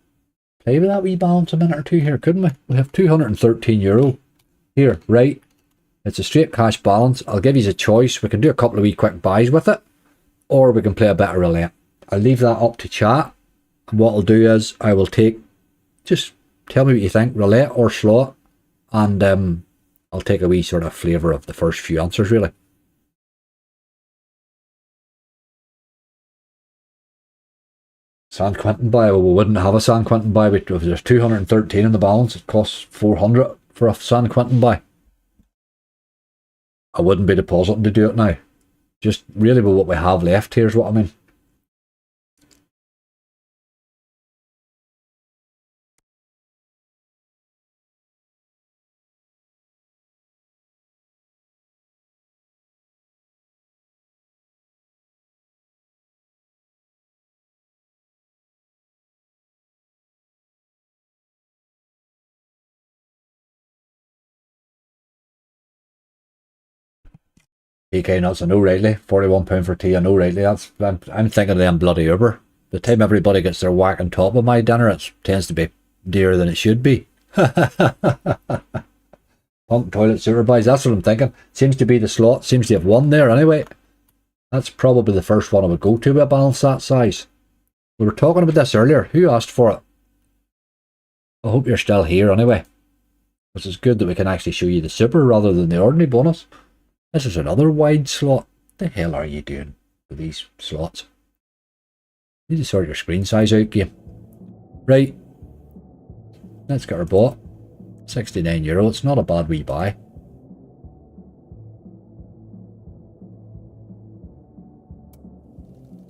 play with that wee balance a minute or two here, couldn't we? We have €213 here, right? It's a straight cash balance. I'll give you a choice. We can do a couple of wee quick buys with it, or we can play a bit of roulette. I'll leave that up to chat. And what I'll do is I will just tell me what you think, roulette or slot, and I'll take a wee sort of flavour of the first few answers, really. San Quentin buy, well, we wouldn't have a San Quentin buy. If there's 213 in the balance, it costs 400 for a San Quentin buy. I wouldn't be depositing to do it now. Just really with what we have left, here's what I mean. PK nuts, I know rightly. £41 for tea, I know rightly. I'm thinking of them bloody Uber. The time everybody gets their whack on top of my dinner, it tends to be dearer than it should be. Punk toilet superbuys, that's what I'm thinking. Seems to be the slot, seems to have won there anyway. That's probably the first one I would go to with a balance that size. We were talking about this earlier. Who asked for it? I hope you're still here anyway. Which is good that we can actually show you the super rather than the ordinary bonus. This is another wide slot. What the hell are you doing with these slots? You need to sort your screen size out, game. Right. Let's get our bot. €69. It's not a bad wee buy.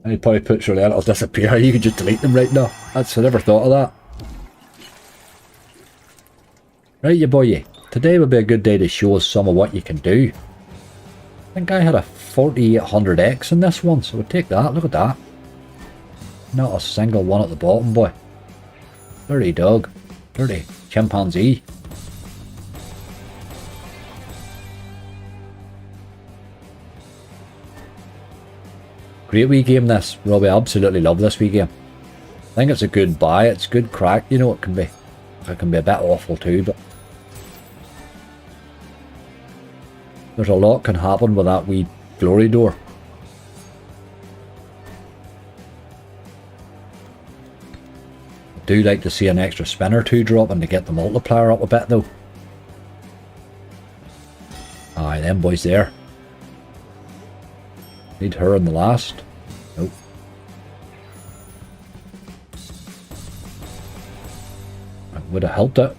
And he probably puts roulette, it'll disappear. You can just delete them right now. I never thought of that. Right, you boy. Today would be a good day to show us some of what you can do. I think I had a 4800X in this one, so we'll take that. Look at that. Not a single one at the bottom, boy. Dirty dog. Dirty chimpanzee. Great wee game this, Robbie. I absolutely love this wee game. I think it's a good buy. It's good crack. You know, it can be a bit awful too, but there's a lot can happen with that wee glory door. I do like to see an extra spin or two dropping to get the multiplier up a bit though. Aye, them boys there. Need her in the last. Nope. That would have helped it.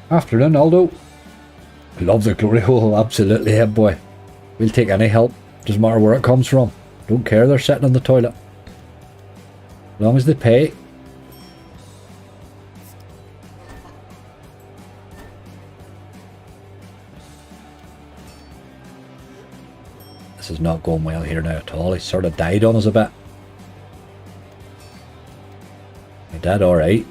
Afternoon, Aldo. I love the glory hole, absolutely, head boy. We'll take any help, doesn't matter where it comes from. Don't care they're sitting in the toilet. As long as they pay. This is not going well here now at all. He sort of died on us a bit. He did alright.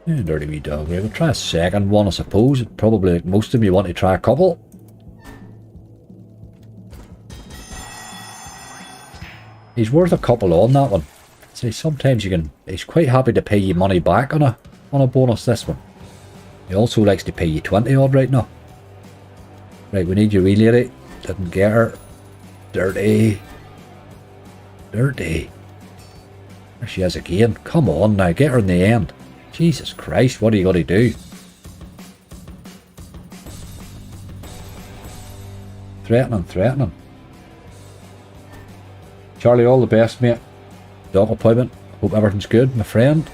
Yeah, dirty wee dog. We'll try a second one, I suppose. Probably, like most of them, you want to try a couple. He's worth a couple on that one. See, sometimes you can. He's quite happy to pay you money back on a bonus. This one. He also likes to pay you 20 odd right now. Right, we need your wee lady. Didn't get her. Dirty. Dirty. There she is again. Come on now, get her in the end. Jesus Christ, what are you going to do? Threatening, threatening. Charlie, all the best, mate. Dog appointment. Hope everything's good, my friend.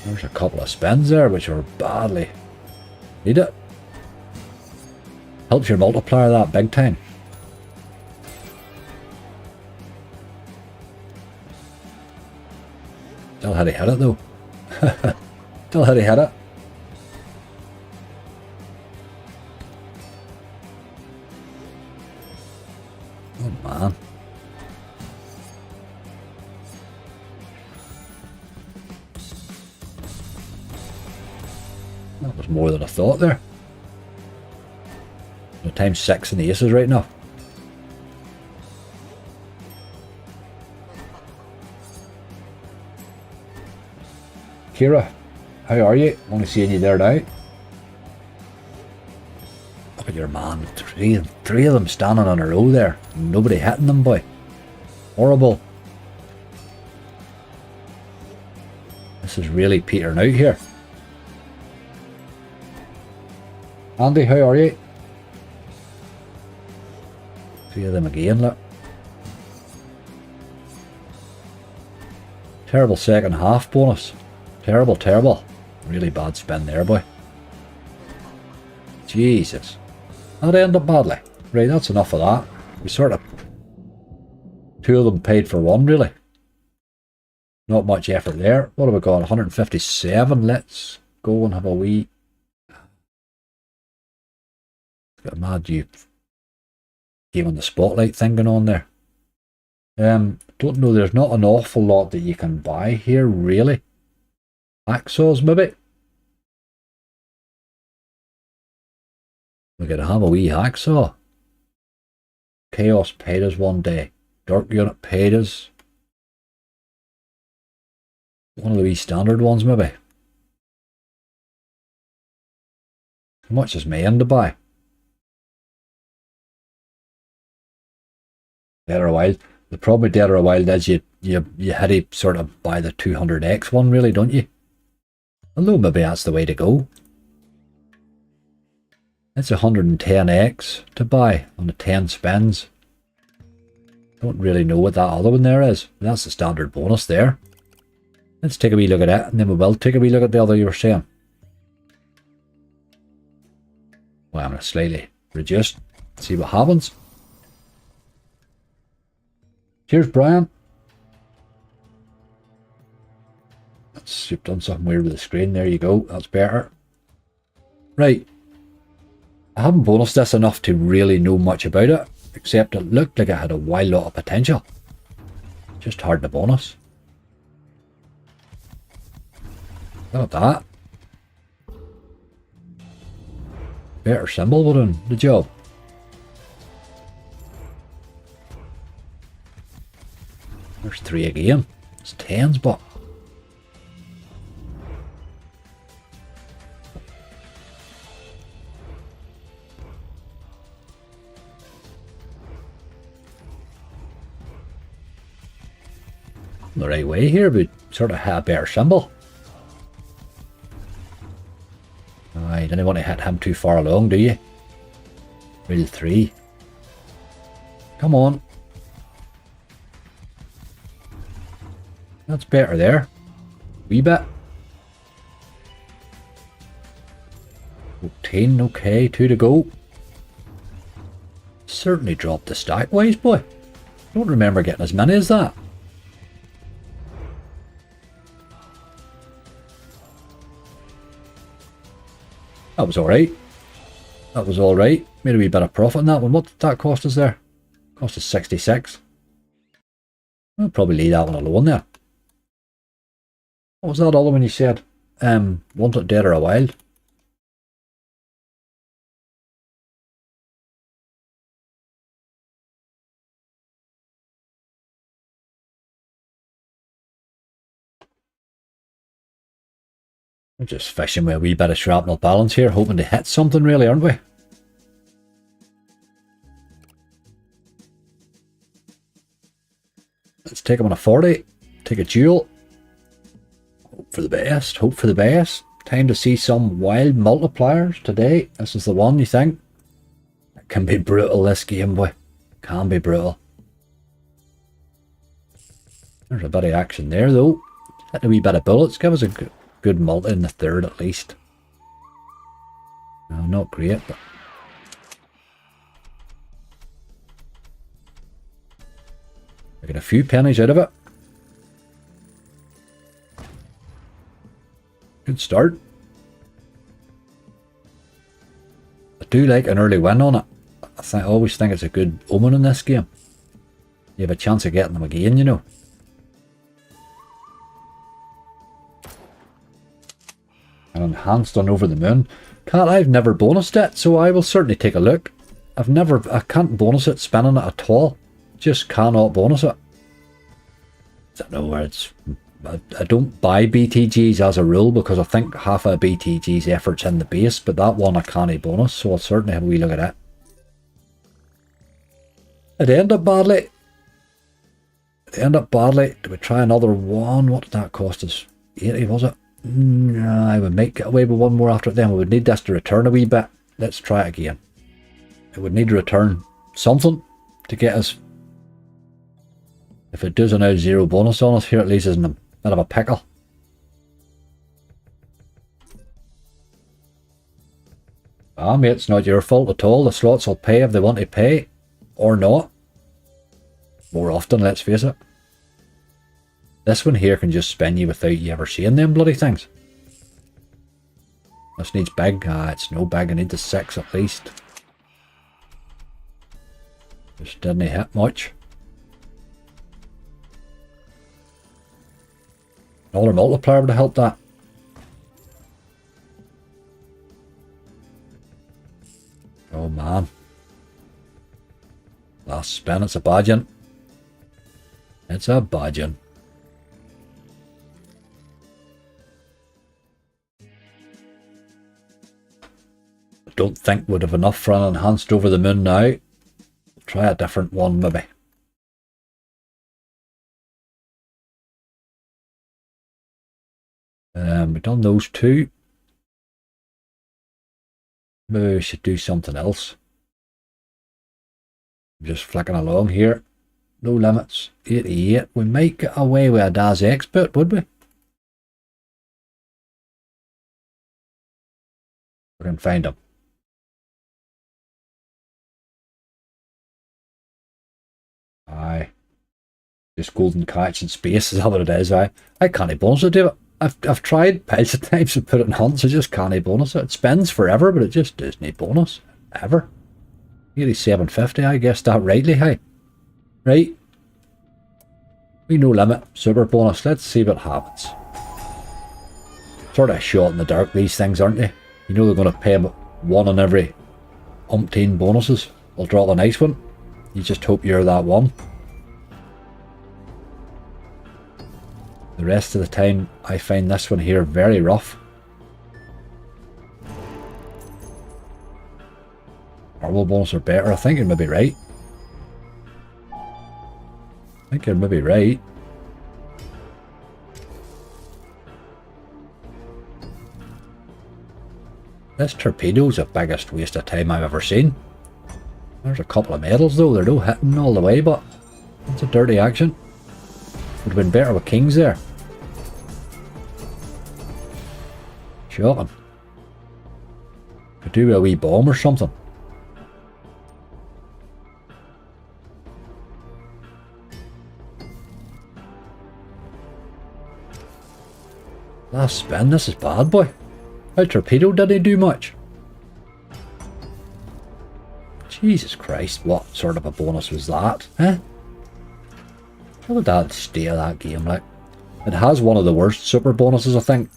There's a couple of spins there which are badly Need it. Helps your multiplier that big time. Still had to hit it though. Still had to hit it. Oh man. That was more than I thought there. No, times 6 in the aces right now. Kira, how are you? Only seeing you there now. Look at your man. Three of them standing on a row there. Nobody hitting them, boy. Horrible. This is really petering out here. Andy, how are you? 3 of them again, look. Terrible second half bonus. Terrible, terrible. Really bad spin there, boy. Jesus. That ended up badly. Right, that's enough of that. We sort of... 2 of them paid for 1, really. Not much effort there. What have we got? 157. Let's go and have a wee... Got a mad you game on the spotlight thing going on there. Don't know, there's not an awful lot that you can buy here, really. Hacksaws, maybe? We could have a wee hacksaw. Chaos paid us one day. Dark Unit paid us. One of the wee standard ones, maybe. How much is Mayan to buy? Dead or Wild. The problem with Dead or Wild is you had to sort of buy the 200x one, really, don't you? Although maybe that's the way to go. It's 110x to buy on the 10 spins. Don't really know what that other one there is. That's the standard bonus there. Let's take a wee look at it, and then we will take a wee look at the other you were saying. Well, I'm going to slightly reduce. See what happens. Cheers, Brian. You've done something weird with the screen. There you go. That's better. Right. I haven't bonused this enough to really know much about it, except it looked like it had a wild lot of potential. Just hard to bonus. Look at that. Better symbol would have done the job. There's 3 again. It's 10s, but... the right way here, but sort of had a better symbol. I didn't want to hit him too far along, do you? Reel 3. Come on. That's better there. Wee bit. 14, okay, 2 to go. Certainly dropped the stack wise, boy. Don't remember getting as many as that. That was alright. That was alright. Made a wee bit of profit on that one. What did that cost us there? Cost us 66. I'll probably leave that one alone there. What was that other one you said? Want it dead or a wild? We're just fishing with a wee bit of shrapnel balance here, hoping to hit something really, aren't we? Let's take him on a 40. Take a duel. Hope for the best. Hope for the best. Time to see some wild multipliers today. This is the one, you think? It can be brutal, this game, boy. It can be brutal. There's a bit of action there, though. Hit a wee bit of bullets. Give us a good multi in the third, at least. Well, not great, but I get a few pennies out of it. Good start. I do like an early win on it. I always think it's a good omen in this game. You have a chance of getting them again, you know. And enhanced on Over the Moon. I've never bonused it, so I will certainly take a look. I can't bonus it, spinning it at all. Just cannot bonus it. I don't know where it's... I don't buy BTGs as a rule because I think half a BTG's effort's in the base, but that one I can't bonus, so I'll certainly have a wee look at it. It ended up badly. Did we try another one? What did that cost us? 80, was it? No, we might get away with one more after it then. We would need this to return a wee bit. Let's try it again. It would need to return something to get us. If it does now 0 bonus on us, here at least isn't a bit of a pickle. Ah, mate, it's not your fault at all. The slots will pay if they want to pay. Or not. More often, let's face it. This one here can just spin you without you ever seeing them bloody things. This needs big. Ah, it's no big. I need the 6 at least. Just didn't hit much. Another multiplier would have helped that. Oh man. Last spin, it's a badging. It's a badging. I don't think we'd have enough for an enhanced Over the Moon now. We'll try a different one maybe. We've done those two. Maybe we should do something else. I'm just flicking along here. No limits. 88. We might get away with a DAS expert, would we? We can find him. Aye. Just golden catch in space is that what it is. I can't bonus it, do it. I've tried piles of times to put it in hunts, I just can't bonus it. It spends forever, but it just doesn't bonus. Ever. 8750, I guessed that rightly high. Right. We no limit. Super bonus. Let's see what happens. Sort of a shot in the dark, these things, aren't they? You know they're going to pay one on every umpteen bonuses. They'll draw a nice one. You just hope you're that one. The rest of the time, I find this one here very rough. Normal bonus are better. I think you may be right. I think you're maybe right. This torpedo's the biggest waste of time I've ever seen. There's a couple of medals though. They're no hitting all the way, but it's a dirty action. Would have been better with kings there. Shocking. Could do a wee bomb or something. Last spin, this is bad, boy. How torpedo didn't do much. Jesus Christ, what sort of a bonus was that? Eh? How would that stay that game like? It has one of the worst super bonuses, I think.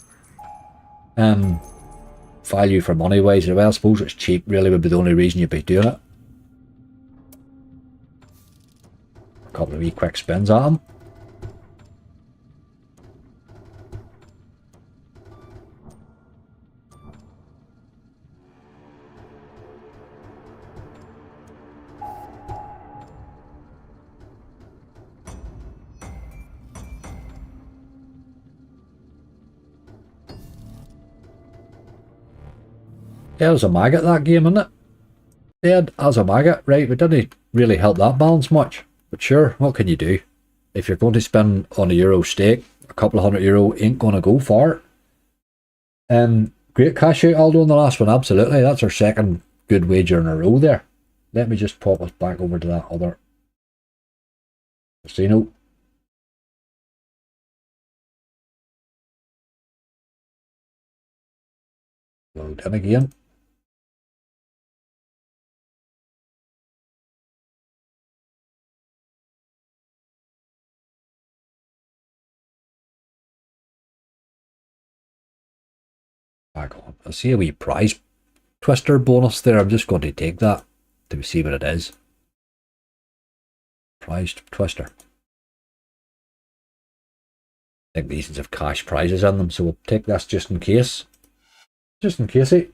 Value for money wise, well, I suppose it's cheap really would be the only reason you'd be doing it. A couple of wee quick spins at him. Dead as a maggot that game, isn't it? Dead as a maggot. Right, we didn't really help that balance much. But sure, what can you do? If you're going to spend on a euro stake, a couple of €100 ain't going to go far. Great cash out, Aldo, on the last one. Absolutely. That's our second good wager in a row there. Let me just pop us back over to that other casino. Load in again. Back on. I see a wee prize twister bonus there. I'm just going to take that to see what it is. Prize twister. I think these have cash prizes in them, so we'll take this just in case. Just in case, eh?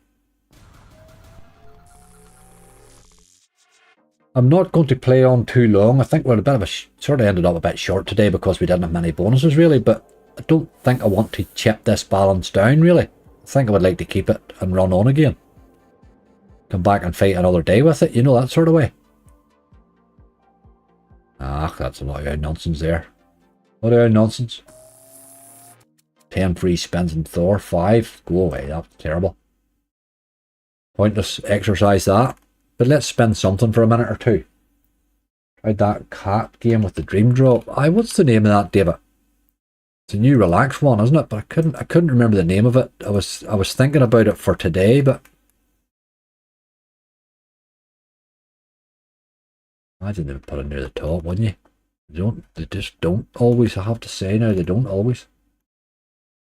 I'm not going to play on too long. I think we're a bit of a sort of ended up a bit short today because we didn't have many bonuses really, but I don't think I want to chip this balance down really. I think I would like to keep it and run on again. Come back and fight another day with it, you know, that sort of way. Ah, that's a lot of nonsense there. What are nonsense? 10 free spins in Thor, 5. Go away, that's terrible. Pointless exercise that. But let's spin something for a minute or two. Tried that cat game with the dream drop. What's the name of that, David? It's a new relaxed one, isn't it? But I couldn't remember the name of it. I was thinking about it for today, but imagine they would put it near the top, wouldn't you? They just don't always, I have to say now, they don't always.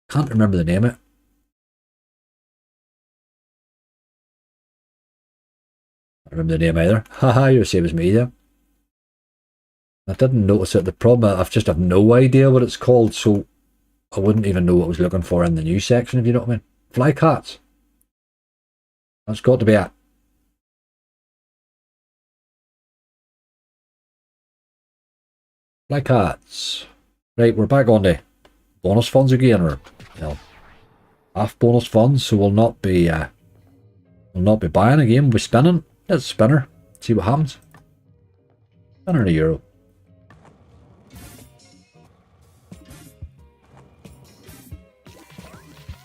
Can't remember the name of it. I remember the name either. Haha, you're the same as me then. I didn't notice it. The problem, I just have no idea what it's called, so I wouldn't even know what I was looking for in the news section, if you know what I mean. Flycats. That's got to be it. Flycats. Right, we're back on the bonus funds again, or half bonus funds, so we'll not be buying again, we'll be spinning. Let's spinner. See what happens. Spinner a euro.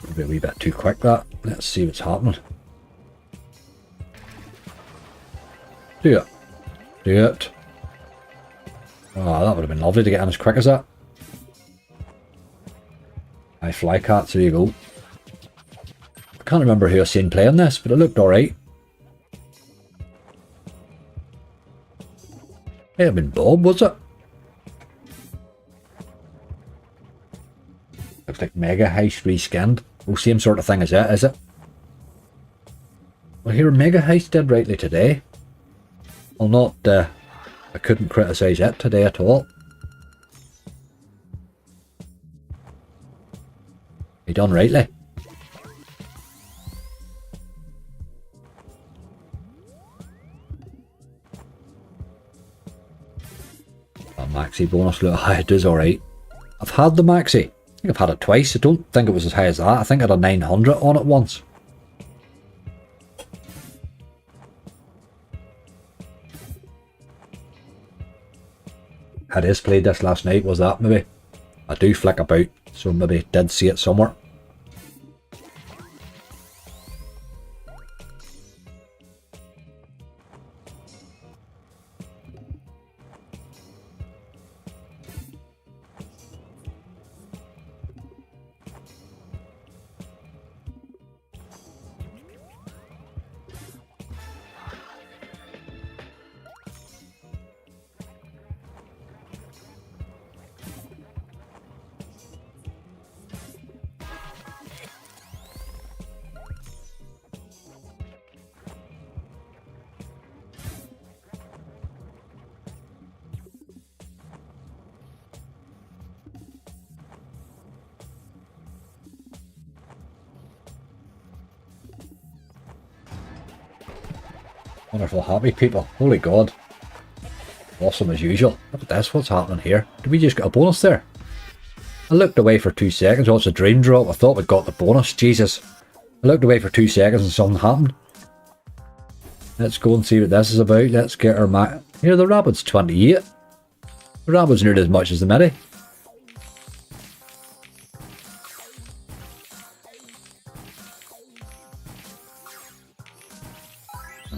Maybe a wee bit too quick that. Let's see what's happening. Do it. Do it. Oh, that would have been lovely to get in as quick as that. Aye, Flycats, there you go. I can't remember who I seen playing this, but it looked alright. It had been Bob, was it? Looks like Mega Heist reskinned. Oh, same sort of thing as that, is it? Well, here Mega Heist did rightly today. I'll not, I couldn't criticise it today at all. He done rightly. A maxi bonus, look, it is alright. I've had the maxi. I think I've had it twice. I don't think it was as high as that. I think I had a 900 on it once. Had his played this last night, was that maybe? I do flick about, so maybe did see it somewhere. Wonderful happy people. Holy God. Awesome as usual. Look at this. What's happening here? Did we just get a bonus there? I looked away for 2 seconds. Oh, it's a dream drop. I thought we'd got the bonus. Jesus. I looked away for 2 seconds and something happened. Let's go and see what this is about. Let's get our max. Here, the rabbit's 28. The rabbit's nearly as much as the midi.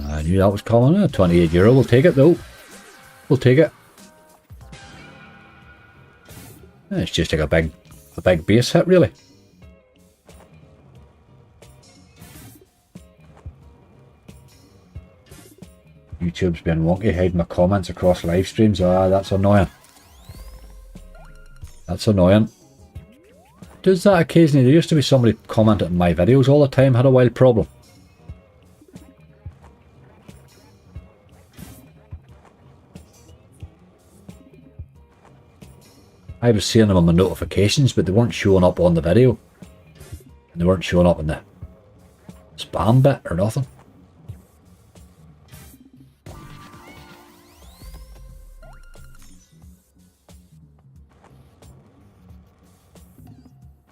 I knew that was coming. €28. We'll take it though. We'll take it. It's just like a big base hit, really. YouTube's been wonky, hiding my comments across live streams. Ah, that's annoying. That's annoying. Does that occasionally? There used to be somebody commenting on my videos all the time, had a wild problem. I was seeing them on my notifications, but they weren't showing up on the video. And they weren't showing up in the spam bit or nothing.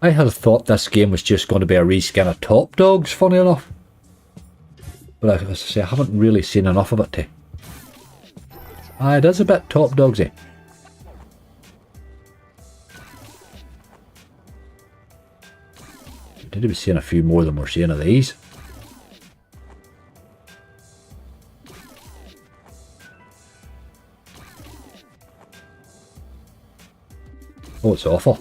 I had thought this game was just going to be a reskin of Top Dogs, funny enough. But as I say, I haven't really seen enough of it to... it is a bit Top Dogsy. Did we be seeing a few more than we're seeing of these? Oh, it's awful.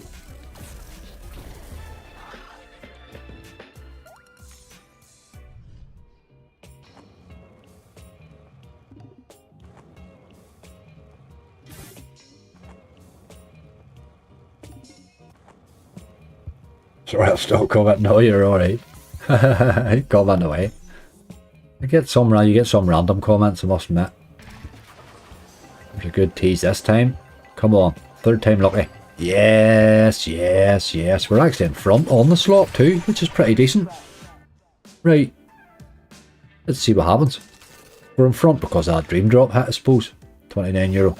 Sorry, I'll still comment. No, you're alright. Comment away. You get some random comments, I must admit. There's a good tease this time. Come on, third time lucky. Yes, yes, yes. We're actually in front on the slot too, which is pretty decent. Right. Let's see what happens. We're in front because of that dream drop hit, I suppose. €29.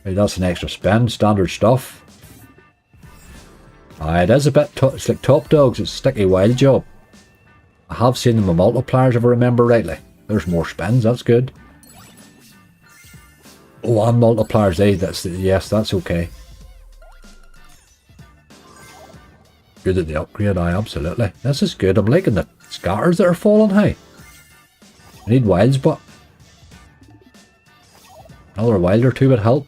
Right, that's an extra spin, standard stuff. It is a bit, it's like Top Dogs, it's a sticky wild job. I have seen them with multipliers if I remember rightly. There's more spins, that's good. Oh, and multipliers, yes, that's okay. Good at the upgrade, absolutely. This is good, I'm liking the scatters that are falling high. I need wilds, but another wild or two would help.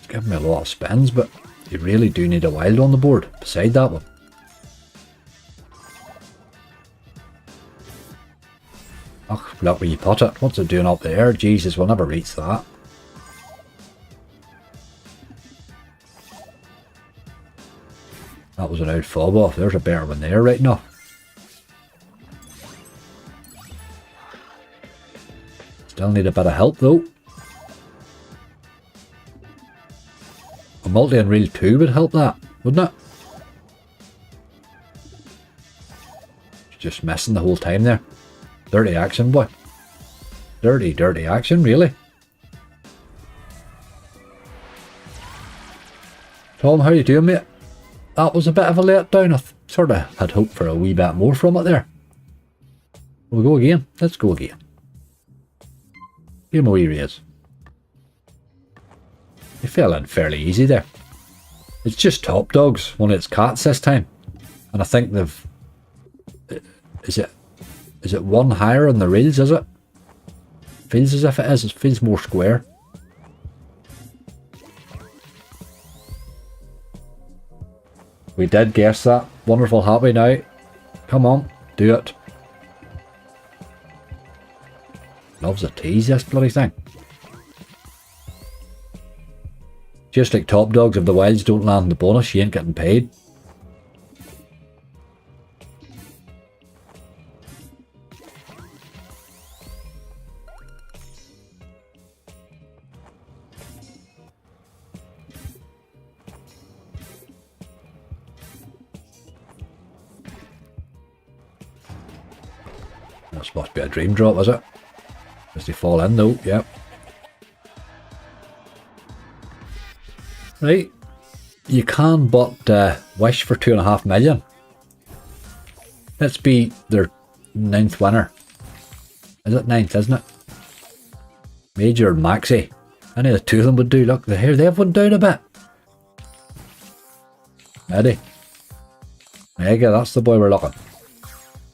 Giving me a lot of spins, but you really do need a wild on the board beside that one. Oh, look where you put it. What's it doing up there? Jesus, we'll never reach that. That was an out fob off. There's a better one there right now. Still need a bit of help though. A multi and reel 2 would help that, wouldn't it? Just missing the whole time there. Dirty action, boy. Dirty action, really. Tom, how you doing, mate? That was a bit of a letdown. I sort of had hoped for a wee bit more from it there. We'll go again. Let's go again. Give him a wee raise. He fell in fairly easy there. It's just Top Dogs, only it's cats this time. And I think they've... Is it one higher on the reels, is it? Feels as if it is. It feels more square. We did guess that. Wonderful happy now. Come on, do it. Loves a tease, this bloody thing. Just like Top Dogs, if the wilds don't land the bonus, you ain't getting paid. This must be a dream drop, is it? Does they fall in though? Yep. Right. You can but wish for 2.5 million. Let's be their 9th winner. Is it 9th, isn't it? Major and Maxi. Any of the two of them would do. Look, they have one down a bit. Ready? Mega, that's the boy we're looking.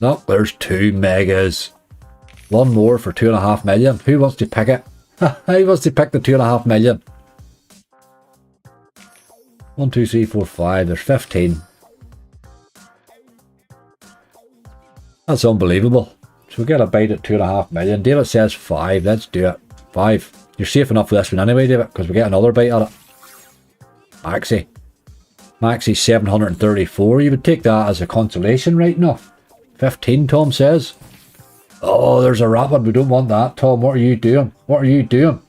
Look, there's 2 megas. One more for 2.5 million. Who wants to pick it? Who wants to pick the 2.5 million? 1, 2, 3, 4, 5. There's 15. That's unbelievable. So we get a bite at 2.5 million. David says 5. Let's do it. 5. You're safe enough for this one anyway, David, because we get another bite at it. Maxi. Maxi 734. You would take that as a consolation right now. 15, Tom says. Oh, there's a rapid. We don't want that, Tom. What are you doing? What are you doing?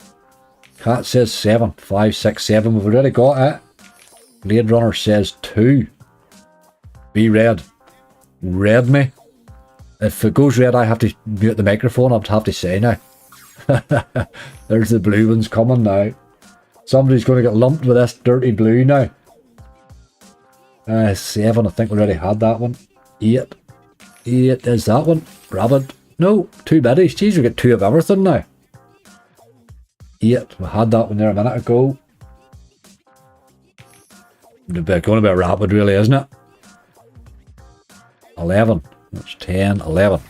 Cat says 7. 5, 6, 7. We've already got it. Blade Runner says 2. Be red. Red me. If it goes red, I have to mute the microphone. I'd have to say now. There's the blue ones coming now. Somebody's going to get lumped with this dirty blue now. 7. I think we already had that one. 8. 8 is that one. Rabbit. No, 2 biddies. Jeez, we get 2 of everything now. 8. We had that one there a minute ago. It's going to be a rapid, really, isn't it? 11. That's 10, 11.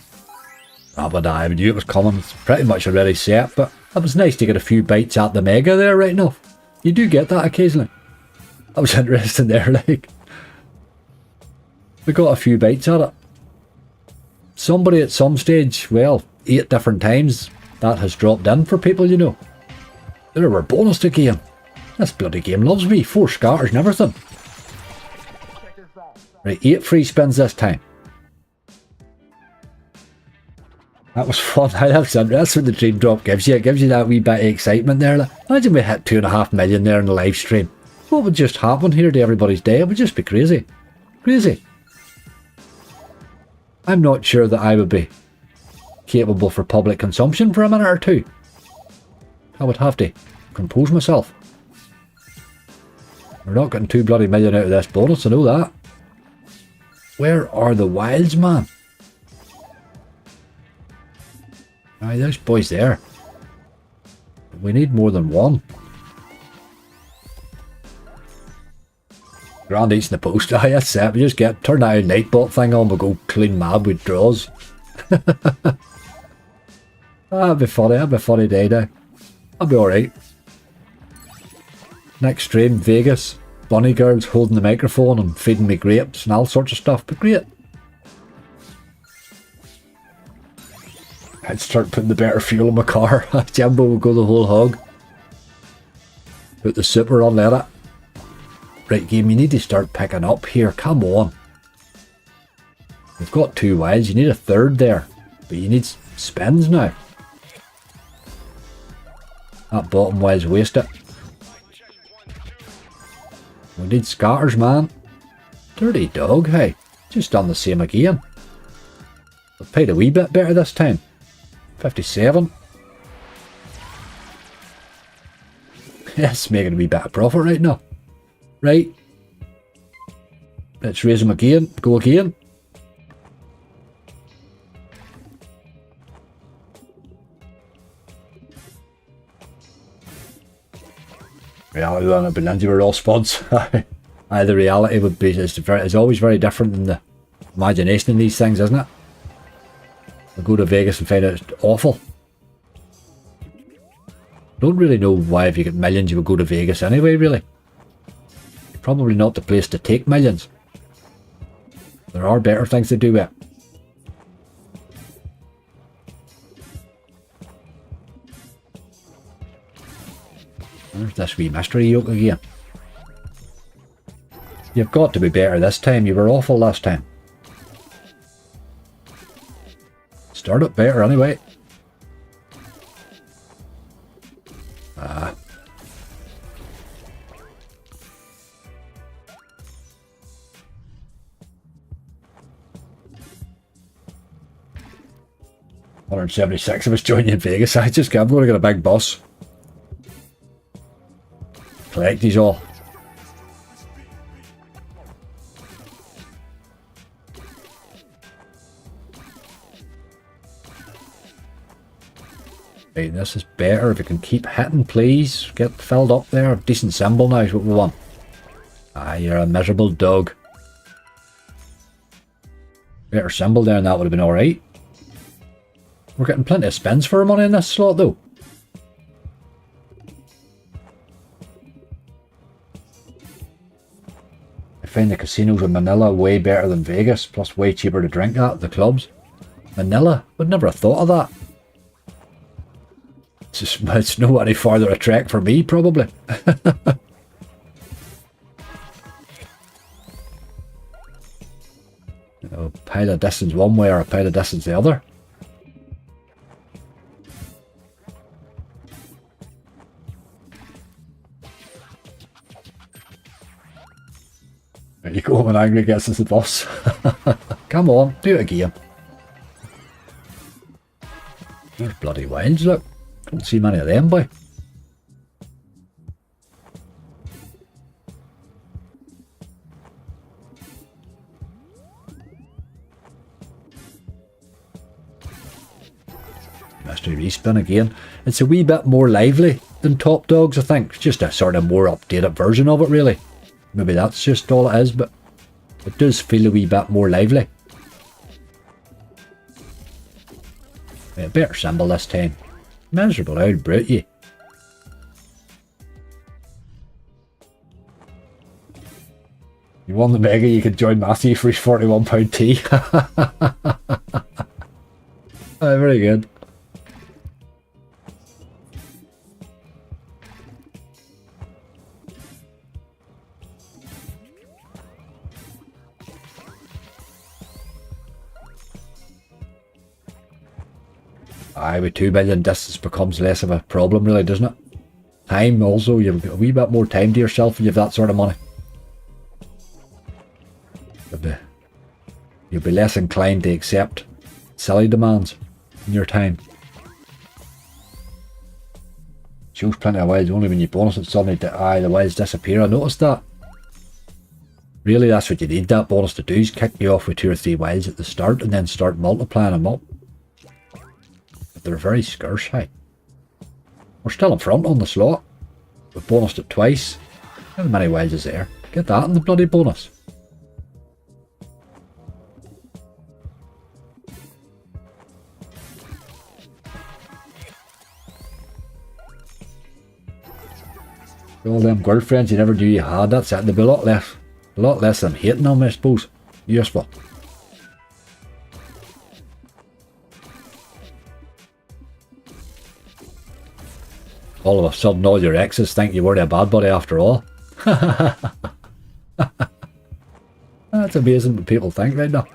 Rapid, I knew it was coming. It's pretty much already set, but it was nice to get a few bites at the mega there, right enough. You do get that occasionally. That was interesting there, like. We got a few bites at it. Somebody at some stage, well, 8 different times, that has dropped in for people, you know. There were bonus to game. This bloody game loves me. 4 scatters and everything. Right, 8 free spins this time. That was fun. That's what the dream drop gives you. It gives you that wee bit of excitement there. Like, imagine we hit 2.5 million there in the live stream. What would just happen here to everybody's day? It would just be crazy. Crazy. I'm not sure that I would be capable for public consumption for a minute or two. I would have to compose myself. We're not getting 2 bloody million out of this bonus, I know that. Where are the wilds, man? Aye, there's boys there. We need more than 1. Grand eats in the post. Aye, that's it. We just turn that nightbot thing on, we'll go clean mad with draws. That'd be funny. That'd be a funny day now. I'll be alright. Next stream, Vegas. Bunny girls holding the microphone and feeding me grapes and all sorts of stuff, but great. I'd start putting the better fuel in my car. Jimbo will go the whole hog. Put the super on, let it. Right, game, you need to start picking up here. Come on. We've got 2 wilds. You need a 3rd there. But you need spins now. That bottom wild's wasted. We need scatters, man. Dirty dog, hey. Just done the same again. I've paid a wee bit better this time. 57. Yes, making a wee bit of profit right now. Right. Let's raise them again. Go again. Reality than it, but Lindsay were all spuds. Aye, the reality would be is always very different than the imagination in these things, isn't it? We'll go to Vegas and find out it's awful. Don't really know why if you get millions you would go to Vegas anyway, really. Probably not the place to take millions. There are better things to do with it. There's this wee mystery yoke again. You've got to be better this time. You were awful last time. Start it better anyway. $176 of us joining in Vegas. I'm going to get a big bus. Collect these all. Right, this is better. If you can keep hitting, please. Get filled up there. Decent symbol now is what we want. Ah, you're a miserable dog. Better symbol there and that would have been alright. We're getting plenty of spins for our money in this slot though. I find the casinos in Manila way better than Vegas, plus way cheaper to drink at the clubs. Manila? Would never have thought of that. It's no any farther a trek for me, probably. A pile of distance one way or a pile of distance the other. There you go, when angry gets us the boss. Come on, do it again. There's bloody wilds, look. Don't see many of them, boy. Mystery respin again. It's a wee bit more lively than Top Dogs, I think. It's just a sort of more updated version of it, really. Maybe that's just all it is, but it does feel a wee bit more lively. Yeah, better symbol this time. Miserable old brute, you. You won the mega, you could join Matthew for his £41 tea. Oh, very good. Aye, with 2 million distance becomes less of a problem really, doesn't it? Time also, you've got a wee bit more time to yourself when you have that sort of money. You'll be less inclined to accept silly demands in your time. Shows plenty of wilds, only when you bonus it suddenly, the wilds disappear. I noticed that. Really, that's what you need that bonus to do, is kick you off with 2 or 3 wilds at the start and then start multiplying them up. But they're very scarce, hey. We're still in front on the slot. We've bonused it twice. How many wilds is there? Get that in the bloody bonus. All them girlfriends you never knew you had, that's it. There'll be a lot less than hating them, I suppose. Useful. All of a sudden all your exes think you weren't a bad buddy after all. That's amazing what people think right now.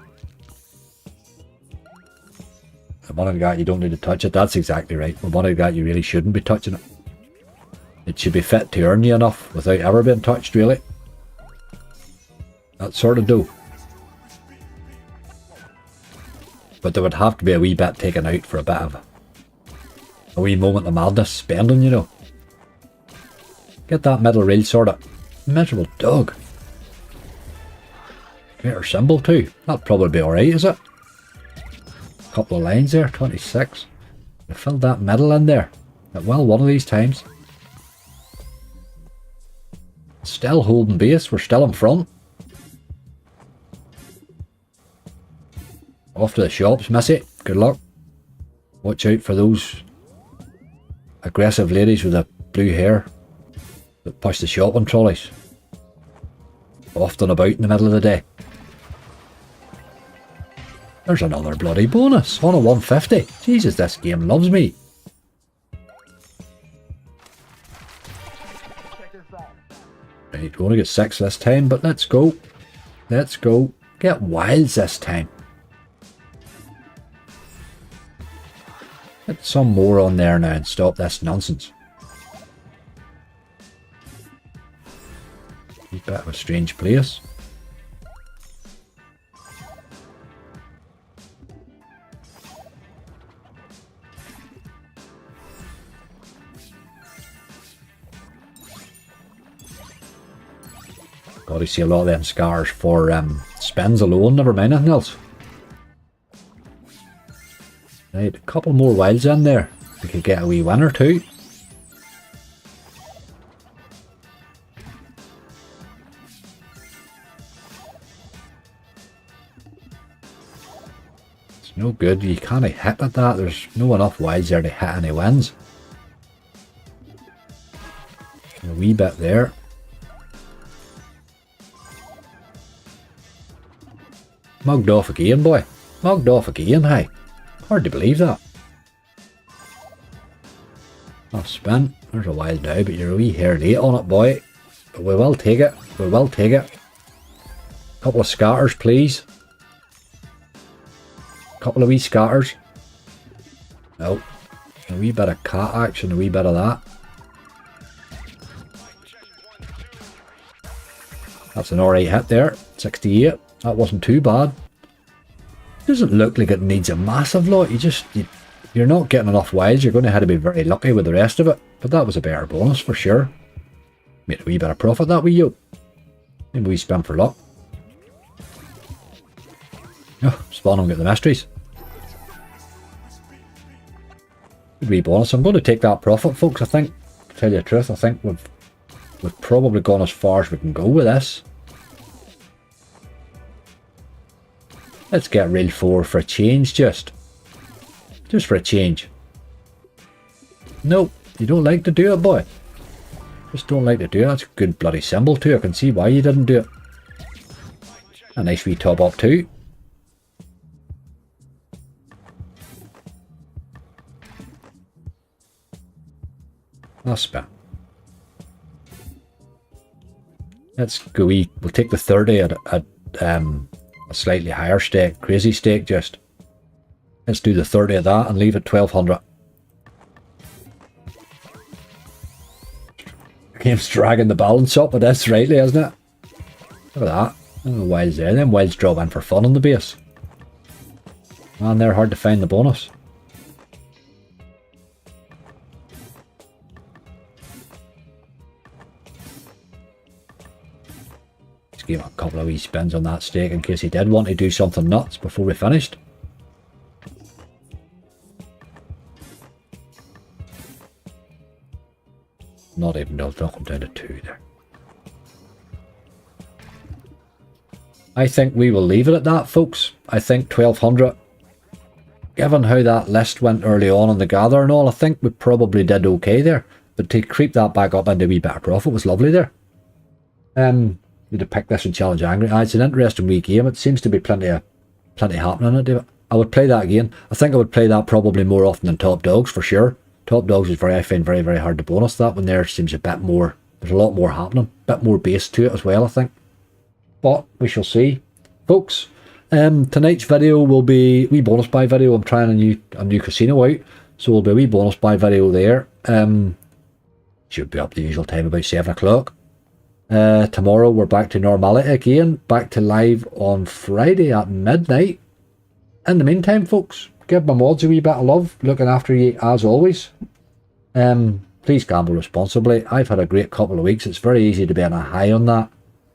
The money guy, you don't need to touch it, that's exactly right. The money guy, you really shouldn't be touching it. It should be fit to earn you enough without ever being touched, really. That sort of dough. But there would have to be a wee bit taken out for a bit of a wee moment of madness spending, you know. Get that middle rail sorted. Miserable dog. Better symbol too. That'll probably be alright, is it? Couple of lines there, 26. You filled that middle in there. Well, one of these times. Still holding base, we're still in front. Off to the shops, missy. Good luck. Watch out for those aggressive ladies with the blue hair that push the shopping trolleys. Often about in the middle of the day. There's another bloody bonus on a 150. Jesus, this game loves me. Right, we only get 6 this time, but let's go. Let's go. Get wilds this time. Get some more on there now and stop this nonsense. A bit of a strange place. God, I see a lot of them scars for spins alone, never mind anything else. Right, a couple more wilds in there. We could get a wee winner too. No good. You can't hit at that. There's no enough wilds there to hit any wins. A wee bit there. Mugged off again, boy. Mugged off again, hey. Hard to believe that. I'll spin. There's a wild now, but you're a wee hair late on it, boy. But we will take it. We will take it. Couple of scatters, please. Couple of wee scatters. No. A wee bit of cat action, a wee bit of that. That's an alright hit there. 68. That wasn't too bad. Doesn't look like it needs a massive lot. You're not getting enough wilds. You're going to have to be very lucky with the rest of it. But that was a better bonus for sure. Made a wee bit of profit that wee yo. Maybe we spin for luck. Oh, spawn and get the mysteries. Good wee bonus. I'm going to take that profit, folks. I think, to tell you the truth, I think we've probably gone as far as we can go with this. Let's get reel 4 for a change, just for a change. Nope, you don't like to do it, boy. Just don't like to do it. That's a good bloody symbol too. I can see why you didn't do it. A nice wee top up too. That's spin. Let's go. We'll take the 30 at a slightly higher stake, crazy stake. Just let's do the 30 of that and leave it 1200. Game's dragging the balance up, but that's rightly, isn't it? Look at that. Look at the wilds there. Them wilds drop in for fun on the base. Man, they're hard to find the bonus. Let's give him a couple of wee spins on that stake in case he did want to do something nuts before we finished. Not even, they'll knock him down to 2 there. I think we will leave it at that, folks. I think 1200. Given how that list went early on the gather and all, I think we probably did okay there. But to creep that back up into a wee better profit was lovely there. Need to pick this and challenge angry. It's an interesting wee game. It seems to be plenty happening in it. I would play that again. I think I would play that probably more often than Top Dogs for sure. Top Dogs is I find very, very hard to bonus that one there. Seems a bit more, there's a lot more happening. A bit more base to it as well, I think. But we shall see. Folks, tonight's video will be a wee bonus buy video. I'm trying a new casino out. So it'll be a wee bonus buy video there. Should be up the usual time, about 7 o'clock. Tomorrow we're back to normality again. Back to live on Friday at midnight. In the meantime, folks, give my mods a wee bit of love, looking after you as always. Please gamble responsibly. I've had a great couple of weeks. It's very easy to be on a high on that.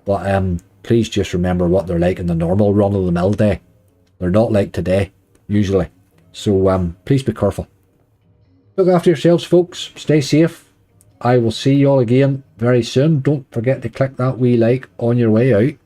But please just remember what they're like in the normal run-of-the-mill day. They're not like today, usually. So please be careful. Look after yourselves, folks. Stay safe. I will see you all again very soon. Don't forget to click that wee like on your way out.